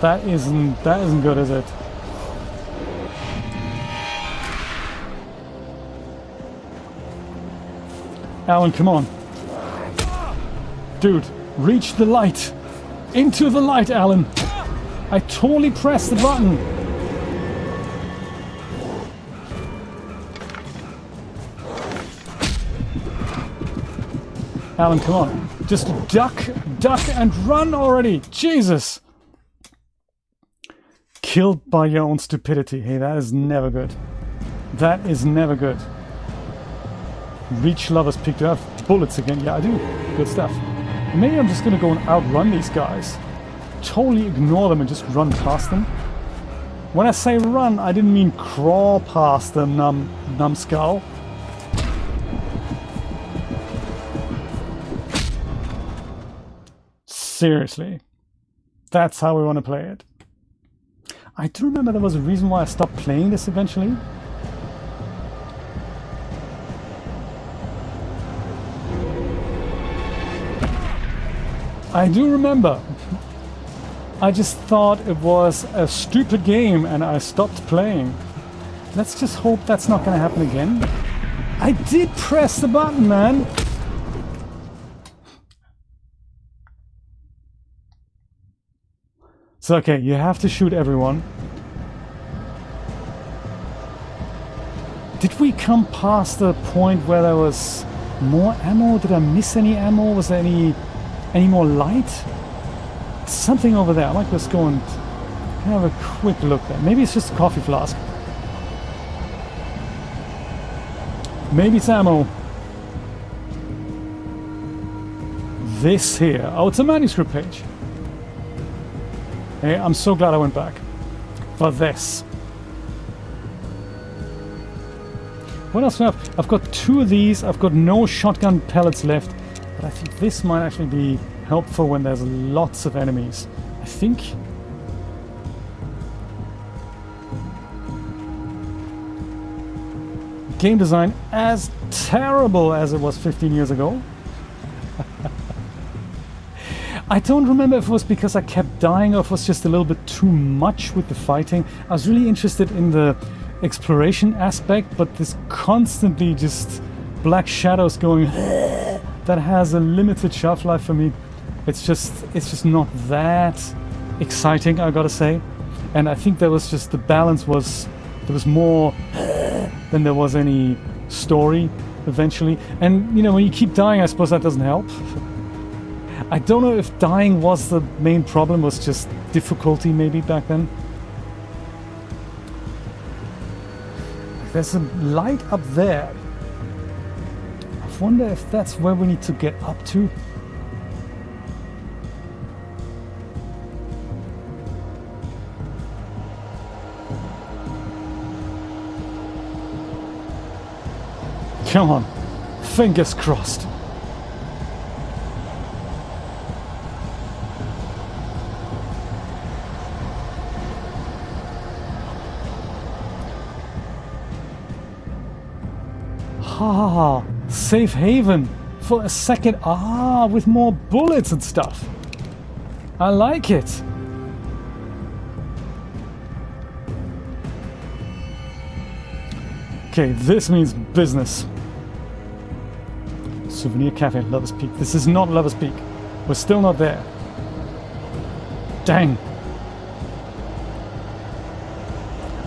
That isn't good, is it? Alan, come on. Dude, reach the light. Into the light, Alan. I totally pressed the button. Alan, come on. Just duck and run already. Jesus. Killed by your own stupidity. Hey, that is never good. That is never good. Reach Lover's Peak. Do I have bullets again? Yeah, I do. Good stuff. Maybe I'm just gonna go and outrun these guys. Totally ignore them and just run past them. When I say run, I didn't mean crawl past them, numbskull. Seriously. That's how we want to play it. I do remember there was a reason why I stopped playing this eventually. I do remember. I just thought it was a stupid game and I stopped playing. Let's just hope that's not going to happen again. I did press the button, man. So, okay, you have to shoot everyone. Did we come past the point where there was more ammo? Did I miss any ammo? Was there any more light? Something over there. I might just go and have a quick look there. Maybe it's just a coffee flask. Maybe it's ammo. This here. Oh, it's a manuscript page. Hey, I'm so glad I went back for this. What else do I have? I've got 2 of these. I've got no shotgun pellets left. But I think this might actually be helpful when there's lots of enemies. I think. Game design as terrible as it was 15 years ago. I don't remember if it was because I kept dying or if it was just a little bit too much with the fighting. I was really interested in the exploration aspect, but this constantly just black shadows going that has a limited shelf life for me. It's just not that exciting, I gotta say. And I think there was just the balance was there was more than there was any story eventually. And you know, when you keep dying, I suppose that doesn't help. I don't know if dying was the main problem, was just difficulty maybe back then. There's a light up there. I wonder if that's where we need to get up to. Come on, fingers crossed. Ah, safe haven for a second. Ah, with more bullets and stuff. I like it. Okay, this means business. Souvenir Cafe, Lover's Peak. This is not Lover's Peak. We're still not there. Dang.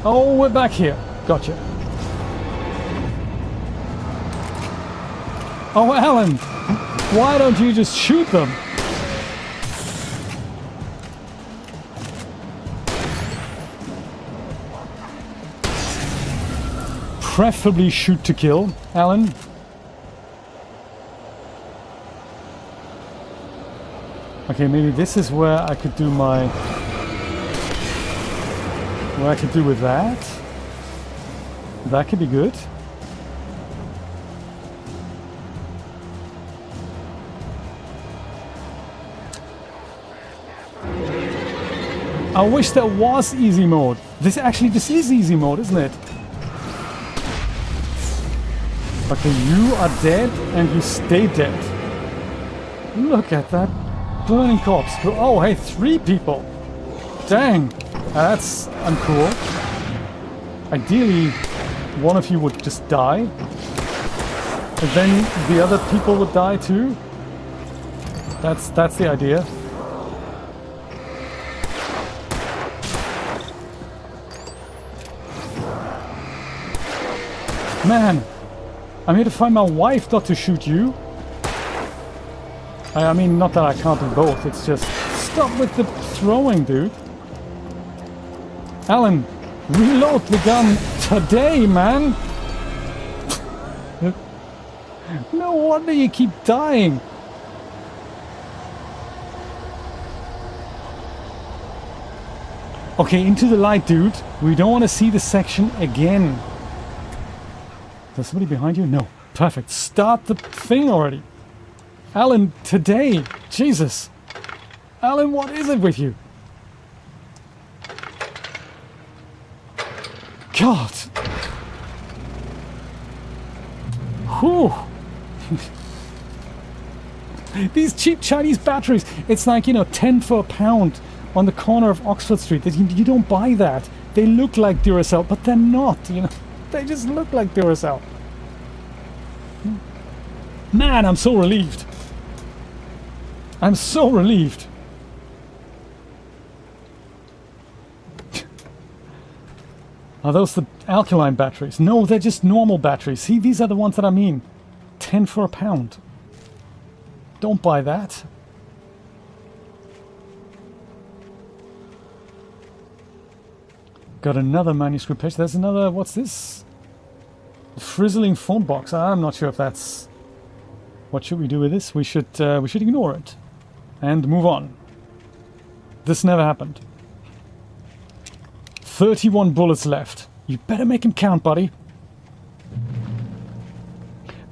Oh, we're back here. Gotcha. Oh, Alan, why don't you just shoot them? Preferably shoot to kill, Alan. Okay, maybe this is where I could do my... What I could do with that. That could be good. I wish there was easy mode. This is easy mode, isn't it? Okay, you are dead and you stay dead. Look at that burning corpse. Oh, hey, 3 people. Dang, that's uncool. Ideally, one of you would just die. And then the other people would die too. That's the idea. Man, I'm here to find my wife, not to shoot you. I mean, not that I can't do both, it's just... Stop with the throwing, dude. Alan, reload the gun today, man! No wonder you keep dying. Okay, into the light, dude. We don't want to see the section again. Is there somebody behind you? No. Perfect. Start the thing already. Alan, today. Jesus. Alan, what is it with you? God. Whew. These cheap Chinese batteries. It's like, you know, 10 for a pound on the corner of Oxford Street. You don't buy that. They look like Duracell, but they're not, you know. They just look like Duracell. Man, I'm so relieved. I'm so relieved. Are those the alkaline batteries? No, they're just normal batteries. See, these are the ones that I mean. 10 for a pound. Don't buy that. Got another manuscript page. There's another... What's this? Frizzling phone box. I'm not sure if that's... What should we do with this? We should ignore it. And move on. This never happened. 31 bullets left. You better make him count, buddy.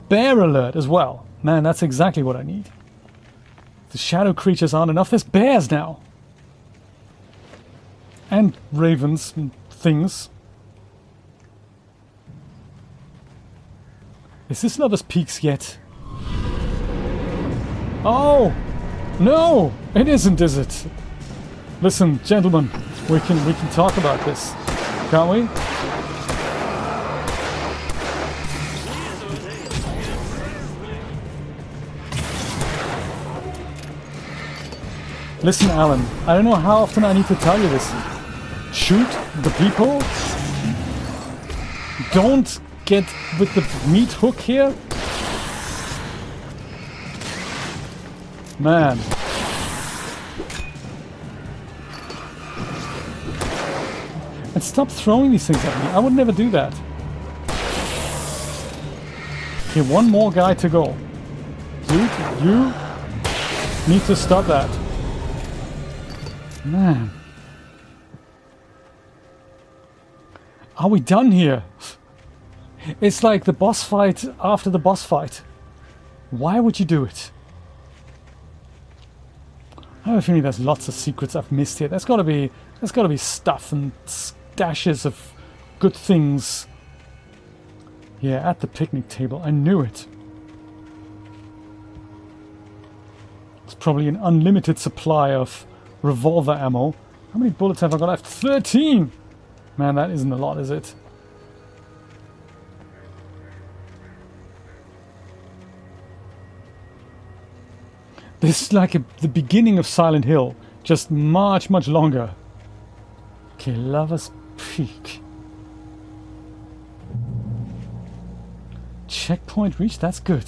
Bear alert as well. Man, that's exactly what I need. The shadow creatures aren't enough. There's bears now. And ravens and things. Is this Lover's Peaks yet? Oh! No! It isn't, is it? Listen, gentlemen, we can talk about this, can't we? Listen, Alan, I don't know how often I need to tell you this. Shoot the people. Don't get with the meat hook here. Man. And stop throwing these things at me. I would never do that. Okay, one more guy to go. Dude, you need to stop that. Man. Are we done here? It's like the boss fight after the boss fight. Why would you do it? I have a feeling there's lots of secrets I've missed here. There's gotta be stuff and stashes of good things. Yeah, at the picnic table. I knew it. It's probably an unlimited supply of revolver ammo. How many bullets have I got left? 13! Man, that isn't a lot, is it? This is like the beginning of Silent Hill. Just much, much longer. Okay, Lover's Peak. Checkpoint reached, that's good.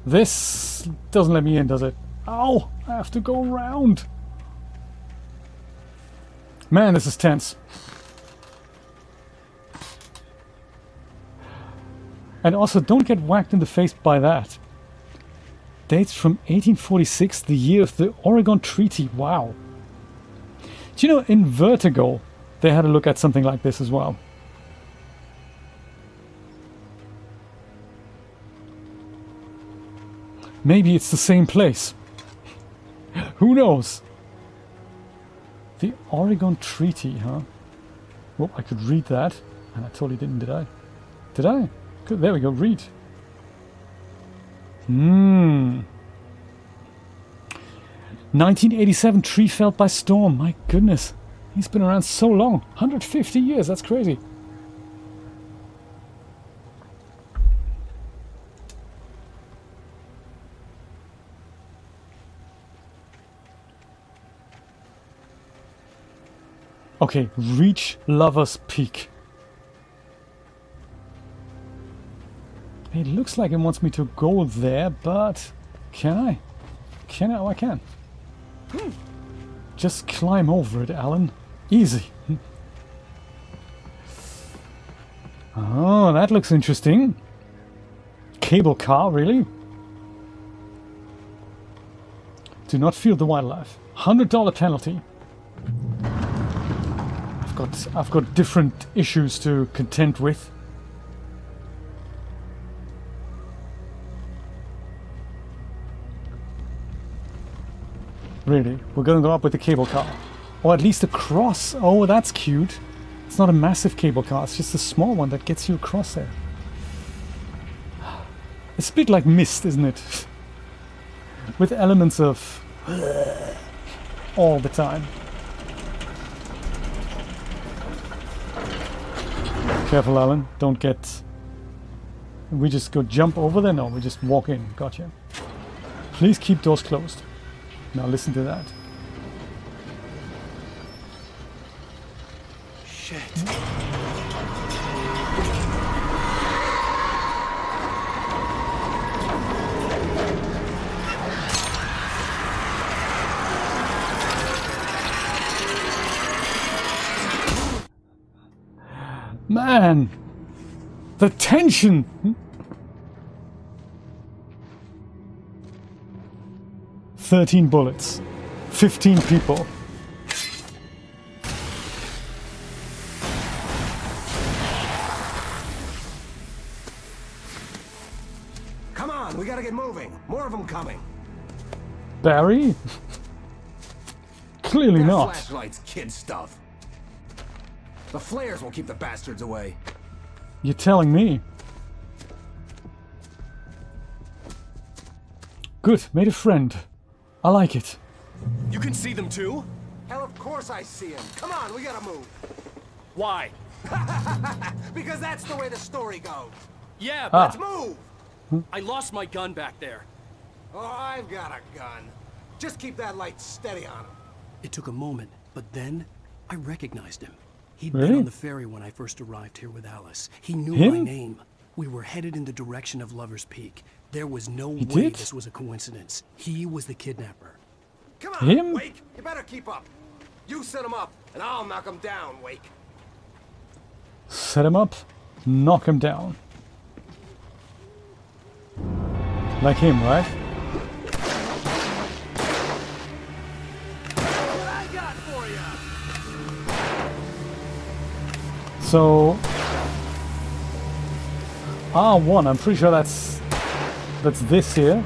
This doesn't let me in, does it? Ow! I have to go around. Man, this is tense. And also, don't get whacked in the face by that. Dates from 1846, the year of the Oregon Treaty. Wow. Do you know, in Vertigo, they had a look at something like this as well. Maybe it's the same place. Who knows? The Oregon Treaty, huh? Well, I could read that. And I totally didn't, did I? Did I? Good, there we go, read. 1987, tree felled by storm. My goodness. He's been around so long. 150 years, that's crazy. Okay, reach Lover's Peak. It looks like it wants me to go there, but can I? Can I? Oh, I can. Just climb over it, Alan. Easy. Oh, that looks interesting. Cable car, really? Do not feed the wildlife. $100 penalty. I've got different issues to contend with. Really? We're gonna go up with the cable car. Or at least across. Oh, that's cute. It's not a massive cable car, it's just a small one that gets you across there. It's a bit like Myst, isn't it? With elements of all the time. Careful, Alan. Don't get... We just go jump over there? No, we just walk in. Gotcha. Please keep doors closed. Now listen to that. Shit. Man, the tension. 13 bullets, 15 people. Come on, we gotta get moving. More of them coming. Barry? Clearly not. Flashlights, kid stuff. The flares will keep the bastards away. You're telling me. Good, made a friend. I like it. You can see them too? Hell, of course I see him. Come on, we gotta move. Why? Because that's the way the story goes. Yeah, Let's move! I lost my gun back there. Oh, I've got a gun. Just keep that light steady on him. It took a moment, but then I recognized him. He'd Really? been on the ferry when I first arrived here with Alice. He knew Him? my name. We were headed in the direction of Lover's Peak. There was no way did? this was a coincidence. He was the kidnapper. Come on, Him? Wake! You better keep up. You set him up, and I'll knock him down, Wake. Set him up, knock him down. Like him, right? What I got for you? So R1, I'm pretty sure that's this here.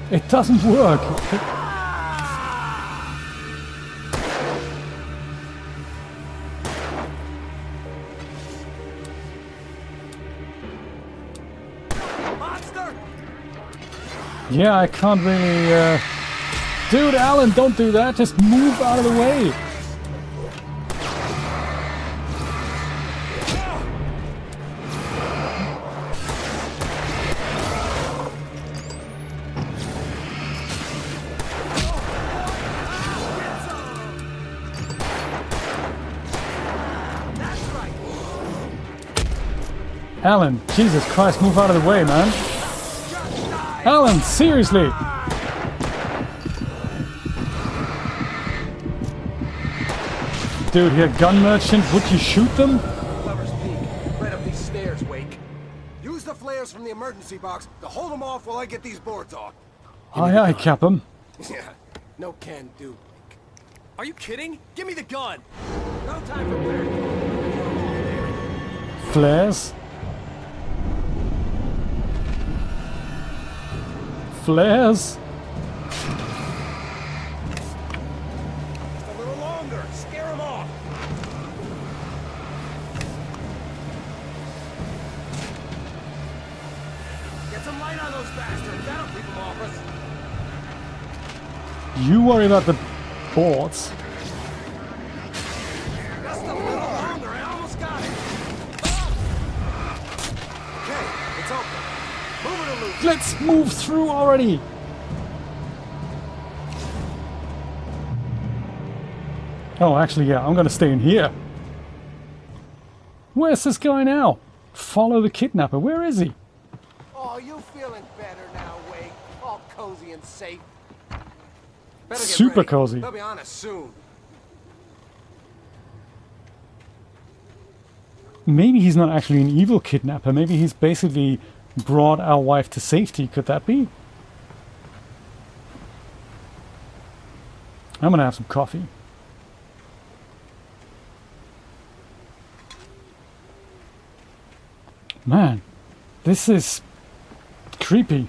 It doesn't work. Monster! Yeah, I can't really... Dude, Alan, don't do that. Just move out of the way. Alan, Jesus Christ, move out of the way, man. Alan, seriously. Dude, here, gun merchant, would you shoot them? Lover's Peak, right up these stairs, Wake. Use the flares from the emergency box to hold them off while I get these boards off. Aye, aye, Captain. Yeah, no can do, Wake. Are you kidding? Give me the gun. No time for panic. Flares. Flares. Just a little longer. Scare them off. Get some light on those bastards. That'll keep them off us. You worry about the boards. Just a little longer. I almost got it. Okay, it's open. Move it or lose it. Let's move through already. Oh, actually, yeah, I'm gonna stay in here. Where's this guy now? Follow the kidnapper. Where is he? Oh, you feeling better now, Wake? All cozy and safe. Better get Super ready. cozy. They'll be on us soon. Maybe he's not actually an evil kidnapper. Maybe he's basically brought our wife to safety. Could that be? I'm gonna have some coffee. Man, this is creepy.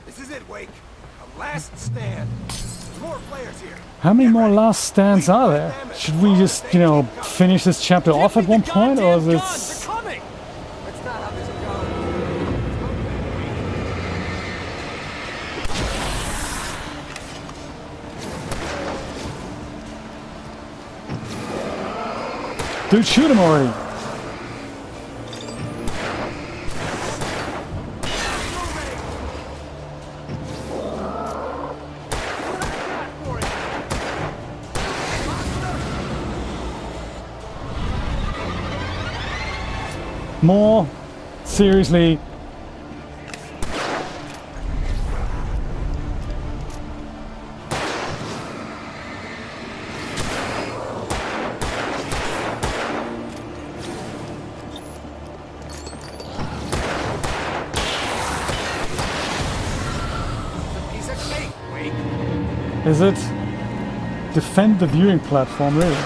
This is it, Wake. A last stand. There's more players here. How many more last stands are there? Should we just, you know, finish this chapter off at one point, or is this... Coming. That's not how this goes. Dude, shoot him already! More? Seriously? Piece of cake, Wake. Is it? Defend the viewing platform, really?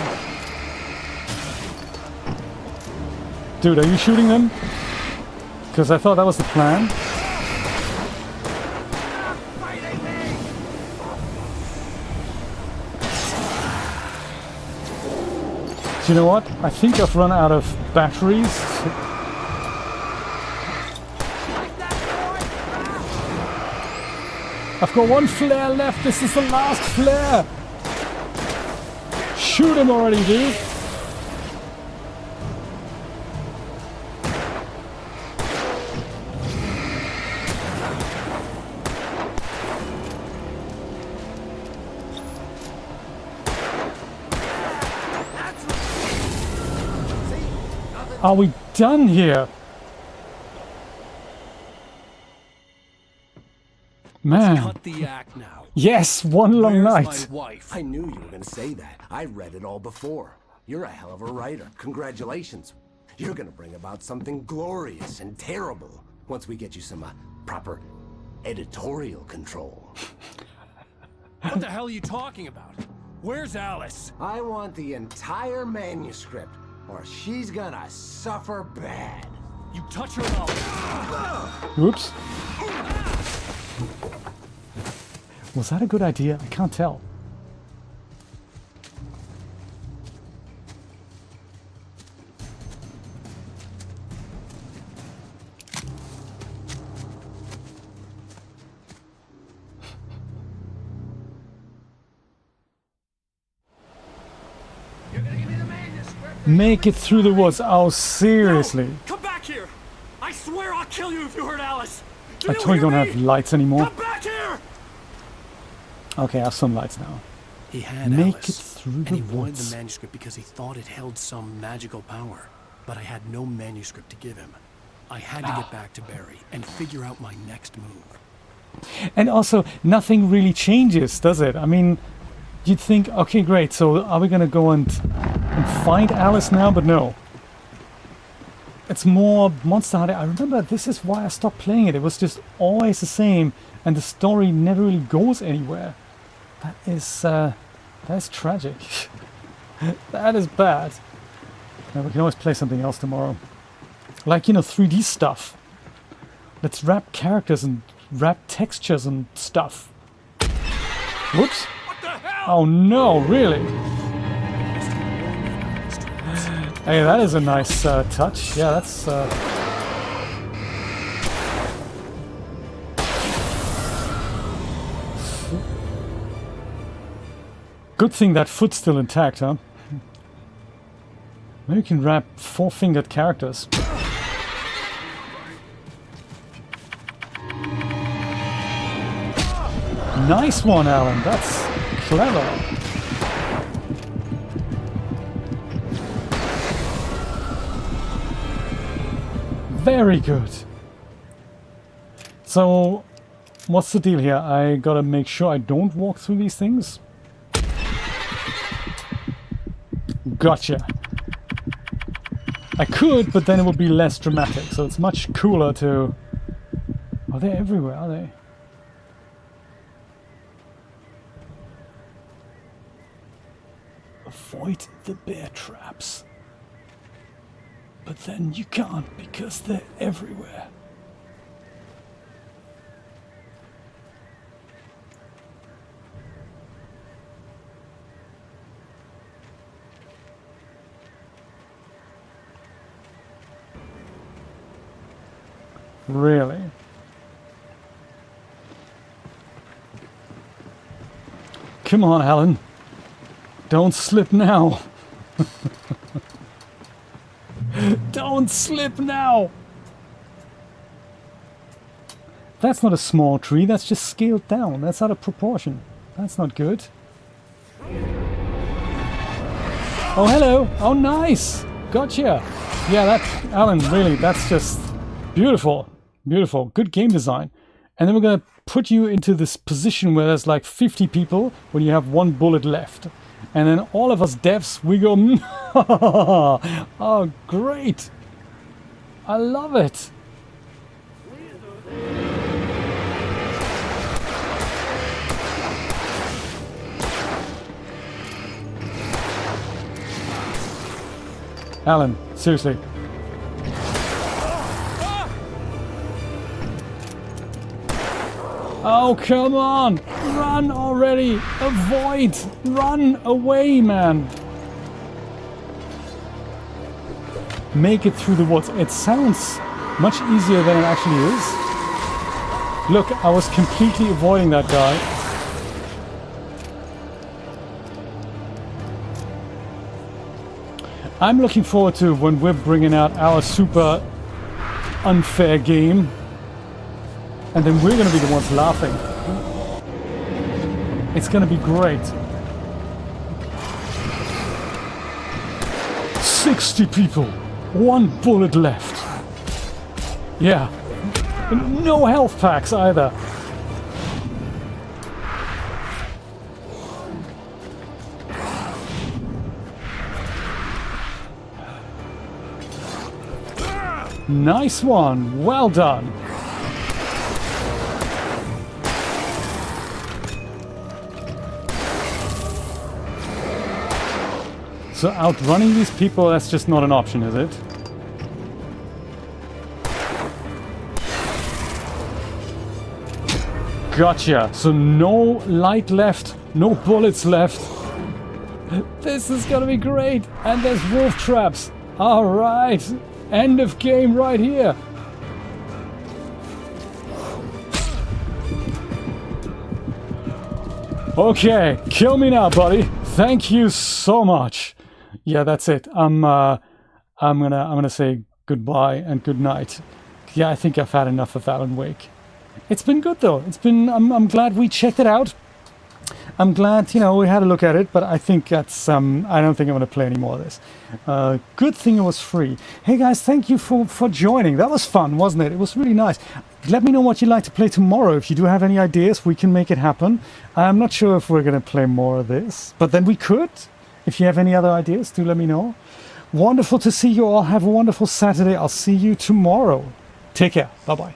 Dude, are you shooting them? Because I thought that was the plan. Do you know what? I think I've run out of batteries. I've got one flare left. This is the last flare. Shoot him already, dude. Are we done here? Man. Cut the act now. Yes, one long Where's night. my wife? I knew you were going to say that. I read it all before. You're a hell of a writer. Congratulations. You're going to bring about something glorious and terrible once we get you some proper editorial control. What the hell are you talking about? Where's Alice? I want the entire manuscript, or she's gonna suffer bad. You touch her mouth. Oops. Was that a good idea? I can't tell. Make it through the woods. Oh, seriously. Come back here! I swear I'll kill you if you hurt Alice! I totally don't have lights anymore. Come back here! Okay, I have some lights now. He had Make Alice, it through and the he wanted woods. the manuscript because he thought it held some magical power. But I had no manuscript to give him. I had to get back to Barry and figure out my next move. And also, nothing really changes, does it? I mean, you'd think, okay, great, so are we gonna go and find Alice now? But no. It's more Monster Hunter. I remember this is why I stopped playing it. It was just always the same, and the story never really goes anywhere. That's tragic. That is bad. Now, we can always play something else tomorrow. Like, you know, 3D stuff. Let's wrap characters and wrap textures and stuff. Whoops. Oh no, really? Hey, that is a nice touch. Yeah, that's... Good thing that foot's still intact, huh? Maybe you can wrap 4-fingered characters. Nice one, Alan. That's clever. Very good. So, what's the deal here? I gotta make sure I don't walk through these things. Gotcha. I could, but then it would be less dramatic, so it's much cooler to... Are they everywhere, are they? Avoid the bear traps. But then you can't, because they're everywhere. Really? Come on, Alan. Don't slip now. Don't slip now. That's not a small tree, that's just scaled down. That's out of proportion. That's not good. Oh, hello. Oh, nice. Gotcha. Yeah, that, Alan, really, that's just beautiful. Beautiful. Good game design. And then we're going to put you into this position where there's like 50 people when you have 1 bullet left. And then all of us devs, we go, oh, great. I love it. Alan, seriously. Oh, come on! Run already! Avoid! Run away, man! Make it through the woods. It sounds much easier than it actually is. Look, I was completely avoiding that guy. I'm looking forward to when we're bringing out our super unfair game. And then we're going to be the ones laughing. It's going to be great. 60 people. 1 bullet left. Yeah. And no health packs either. Nice one. Well done. So outrunning these people, that's just not an option, is it? Gotcha. So no light left, no bullets left. This is gonna be great. And there's wolf traps. All right. End of game right here. Okay, kill me now, buddy. Thank you so much. Yeah, that's it. I'm gonna say goodbye and good night. Yeah, I think I've had enough of Alan Wake. It's been good though. It's been. I'm glad we checked it out. I'm glad, you know, we had a look at it, but I think that's, I don't think I'm going to play any more of this. Good thing it was free. Hey guys, thank you for joining. That was fun, wasn't it? It was really nice. Let me know what you'd like to play tomorrow. If you do have any ideas, we can make it happen. I'm not sure if we're going to play more of this, but then we could. If you have any other ideas, do let me know. Wonderful to see you all. Have a wonderful Saturday. I'll see you tomorrow. Take care. Bye-bye.